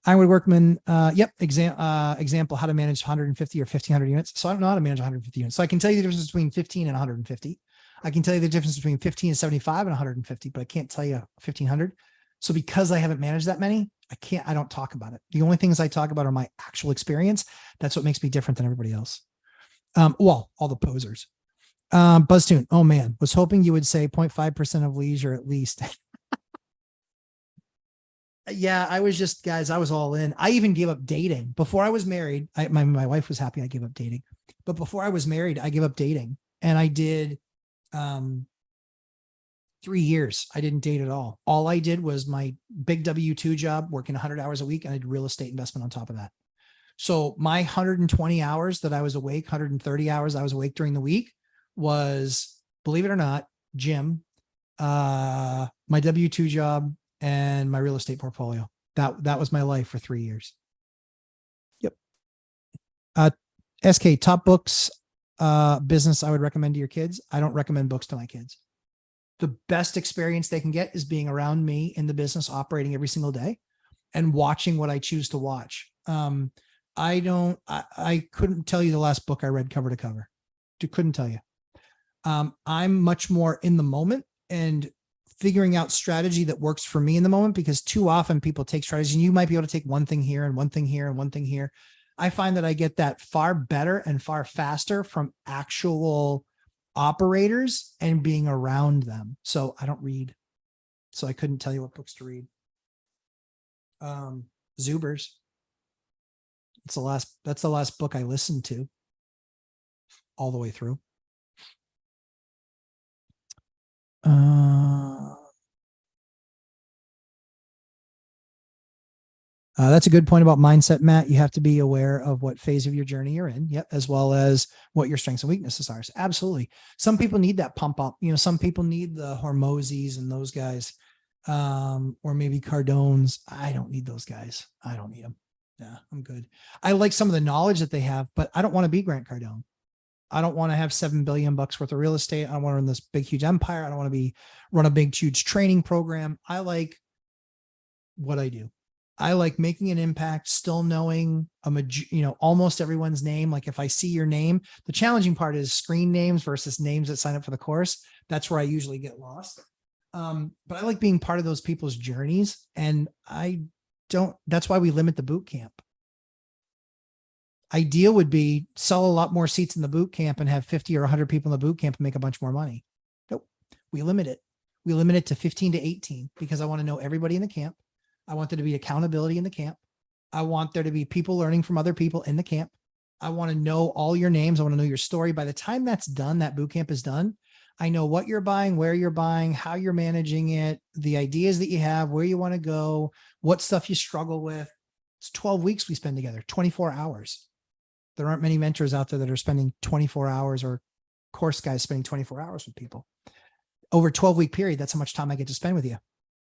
Ironwood Workman. Yep. Example, how to manage 150 or 1500 units. So I don't know how to manage 150 units. So I can tell you the difference between 15 and 150. I can tell you the difference between 15 and 75 and 150, but I can't tell you 1500. So because I haven't managed that many, I don't talk about it. The only things I talk about are my actual experience. That's what makes me different than everybody else. Well, all the posers. Buzztune. Oh man, was hoping you would say 0.5% of leisure at least. Yeah, I was just, guys, I was all in. I even gave up dating before I was married. My wife was happy I gave up dating, but before I was married, I gave up dating, and I did 3 years. I didn't date at all. All I did was my big W-2 job, working 100 hours a week, and I did real estate investment on top of that. So my 120 hours that I was awake, 130 hours I was awake during the week was, believe it or not, gym, my W-2 job, and my real estate portfolio. That was my life for 3 years. Yep. SK, top books, business I would recommend to your kids. I don't recommend books to my kids. The best experience they can get is being around me in the business, operating every single day and watching what I choose to watch. I couldn't tell you the last book I read cover to cover. Couldn't tell you. I'm much more in the moment and figuring out strategy that works for me in the moment, because too often people take strategy and you might be able to take one thing here and one thing here and one thing here. I find that I get that far better and far faster from actual operators and being around them. So I don't read. So I couldn't tell you what books to read. Zubers. That's the last book I listened to all the way through. That's a good point about mindset, Matt. You have to be aware of what phase of your journey you're in, yep, as well as what your strengths and weaknesses are. So absolutely. Some people need that pump up. Some people need the Hormozis and those guys, or maybe Cardones. I don't need those guys. I don't need them. Yeah, I'm good. I like some of the knowledge that they have, but I don't want to be Grant Cardone. I don't want to have $7 billion worth of real estate. I don't want to run this big, huge empire. I don't want to run a big, huge training program. I like what I do. I like making an impact, still knowing almost everyone's name. Like if I see your name, the challenging part is screen names versus names that sign up for the course. That's where I usually get lost. But I like being part of those people's journeys. And that's why we limit the boot camp. Ideal would be sell a lot more seats in the boot camp and have 50 or 100 people in the boot camp and make a bunch more money. Nope. We limit it. We limit it to 15 to 18 because I want to know everybody in the camp. I want there to be accountability in the camp. I want there to be people learning from other people in the camp. I want to know all your names. I want to know your story. By the time that's done, that boot camp is done, I know what you're buying, where you're buying, how you're managing it, the ideas that you have, where you want to go, what stuff you struggle with. It's 12 weeks we spend together, 24 hours. There aren't many mentors out there that are spending 24 hours or course guys spending 24 hours with people. Over a 12-week period, that's how much time I get to spend with you.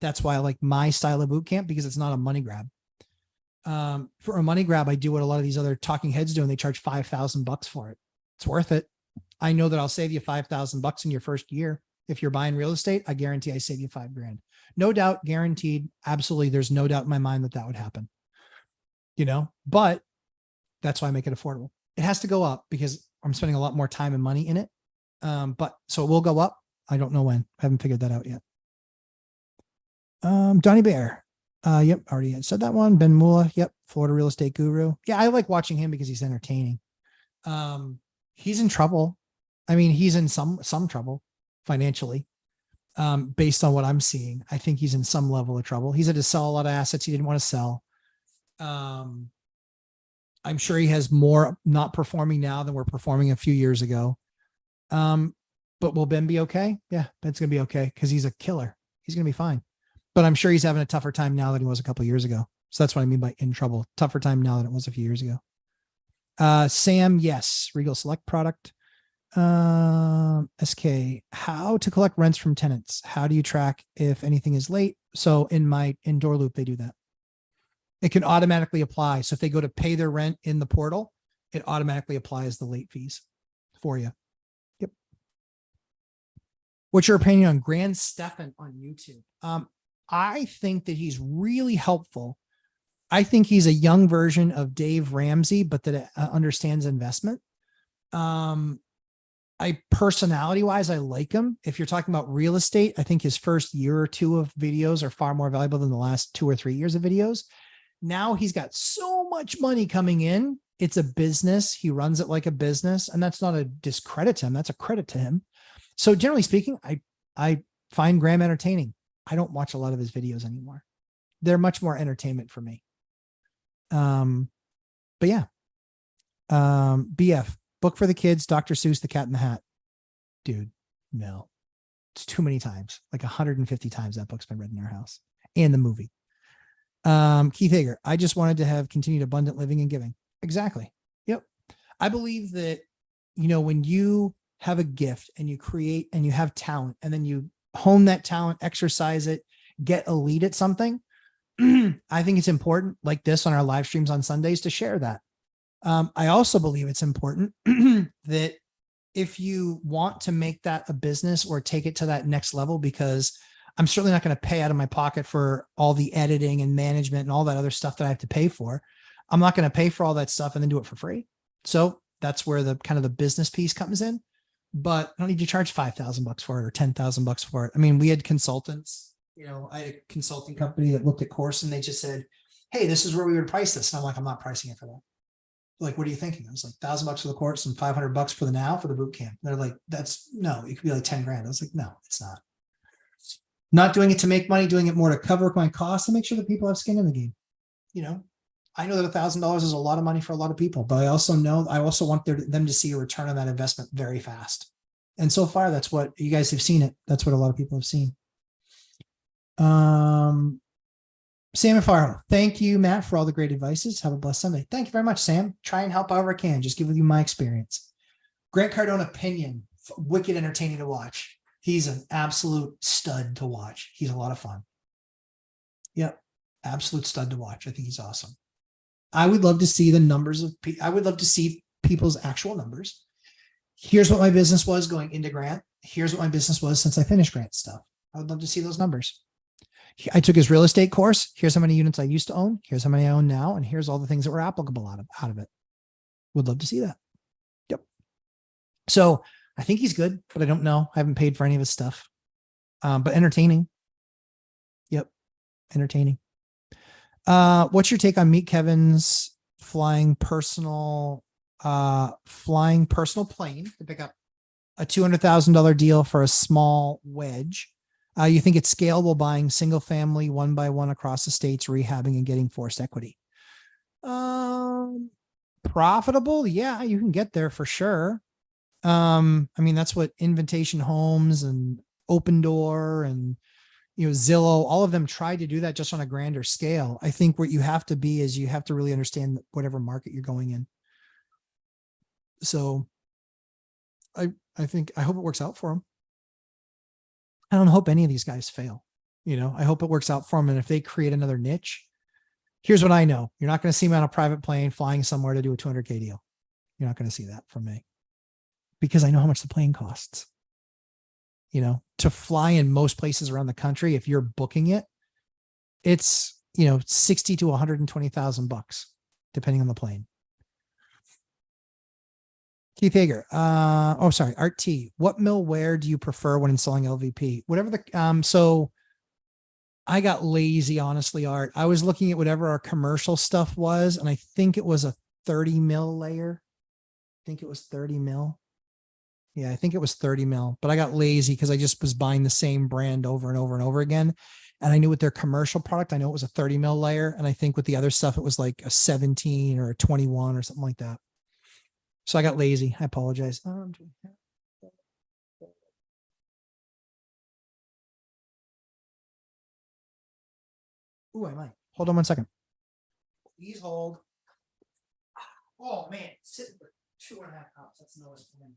That's why I like my style of boot camp, because it's not a money grab. For a money grab, I do what a lot of these other talking heads do, and they charge $5,000 for it. It's worth it. I know that I'll save you $5,000 in your first year. If you're buying real estate, I guarantee I save you $5,000. No doubt, guaranteed. Absolutely. There's no doubt in my mind that would happen, but that's why I make it affordable. It has to go up because I'm spending a lot more time and money in it. But so it will go up. I don't know when. I haven't figured that out yet. Donnie Bear. Yep. Already said that one. Ben Mula. Yep. Florida real estate guru. Yeah. I like watching him because he's entertaining. He's in trouble. I mean, he's in some trouble financially. Based on what I'm seeing, I think he's in some level of trouble. He's had to sell a lot of assets he didn't want to sell. I'm sure he has more not performing now than we're performing a few years ago. But will Ben be okay? Yeah, Ben's going to be okay because he's a killer. He's going to be fine. But I'm sure he's having a tougher time now than he was a couple of years ago. So that's what I mean by in trouble. Tougher time now than it was a few years ago. Sam, yes. Regal Select product. SK, how to collect rents from tenants. How do you track if anything is late? So in my indoor loop, they do that. It can automatically apply. So if they go to pay their rent in the portal, it automatically applies the late fees for you. Yep. What's your opinion on Grand Stefan on YouTube? I think that he's really helpful. I think he's a young version of Dave Ramsey, but that understands investment. I personality wise, I like him. If you're talking about real estate, I think his first year or two of videos are far more valuable than the last 2 or 3 years of videos. Now he's got so much money coming in. It's a business. He runs it like a business. And that's not a discredit to him. That's a credit to him. So generally speaking, I find Graham entertaining. I don't watch a lot of his videos anymore. They're much more entertainment for me. But yeah. BF, book for the kids, Dr. Seuss, The Cat in the Hat. Dude, no. It's too many times. Like 150 times that book's been read in our house. And the movie. Keith Hager, I just wanted to have continued abundant living and giving. Exactly. Yep. I believe that, when you have a gift and you create and you have talent and then you hone that talent, exercise it, get elite at something, I think it's important, like this on our live streams on Sundays, to share that. I also believe it's important that if you want to make that a business or take it to that next level, because I'm certainly not going to pay out of my pocket for all the editing and management and all that other stuff that I have to pay for. I'm not going to pay for all that stuff and then do it for free. So that's where the kind of the business piece comes in. But I don't need to charge $5,000 for it or $10,000 for it. I mean, we had consultants, I had a consulting company that looked at course and they just said, hey, this is where we would price this. And I'm like, I'm not pricing it for that. Like, what are you thinking? I was like, $1,000 for the course and $500 for the boot camp. They're like, no, it could be like 10 grand. I was like, no, it's not. Not doing it to make money, doing it more to cover my costs and make sure that people have skin in the game. I know that $1,000 is a lot of money for a lot of people, but I also want them to see a return on that investment very fast. And so far, that's what you guys have seen it. That's what a lot of people have seen. Sam and Faro, thank you, Matt, for all the great advices. Have a blessed Sunday. Thank you very much, Sam. Try and help however I can. Just give you my experience. Grant Cardone opinion, wicked entertaining to watch. He's an absolute stud to watch. He's a lot of fun. Yep. Absolute stud to watch. I think he's awesome. I would love to see the numbers I would love to see people's actual numbers. Here's what my business was going into Grant. Here's what my business was since I finished Grant stuff. I would love to see those numbers. I took his real estate course. Here's how many units I used to own. Here's how many I own now. And here's all the things that were applicable out of it. Would love to see that. Yep. So I think he's good, but I don't know. I haven't paid for any of his stuff. But entertaining. Yep. Entertaining. What's your take on Meet Kevin's flying personal plane to pick up a $200,000 deal for a small wedge? You think it's scalable, buying single family one by one across the states, rehabbing and getting forced equity? Profitable? Yeah, you can get there for sure. That's what Invitation Homes and Open Door and Zillow, all of them tried to do that just on a grander scale. I think what you have to be is you have to really understand whatever market you're going in. So I hope it works out for them. I don't hope any of these guys fail. I hope it works out for them. And if they create another niche, here's what I know. You're not going to see me on a private plane flying somewhere to do a $200K deal. You're not going to see that from me because I know how much the plane costs. To fly in most places around the country, if you're booking it, it's, $60,000 to $120,000, depending on the plane. Keith Hager. Art T. What millware do you prefer when installing LVP? So I got lazy, honestly, Art. I was looking at whatever our commercial stuff was, and I think it was a 30 mil layer. I think it was 30 mil. Yeah, I think it was 30 mil, but I got lazy because I just was buying the same brand over and over and over again. And I knew with their commercial product, I know it was a 30 mil layer. And I think with the other stuff, it was like a 17 or a 21 or something like that. So I got lazy. I apologize. Oh, I might. Hold on one second. Please hold. Oh, man. Sitting for 2.5 hours. That's no fun.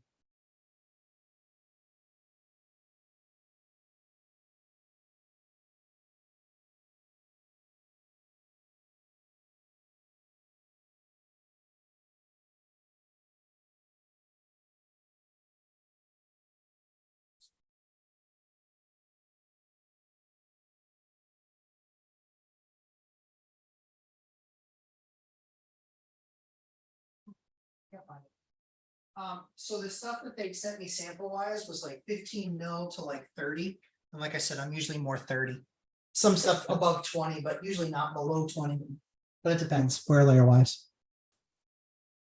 So the stuff that they sent me sample wise was like 15 mil to like 30. And like I said, I'm usually more 30. Some stuff above 20, but usually not below 20. But it depends where layer wise.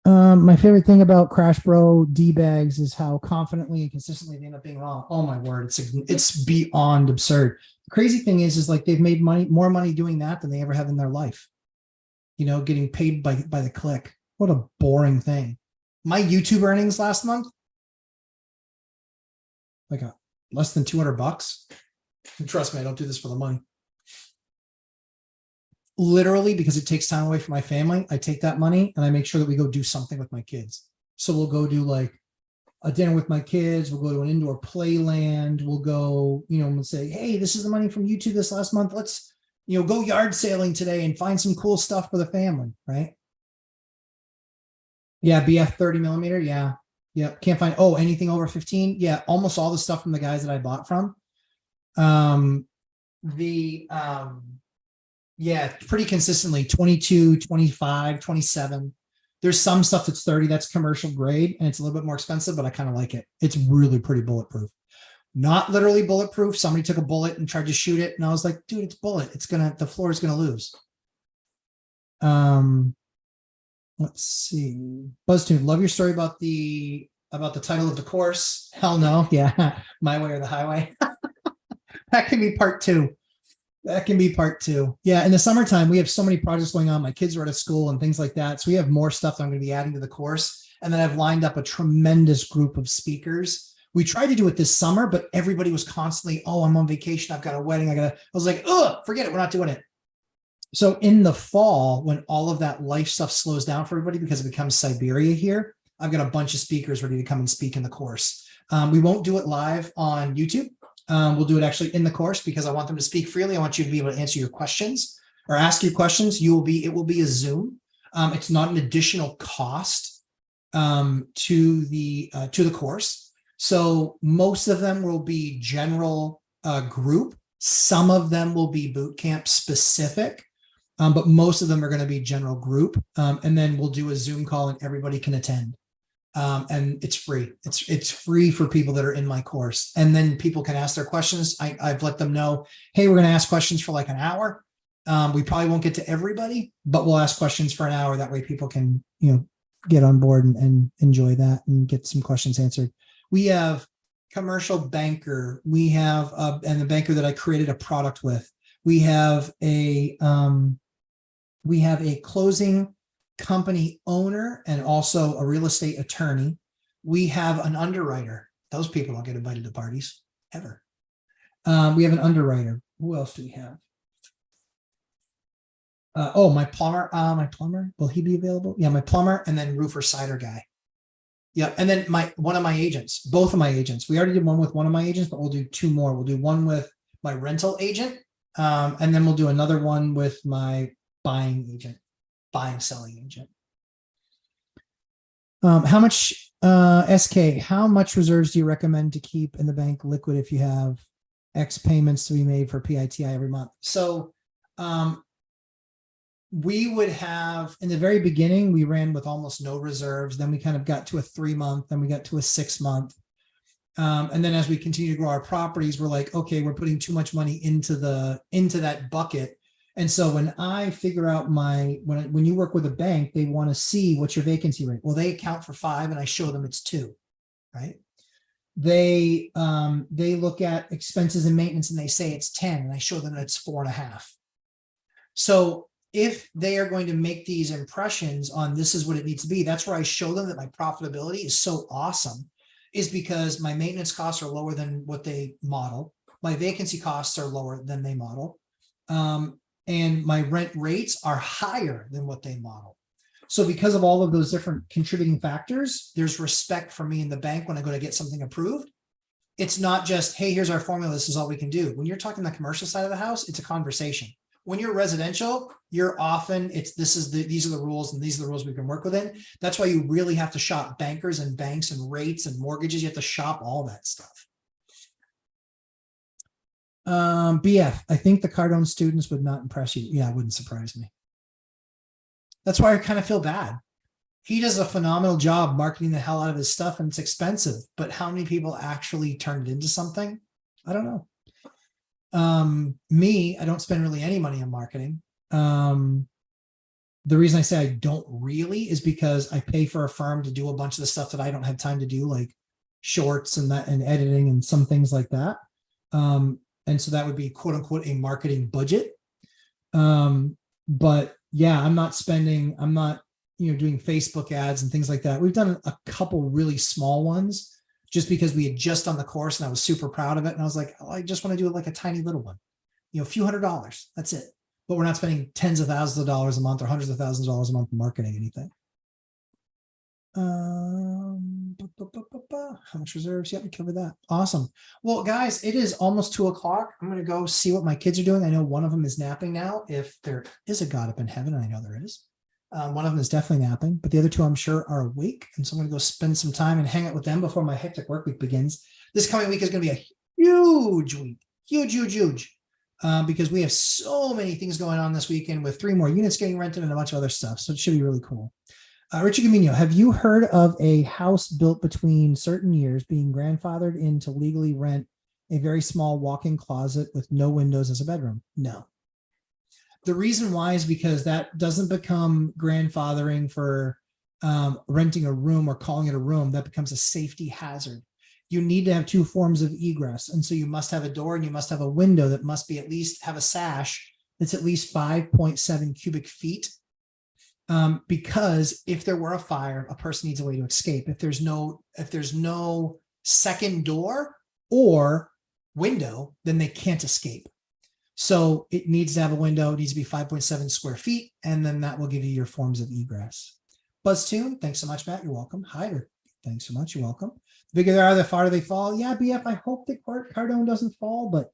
My favorite thing about Crash Bro D-bags is how confidently and consistently they end up being wrong. Oh my word, it's beyond absurd. The crazy thing is like they've made more money doing that than they ever have in their life. You know, getting paid by the click. What a boring thing. My YouTube earnings last month, like less than $200. And trust me, I don't do this for the money. Literally, because it takes time away from my family, I take that money and I make sure that we go do something with my kids. So we'll go do like a dinner with my kids. We'll go to an indoor playland. We'll go, you know, we'll say, hey, this is the money from YouTube this last month. Let's, you know, go yard sailing today and find some cool stuff for the family, right? Yeah, BF 30 millimeter. Yeah. Yeah. Can't find, oh, anything over 15. Yeah. Almost all the stuff from the guys that I bought from. Yeah, pretty consistently 22, 25, 27. There's some stuff that's 30 that's commercial grade and it's a little bit more expensive, but I kind of like it. It's really pretty bulletproof. Not literally bulletproof. Somebody took a bullet and tried to shoot it. And I was like, dude, it's bullet. The floor is going to lose. Let's see. BuzzTube, love your story about the title of the course. Hell no. Yeah. My Way or the Highway. That can be part 2. That can be part 2. Yeah. In the summertime, we have so many projects going on. My kids are out of school and things like that. So we have more stuff that I'm going to be adding to the course. And then I've lined up a tremendous group of speakers. We tried to do it this summer, but everybody was constantly, oh, I'm on vacation. I've got a wedding. I was like, oh, forget it. We're not doing it. So in the fall, when all of that life stuff slows down for everybody because it becomes Siberia here, I've got a bunch of speakers ready to come and speak in the course. We won't do it live on YouTube. We'll do it actually in the course because I want them to speak freely. I want you to be able to answer your questions or ask your questions. It will be a Zoom. It's not an additional cost to the course. So most of them will be general group. Some of them will be boot camp specific, but most of them are going to be general group. And then we'll do a Zoom call and everybody can attend. And it's free. It's free for people that are in my course. And then people can ask their questions. I've let them know, hey, we're going to ask questions for like an hour. We probably won't get to everybody, but we'll ask questions for an hour. That way people can, you know, get on board and enjoy that and get some questions answered. We have commercial banker. We have, and the banker that I created a product with. We have a closing company owner and also a real estate attorney. We have an underwriter. Those people don't get invited to parties ever. We have an underwriter. Who else do we have? Oh, my plumber. Will he be available? Yeah, my plumber and then roofer cider guy. Yeah, and then one of my agents, both of my agents. We already did one with one of my agents, but we'll do 2 more. We'll do one with my rental agent, and then we'll do another one with my buying selling agent. How much SK, how much reserves do you recommend to keep in the bank liquid if you have X payments to be made for PITI every month? So we would have, in the very beginning, we ran with almost no reserves. Then we kind of got to a 3-month, then we got to a 6-month. And then as we continue to grow our properties, we're like, okay, we're putting too much money into that bucket. And so when I figure out when you work with a bank, they want to see what's your vacancy rate. Well, they account for 5 and I show them it's 2, right? They look at expenses and maintenance and they say it's 10 and I show them that it's 4.5. So if they are going to make these impressions on this is what it needs to be, that's where I show them that my profitability is so awesome, is because my maintenance costs are lower than what they model. My vacancy costs are lower than they model. And my rent rates are higher than what they model. So because of all of those different contributing factors, there's respect for me in the bank when I go to get something approved. It's not just, hey, here's our formula, this is all we can do. When you're talking the commercial side of the house, it's a conversation. When you're residential, you're often, these are the rules and these are the rules we can work within. That's why you really have to shop bankers and banks and rates and mortgages. You have to shop all that stuff. BF, I think the Cardone students would not impress you. Yeah, it wouldn't surprise me. That's why I kind of feel bad. he does a phenomenal job marketing the hell out of his stuff, and it's expensive, but how many people actually turn it into something? I don't know. Me, I don't spend really any money on marketing. The reason I say I don't really is because I pay for a firm to do a bunch of the stuff that I don't have time to do, like shorts and that and editing and some things like that. And so that would be quote unquote a marketing budget. But yeah, I'm not doing Facebook ads and things like that. We've done a couple really small ones just because we had just done the course and I was super proud of it. And I was like, oh, I just want to do it like a tiny little one, a few $100s. That's it. But we're not spending tens of thousands of dollars a month or hundreds of thousands of dollars a month marketing anything. How much reserves? Yep, we covered that. Awesome. Well, guys, it is almost 2:00. I'm going to go see what my kids are doing. I know one of them is napping now. If there is a God up in heaven, and I know there is. One of them is definitely napping, but the other two I'm sure are awake. And so I'm going to go spend some time and hang out with them before my hectic work week begins. This coming week is going to be a huge week. Huge. Because we have so many things going on this weekend with 3 more units getting rented and a bunch of other stuff. So it should be really cool. Richard Gamino, have you heard of a house built between certain years being grandfathered in to legally rent a very small walk-in closet with no windows as a bedroom? No. The reason why is because that doesn't become grandfathering for renting a room or calling it a room. That becomes a safety hazard. You need to have 2 forms of egress. And so you must have a door and you must have a window that must be at least have a sash that's at least 5.7 cubic feet. Because if there were a fire, a person needs a way to escape. If there's no second door or window, then they can't escape. So it needs to have a window. It needs to be 5.7 square feet. And then that will give you your forms of egress. BuzzTune, thanks so much, Matt. You're welcome. Hyder, thanks so much. You're welcome. The bigger they are, the farther they fall. Yeah, BF, I hope that Cardone doesn't fall, but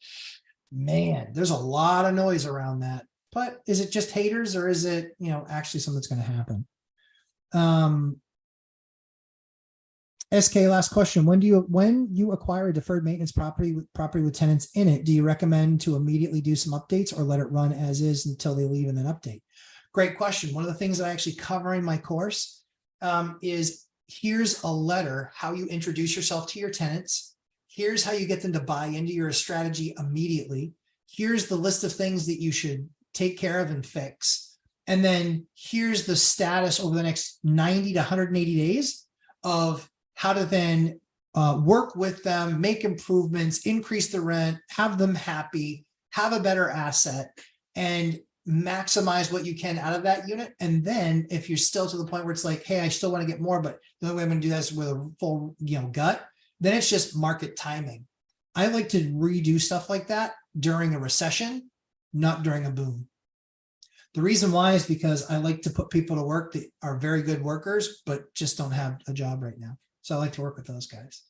man, there's a lot of noise around that. But is it just haters or is it, actually something that's going to happen? SK, last question. When you acquire a deferred maintenance property with tenants in it, do you recommend to immediately do some updates or let it run as is until they leave and then update? Great question. One of the things that I actually cover in my course is here's a letter, how you introduce yourself to your tenants. Here's how you get them to buy into your strategy immediately. Here's the list of things that you should take care of and fix. And then here's the status over the next 90 to 180 days of how to then work with them, make improvements, increase the rent, have them happy, have a better asset, and maximize what you can out of that unit. And then if you're still to the point where it's like, hey, I still want to get more, but the only way I'm going to do that is with a full, gut, then it's just market timing. I like to redo stuff like that during a recession, not during a boom. The reason why is because I like to put people to work that are very good workers, but just don't have a job right now. So I like to work with those guys.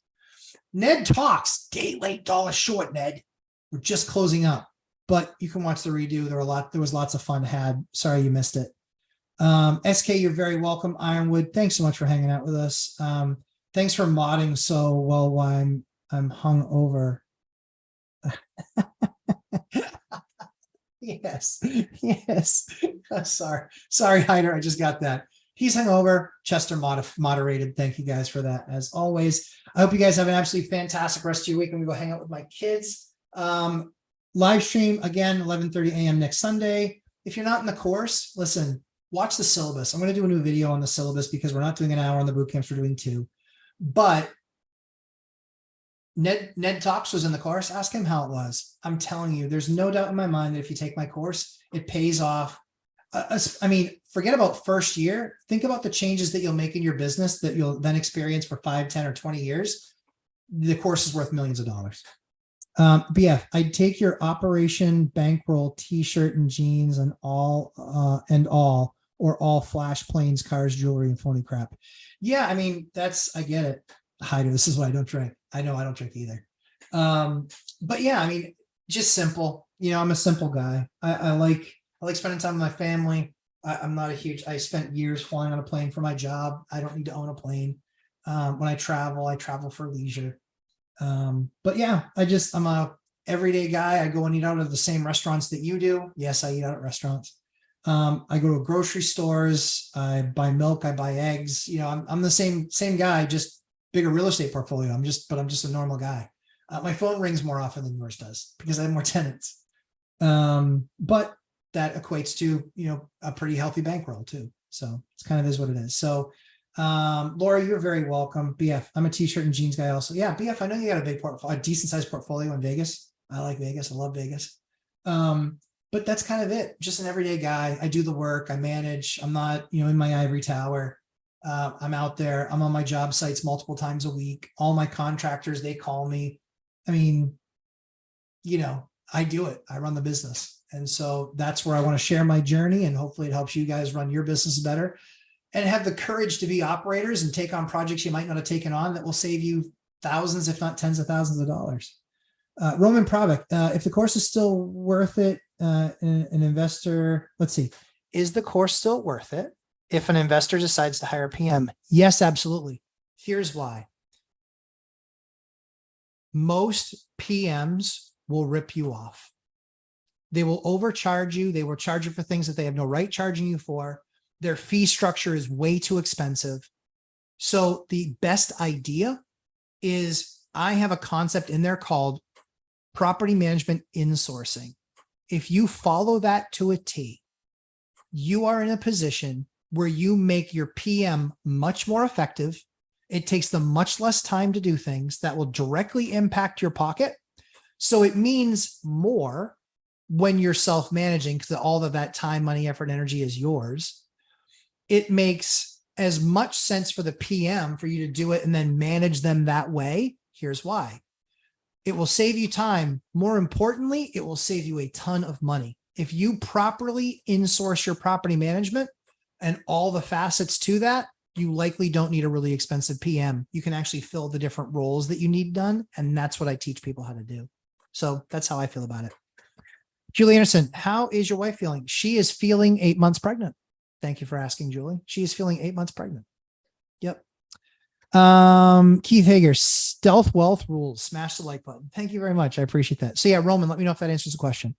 Ned talks, day late, dollar short, Ned. We're just closing up, but you can watch the redo. There was lots of fun had. Sorry you missed it. SK, you're very welcome. Ironwood, thanks so much for hanging out with us. Thanks for modding so well while I'm hung over. Yes. Sorry, Hyder. I just got that. He's hungover. Chester moderated. Thank you guys for that. As always, I hope you guys have an absolutely fantastic rest of your week. I'm gonna go hang out with my kids. Live stream again, 11:30 a.m. next Sunday. If you're not in the course, listen, watch the syllabus. I'm going to do a new video on the syllabus because we're not doing an hour on the boot camps. We're doing 2. But Ned Talks was in the course. Ask him how it was. I'm telling you, there's no doubt in my mind that if you take my course, it pays off. Forget about first year. Think about the changes that you'll make in your business that you'll then experience for 5, 10, or 20 years. The course is worth millions of dollars. BF, I'd take your Operation Bankroll t-shirt and jeans and all flash planes, cars, jewelry, and phony crap. Yeah, I get it. Hyder, this is why I don't drink. I know I don't drink either. But yeah, just simple. I'm a simple guy. I like spending time with my family. I spent years flying on a plane for my job. I don't need to own a plane. When I travel for leisure. But yeah, I'm a everyday guy. I go and eat out of the same restaurants that you do. Yes, I eat out at restaurants. I go to grocery stores, I buy milk, I buy eggs. You know, I'm the same guy, just bigger real estate portfolio. I'm just a normal guy. My phone rings more often than yours does because I have more tenants. But that equates to, you know, a pretty healthy bankroll too. So it's kind of is what it is. So Laura, you're very welcome. BF, I'm a t-shirt and jeans guy also. Yeah, BF, I know you got a big portfolio, a decent sized portfolio in Vegas. I like Vegas. I love Vegas. But that's kind of it. Just an everyday guy. I do the work. I manage. I'm not, you know, in my ivory tower. I'm out there. I'm on my job sites multiple times a week. All my contractors, they call me. I mean, you know, I do it. I run the business. And so that's where I want to share my journey. And hopefully it helps you guys run your business better and have the courage to be operators and take on projects you might not have taken on that will save you thousands, if not tens of thousands of dollars. Roman Pravik, if the course is still worth it, an investor, let's see. Is the course still worth it if an investor decides to hire a PM? Yes, absolutely. Here's why. Most PMs will rip you off. They will overcharge you. They will charge you for things that they have no right charging you for. Their fee structure is way too expensive. So the best idea is I have a concept in there called property management insourcing. If you follow that to a T, you are in a position where you make your PM much more effective. It takes them much less time to do things that will directly impact your pocket. So it means more when you're self-managing because all of that time, money, effort, energy is yours. It makes as much sense for the PM for you to do it and then manage them that way. Here's why. It will save you time. More importantly, it will save you a ton of money. If you properly insource your property management and all the facets to that, you likely don't need a really expensive PM. You can actually fill the different roles that you need done. And that's what I teach people how to do. So that's how I feel about it. Julie Anderson, how is your wife feeling? She is feeling 8 months pregnant. Thank you for asking, Julie. She is feeling 8 months pregnant. Yep. Keith Hager, stealth wealth rules. Smash the like button. Thank you very much. I appreciate that. So yeah, Roman, let me know if that answers the question.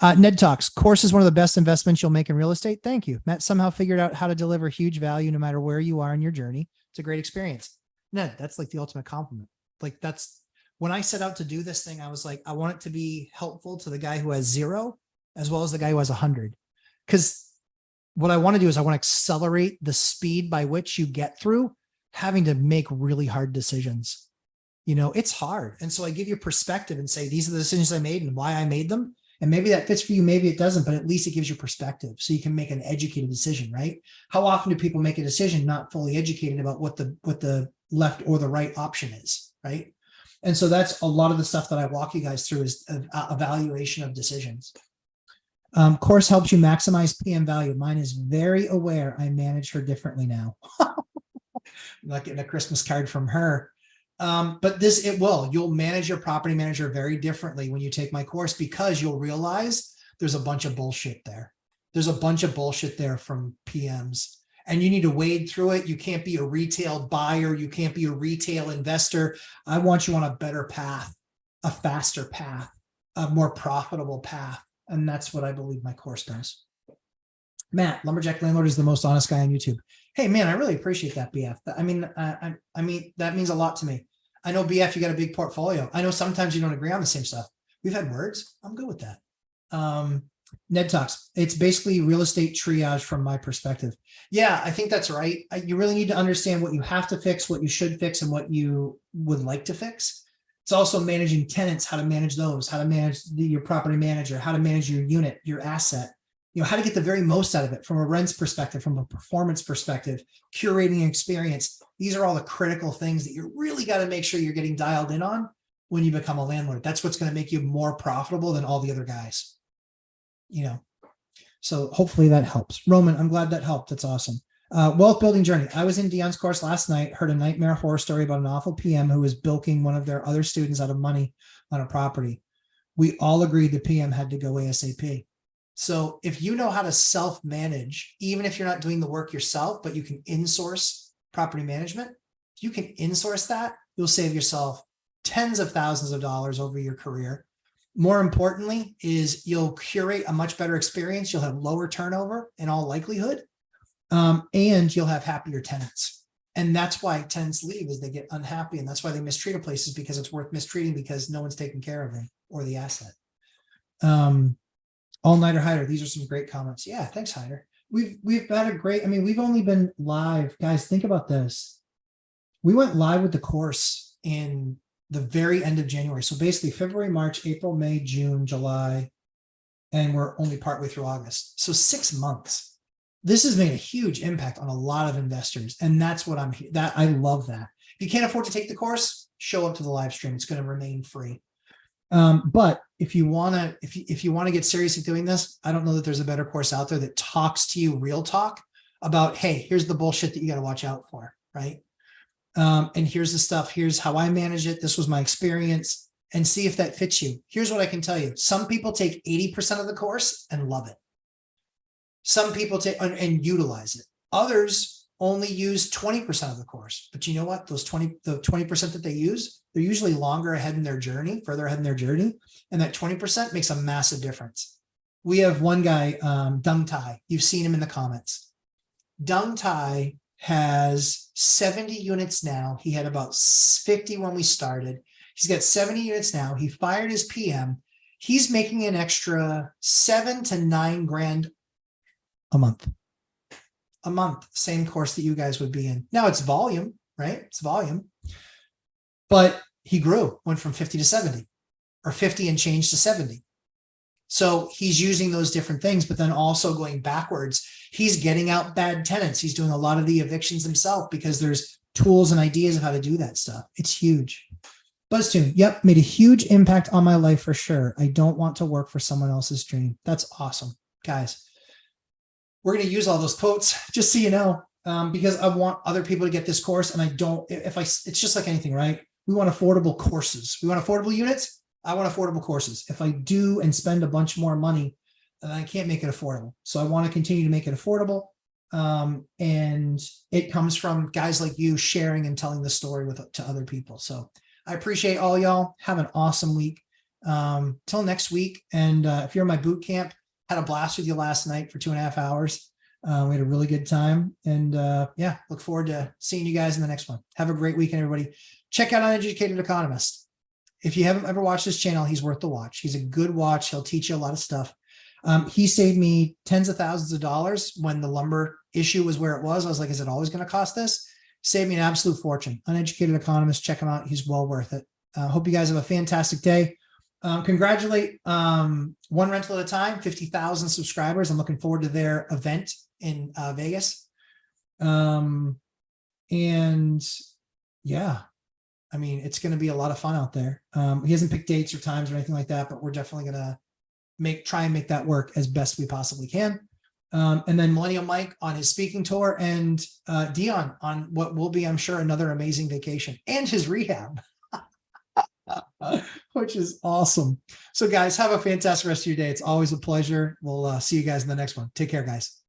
Ned Talks, course is one of the best investments you'll make in real estate. Thank you. Matt somehow figured out how to deliver huge value no matter where you are in your journey. It's a great experience. Ned, that's like the ultimate compliment. Like that's when I set out to do this thing, I was like, I want it to be helpful to the guy who has 0 as well as the guy who has 100. Because what I want to do is I want to accelerate the speed by which you get through having to make really hard decisions. You know, it's hard. And so I give you perspective and say, these are the decisions I made and why I made them. And maybe that fits for you, maybe it doesn't, but at least it gives you perspective so you can make an educated decision, right? How often do people make a decision not fully educated about what the left or the right option is, right? And so that's a lot of the stuff that I walk you guys through is evaluation of decisions. Course helps you maximize PM value. Mine is very aware I manage her differently now. I'm not getting a Christmas card from her. But you'll manage your property manager very differently when you take my course because you'll realize there's a bunch of bullshit there. There's a bunch of bullshit there from PMs and you need to wade through it. You can't be a retail buyer. You can't be a retail investor. I want you on a better path, a faster path, a more profitable path. And that's what I believe my course does. Matt, Lumberjack Landlord is the most honest guy on YouTube. Hey man, I really appreciate that, BF. I mean, that means a lot to me. I know BF, you got a big portfolio. I know sometimes you don't agree on the same stuff. We've had words. I'm good with that. Ned Talks. It's basically real estate triage from my perspective. Yeah, I think that's right. You really need to understand what you have to fix, what you should fix, and what you would like to fix. It's also managing tenants, how to manage those, how to manage your property manager, how to manage your unit, your asset. You know, how to get the very most out of it from a rents perspective, from a performance perspective, curating experience. These are all the critical things that you really got to make sure you're getting dialed in on when you become a landlord. That's what's going to make you more profitable than all the other guys. You know, so hopefully that helps. Roman, I'm glad that helped. That's awesome. Wealth building journey. I was in Dion's course last night, heard a nightmare horror story about an awful PM who was bilking one of their other students out of money on a property. We all agreed the PM had to go ASAP. So if you know how to self-manage, even if you're not doing the work yourself, but you can insource property management, if you can insource that, you'll save yourself tens of thousands of dollars over your career. More importantly is you'll curate a much better experience. You'll have lower turnover in all likelihood. And you'll have happier tenants. And that's why tenants leave, is they get unhappy. And that's why they mistreat a place, is because it's worth mistreating, because no one's taking care of them or the asset. All nighter Hyder. These are some great comments. Yeah. Thanks, Hyder. We've had a great, I mean, we've only been live, guys. Think about this. We went live with the course in the very end of January. So basically February, March, April, May, June, July, and we're only partway through August. So 6 months. This has made a huge impact on a lot of investors. And that's what I love that. If you can't afford to take the course, show up to the live stream. It's going to remain free. But if you want to get serious at doing this, I don't know that there's a better course out there that talks to you real talk about, hey, here's the bullshit that you got to watch out for. Right. And here's the stuff. Here's how I manage it. This was my experience, and see if that fits you. Here's what I can tell you. Some people take 80% of the course and love it. Some people take and utilize it. Others only use 20% of the course. But you know what? The 20% that they use, they're usually longer ahead in their journey, further ahead in their journey. And that 20% makes a massive difference. We have one guy, Dung Tai. You've seen him in the comments. Dung Tai has 70 units now. He had about 50 when we started. He's got 70 units now. He fired his PM. He's making an extra 7 to 9 grand a month. A month, same course that you guys would be in. Now it's volume, right? It's volume. But he grew, went from 50 to 70, or 50 and changed to 70. So he's using those different things, but then also going backwards, he's getting out bad tenants. He's doing a lot of the evictions himself because there's tools and ideas of how to do that stuff. It's huge. BuzzTune, yep, made a huge impact on my life for sure. I don't want to work for someone else's dream. That's awesome, guys. We're going to use all those quotes, just so you know, because I want other people to get this course. And I don't, it's just like anything, right? We want affordable courses. We want affordable units. I want affordable courses. If I do and spend a bunch more money, then I can't make it affordable. So I want to continue to make it affordable. And it comes from guys like you sharing and telling the story to other people. So I appreciate all y'all. Have an awesome week. Till next week. And if you're in my boot camp, had a blast with you last night for 2.5 hours. We had a really good time. And yeah, look forward to seeing you guys in the next one. Have a great weekend, everybody. Check out Uneducated Economist. If you haven't ever watched this channel, he's worth the watch. He's a good watch. He'll teach you a lot of stuff. He saved me tens of thousands of dollars when the lumber issue was where it was. I was like, is it always going to cost this? Saved me an absolute fortune. Uneducated Economist. Check him out. He's well worth it. Hope you guys have a fantastic day. Congratulate One Rental at a Time, 50,000 subscribers. I'm looking forward to their event in Vegas. And yeah, I mean, it's going to be a lot of fun out there. He hasn't picked dates or times or anything like that, but we're definitely going to try and make that work as best we possibly can. And then Millennial Mike on his speaking tour, and Dion on what will be, I'm sure, another amazing vacation, and his rehab, which is awesome. So guys, have a fantastic rest of your day. It's always a pleasure. We'll see you guys in the next one. Take care, guys.